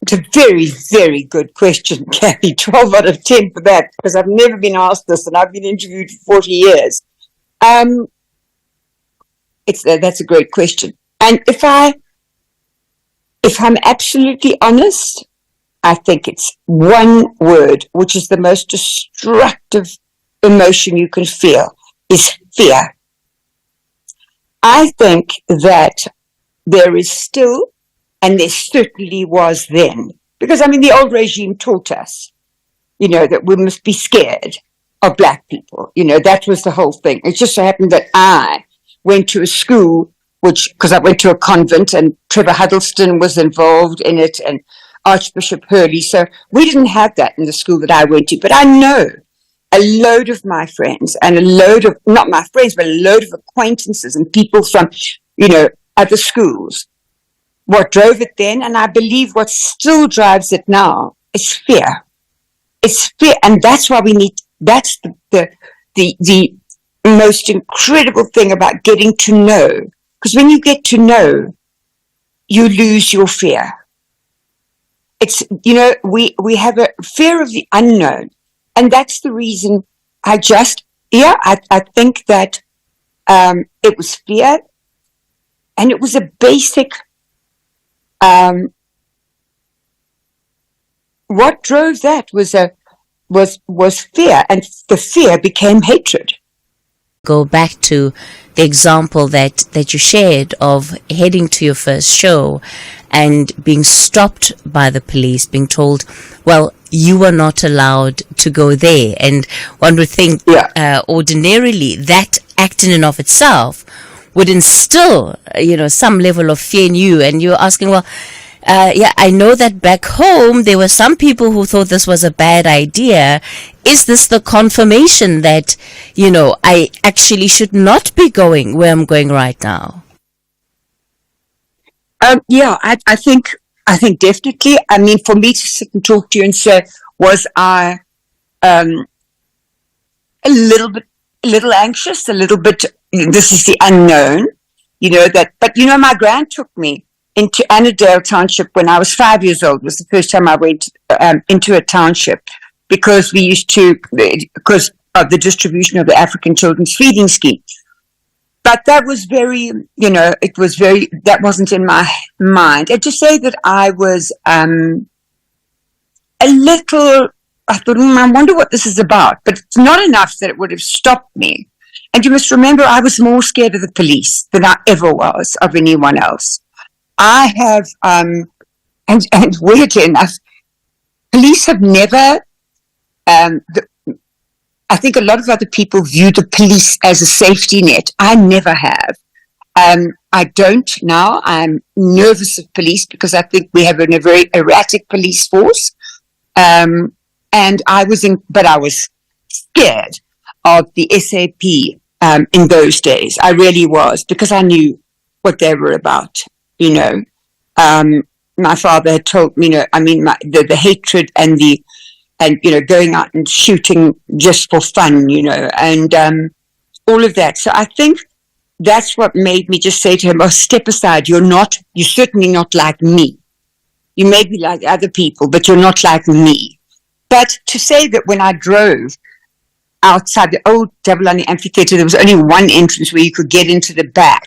it's a very, very good question, Cathy. 12 out of 10 for that, because I've never been asked this, and I've been interviewed for 40 years. That's a great question. And if I'm absolutely honest, I think it's one word, which is the most destructive emotion you can feel, is fear. I think that there is still, and there certainly was then, because the old regime taught us, that we must be scared of black people. That was the whole thing. It just so happened that I went to a school, because I went to a convent, and Trevor Huddleston was involved in it, and Archbishop Hurley. So we didn't have that in the school that I went to. But I know a load of my friends and a load of, not my friends, but a load of acquaintances and people from, other schools. What drove it then, and I believe what still drives it now, is fear. It's fear, and that's why we need, that's the most incredible thing about getting to know. Because when you get to know, you lose your fear. It's, we have a fear of the unknown. And that's the reason I think that it was fear, and it was a basic, what drove that was fear, and the fear became hatred. Go back to the example that you shared of heading to your first show and being stopped by the police, being told, well, you were not allowed to go there. And one would think, ordinarily, that act in and of itself would instill, some level of fear in you. And you're asking, well, I know that back home there were some people who thought this was a bad idea. Is this the confirmation that, I actually should not be going where I'm going right now? I think definitely. I mean, for me to sit and talk to you and say, was I a little anxious, a little bit, this is the unknown, but my gran took me into Annandale Township when I was 5 years old. It was the first time I went into a township, because because of the distribution of the African Children's Feeding Scheme. But that was very, that wasn't in my mind. And to say that I was a little, I thought, I wonder what this is about. But it's not enough that it would have stopped me. And you must remember, I was more scared of the police than I ever was of anyone else. I have, and weirdly enough, police have never, I think a lot of other people view the police as a safety net. I never have. I don't now. I'm nervous of police because I think we have a very erratic police force. And I was scared of the SAP in those days. I really was, because I knew what they were about. My father had told me, the hatred and going out and shooting just for fun, and all of that. So I think that's what made me just say to him, oh, step aside. You're certainly not like me. You may be like other people, but you're not like me. But to say that when I drove outside the old Jabulani Amphitheatre, there was only one entrance where you could get into the back,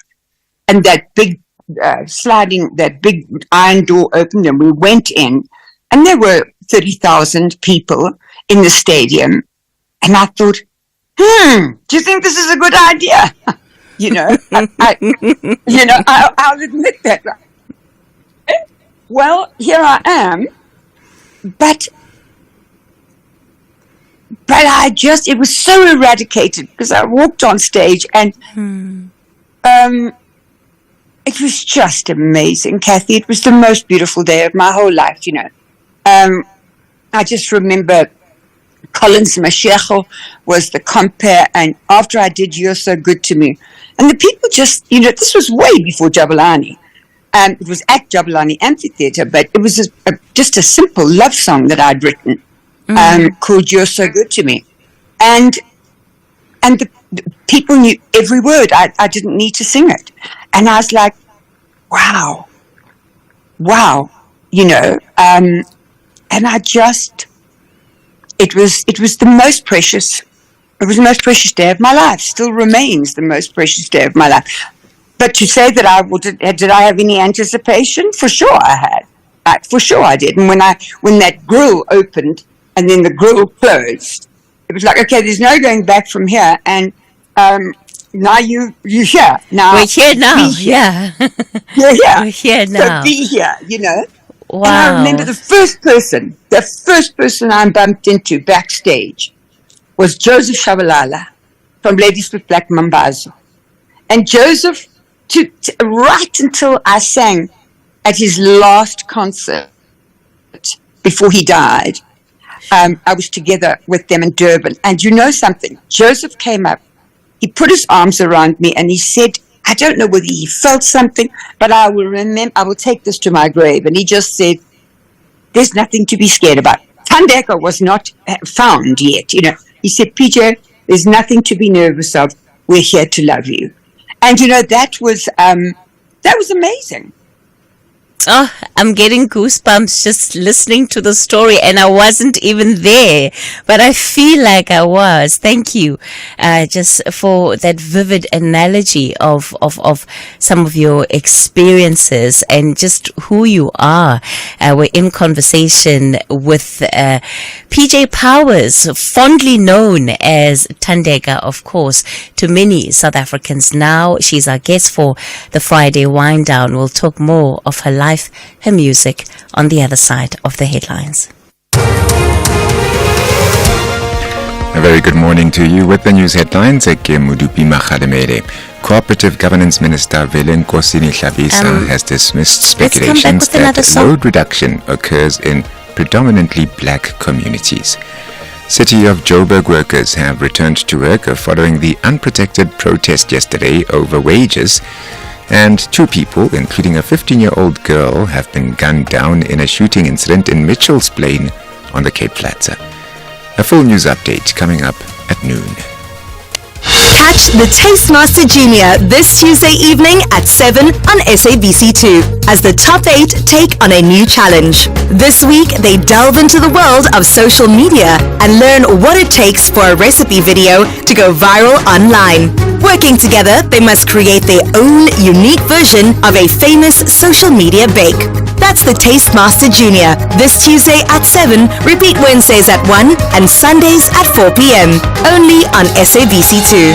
and that big that big iron door opened, and we went in, and there were 30,000 people in the stadium, and I thought, do you think this is a good idea? I'll admit that. Well, here I am, but it was so eradicated, because I walked on stage and it was just amazing, Cathy. It was the most beautiful day of my whole life, I just remember Collins Mashego was the compere, and after I did You're So Good to Me, and the people just, this was way before Jabulani. It was at Jabulani Amphitheatre, but it was just a simple love song that I'd written called You're So Good to Me. And the people knew every word. I didn't need to sing it. And I was like, wow, and I just, it was the most precious day of my life, still remains the most precious day of my life. But to say that did I have any anticipation? For sure I had. For sure I did. And when that grill opened and then the grill closed, it was like, okay, there's no going back from here. And now you're here. Now we're here now. Yeah. You're here. We're here now. So be here, Wow. And I remember the first person I bumped into backstage was Joseph Shabalala from Ladies with Black Mambazo. And Joseph, right until I sang at his last concert before he died, I was together with them in Durban. And you know something? Joseph came up. He put his arms around me and he said, I don't know whether he felt something, but I will take this to my grave. And he just said, there's nothing to be scared about. Thandeka was not found yet. He said, PJ, there's nothing to be nervous of. We're here to love you. And that was amazing. Oh, I'm getting goosebumps just listening to the story, and I wasn't even there, but I feel like I was. Thank you, just for that vivid analogy of some of your experiences and just who you are. We're in conversation with PJ Powers, fondly known as Thandeka, of course, to many South Africans now. She's our guest for the Friday Wind Down. We'll talk more of her life, her music, on the other side of the headlines. A very good morning to you with the news headlines. Cooperative Governance Minister Velen Kosini-Hlabisa has dismissed speculations that load reduction occurs in predominantly black communities. City of Joburg workers have returned to work following the unprotected protest yesterday over wages, and 2 people, including a 15-year-old girl, have been gunned down in a shooting incident in Mitchell's Plain on the Cape Flats. A full news update coming up at noon. Catch the Tastemaster Junior this Tuesday evening at 7 on SABC2 as the top 8 take on a new challenge. This week, they delve into the world of social media and learn what it takes for a recipe video to go viral online. Working together, they must create their own unique version of a famous social media bake. That's the Tastemaster Junior this Tuesday at 7, repeat Wednesdays at 1 and Sundays at 4 p.m. only on SABC2.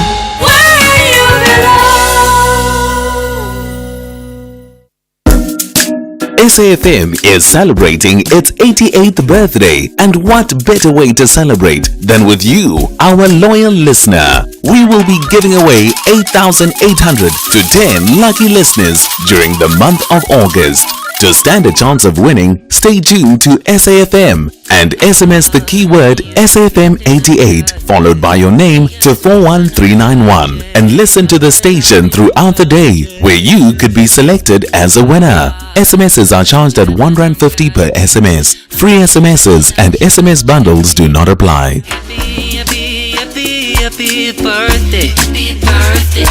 SAFM is celebrating its 88th birthday, and what better way to celebrate than with you, our loyal listener. We will be giving away 8,800 to 10 lucky listeners during the month of August. To stand a chance of winning, stay tuned to SAFM and SMS the keyword SAFM88 followed by your name to 41391 and listen to the station throughout the day, where you could be selected as a winner. SMSs are charged at R1.50 per SMS. Free SMSs and SMS bundles do not apply. Happy birthday, happy birthday, happy birthday,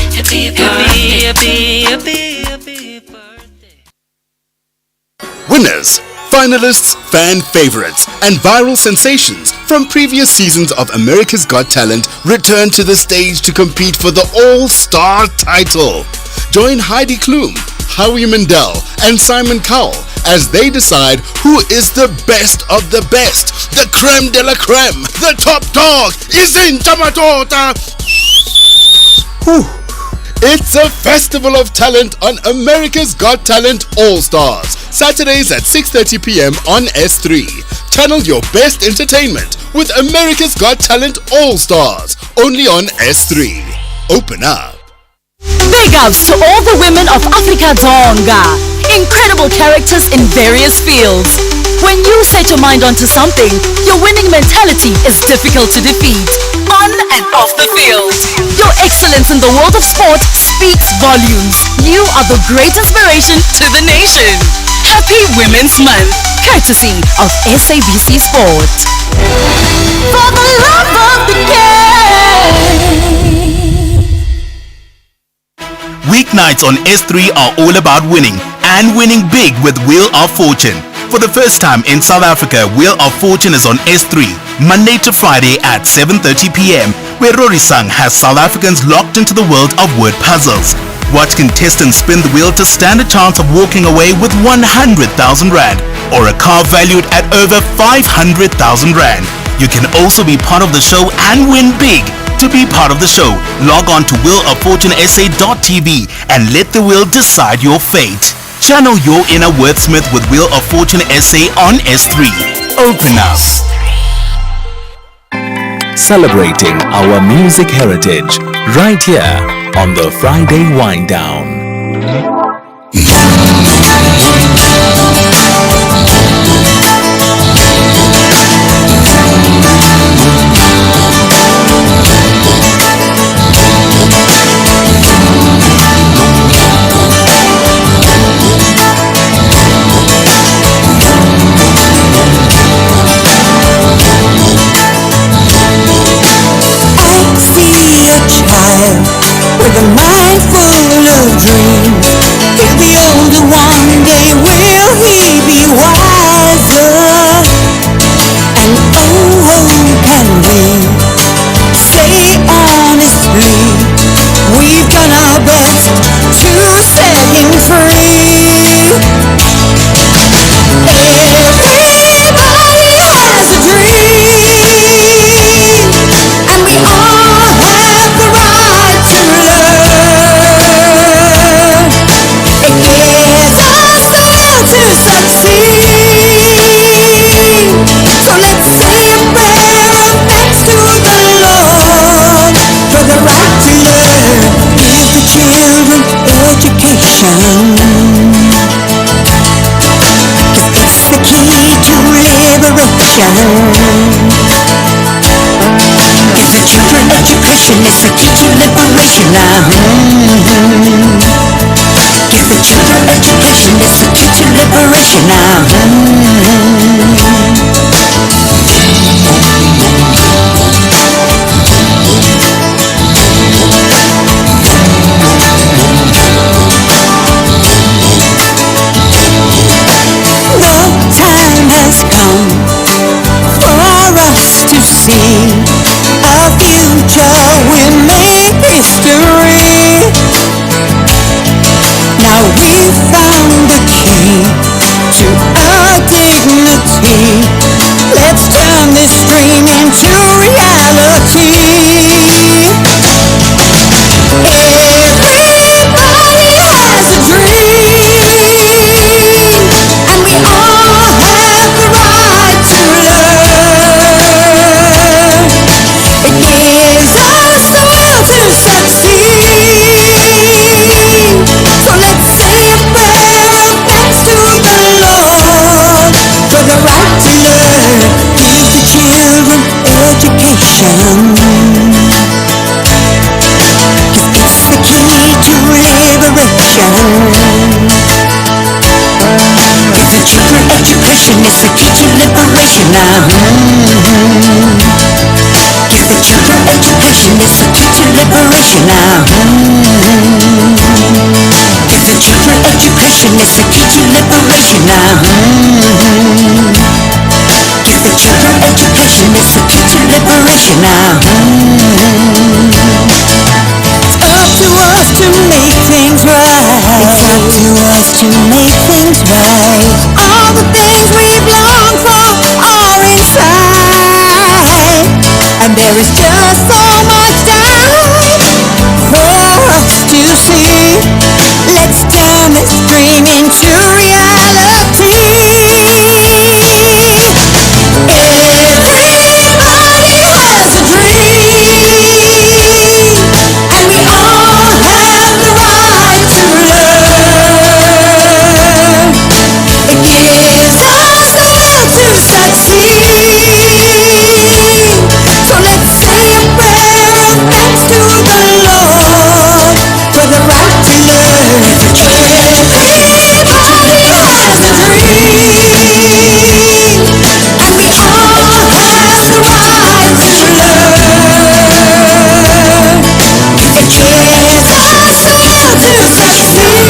happy birthday. Winners, finalists, fan favorites, and viral sensations from previous seasons of America's Got Talent return to the stage to compete for the All-Star title. Join Heidi Klum, Howie Mandel, and Simon Cowell as they decide who is the best of the best. The creme de la creme, the top dog, is in Tamatota. It's a festival of talent on America's Got Talent All-Stars. Saturdays at 6:30 p.m. on S3. Channel your best entertainment with America's Got Talent All-Stars. Only on S3. Open up. Big ups to all the women of Africa Donga. Incredible characters in various fields. When you set your mind onto something, your winning mentality is difficult to defeat. On and off the field. Your excellence in the world of sport speaks volumes. You are the great inspiration to the nation. Happy Women's Month, courtesy of SABC Sport. For the love of the game. Weeknights on S3 are all about winning, and winning big with Wheel of Fortune. For the first time in South Africa, Wheel of Fortune is on S3, Monday to Friday at 7:30 p.m, where Rorisang has South Africans locked into the world of word puzzles. Watch contestants spin the wheel to stand a chance of walking away with 100,000 Rand, or a car valued at over 500,000 Rand. You can also be part of the show and win big. To be part of the show, log on to wheeloffortunesa.tv and let the wheel decide your fate. Channel your inner wordsmith with Wheel of Fortune SA on S3. Open up. Celebrating our music heritage right here on the Friday Wind Down. liberation. Give the children education, it's the key to liberation now. Give the children education, it's the key to liberation now. The time has come for us to see our future will make history. Now we found the key to our dignity. Let's turn this dream into reality. Everybody has a dream, and we all have the right to learn. It gives us the will to succeed. So let's say a prayer of thanks to the Lord for the right to learn. Give the children education, 'cause it's the key to liberation. Give the children education, it's the key to liberation now. Give the children education, it's the key to liberation now. Give the children education, it's the key to liberation now. Give the children education, it's the key to liberation now. It's up to us to make things right. It's up to us to make things right. All the things we've longed for are inside, and there is just so much time for us to see. Let's turn this dream into reality. Everybody has a dream, and we all have the right to learn. It gives us the will to succeed. So let's say a prayer of thanks to the Lord for the right to learn. Everybody has a dream, and we all have the right to learn. It gives us the will to succeed.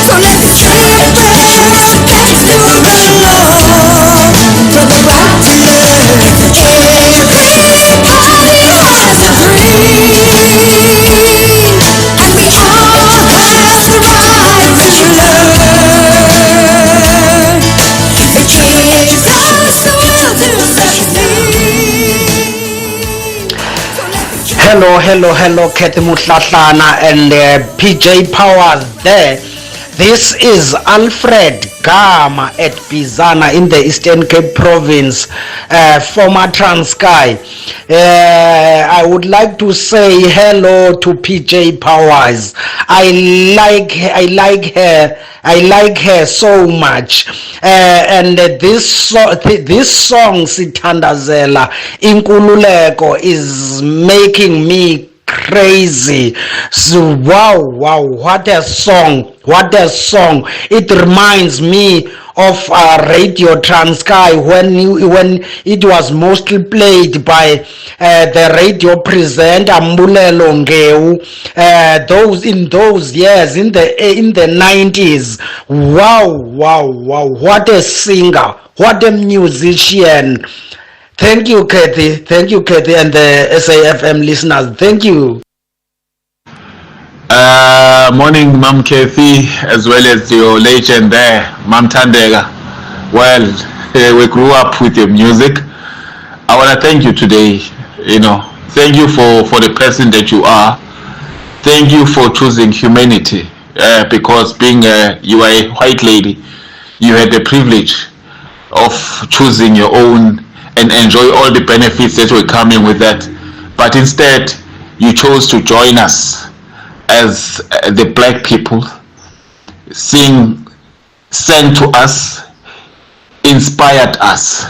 So let's say a prayer of thanks to the Lord for the right to learn. Everybody has a dream, and we all have the right to learn. It gives us the will to succeed. Hello, Cathy Mohlahlana and PJ Powers there. This is Alfred Gama at Bizana in the Eastern Cape Province, former Transkei. I would like to say hello to PJ Powers. I like her so much. And this song Sithandazela Inkululeko is making me crazy. So, wow, what a song. It reminds me of Radio Transkei when it was mostly played by the radio presenter Mbulelo Ngeu, in those years in the 90s. Wow, what a singer, what a musician. Thank you, Cathy, and the SAFM listeners. Thank you. Morning, Mom Cathy, as well as your legend there, Mom Tandega. Well, we grew up with your music. I want to thank you today. Thank you for the person that you are. Thank you for choosing humanity, because you are a white lady, you had the privilege of choosing your own and enjoy all the benefits that were coming with that. But instead, you chose to join us as the black people, sang to us inspired us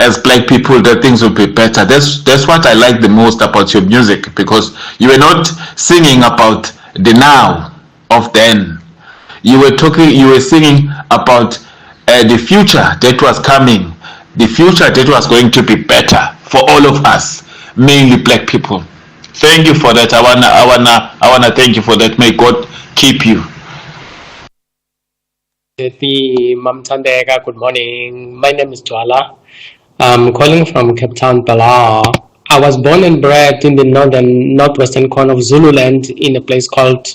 as black people that things will be better. That's what I like the most about your music, because you were not singing about the now of then. You were singing about the future that was coming, the future that was going to be better for all of us, mainly black people. Thank you for that. I wanna thank you for that. May God keep you. Mam Tandega, good morning. My name is Dwala. I'm calling from Cape Town, Bala. I was born and bred in the northwestern corner of Zululand in a place called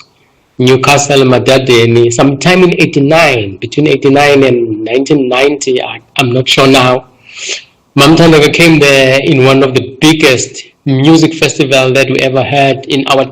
Newcastle, Madadeni, sometime in 89, between 89 and 1990, I'm not sure now. Mam Tandega came there in one of the biggest music festival that we ever had in our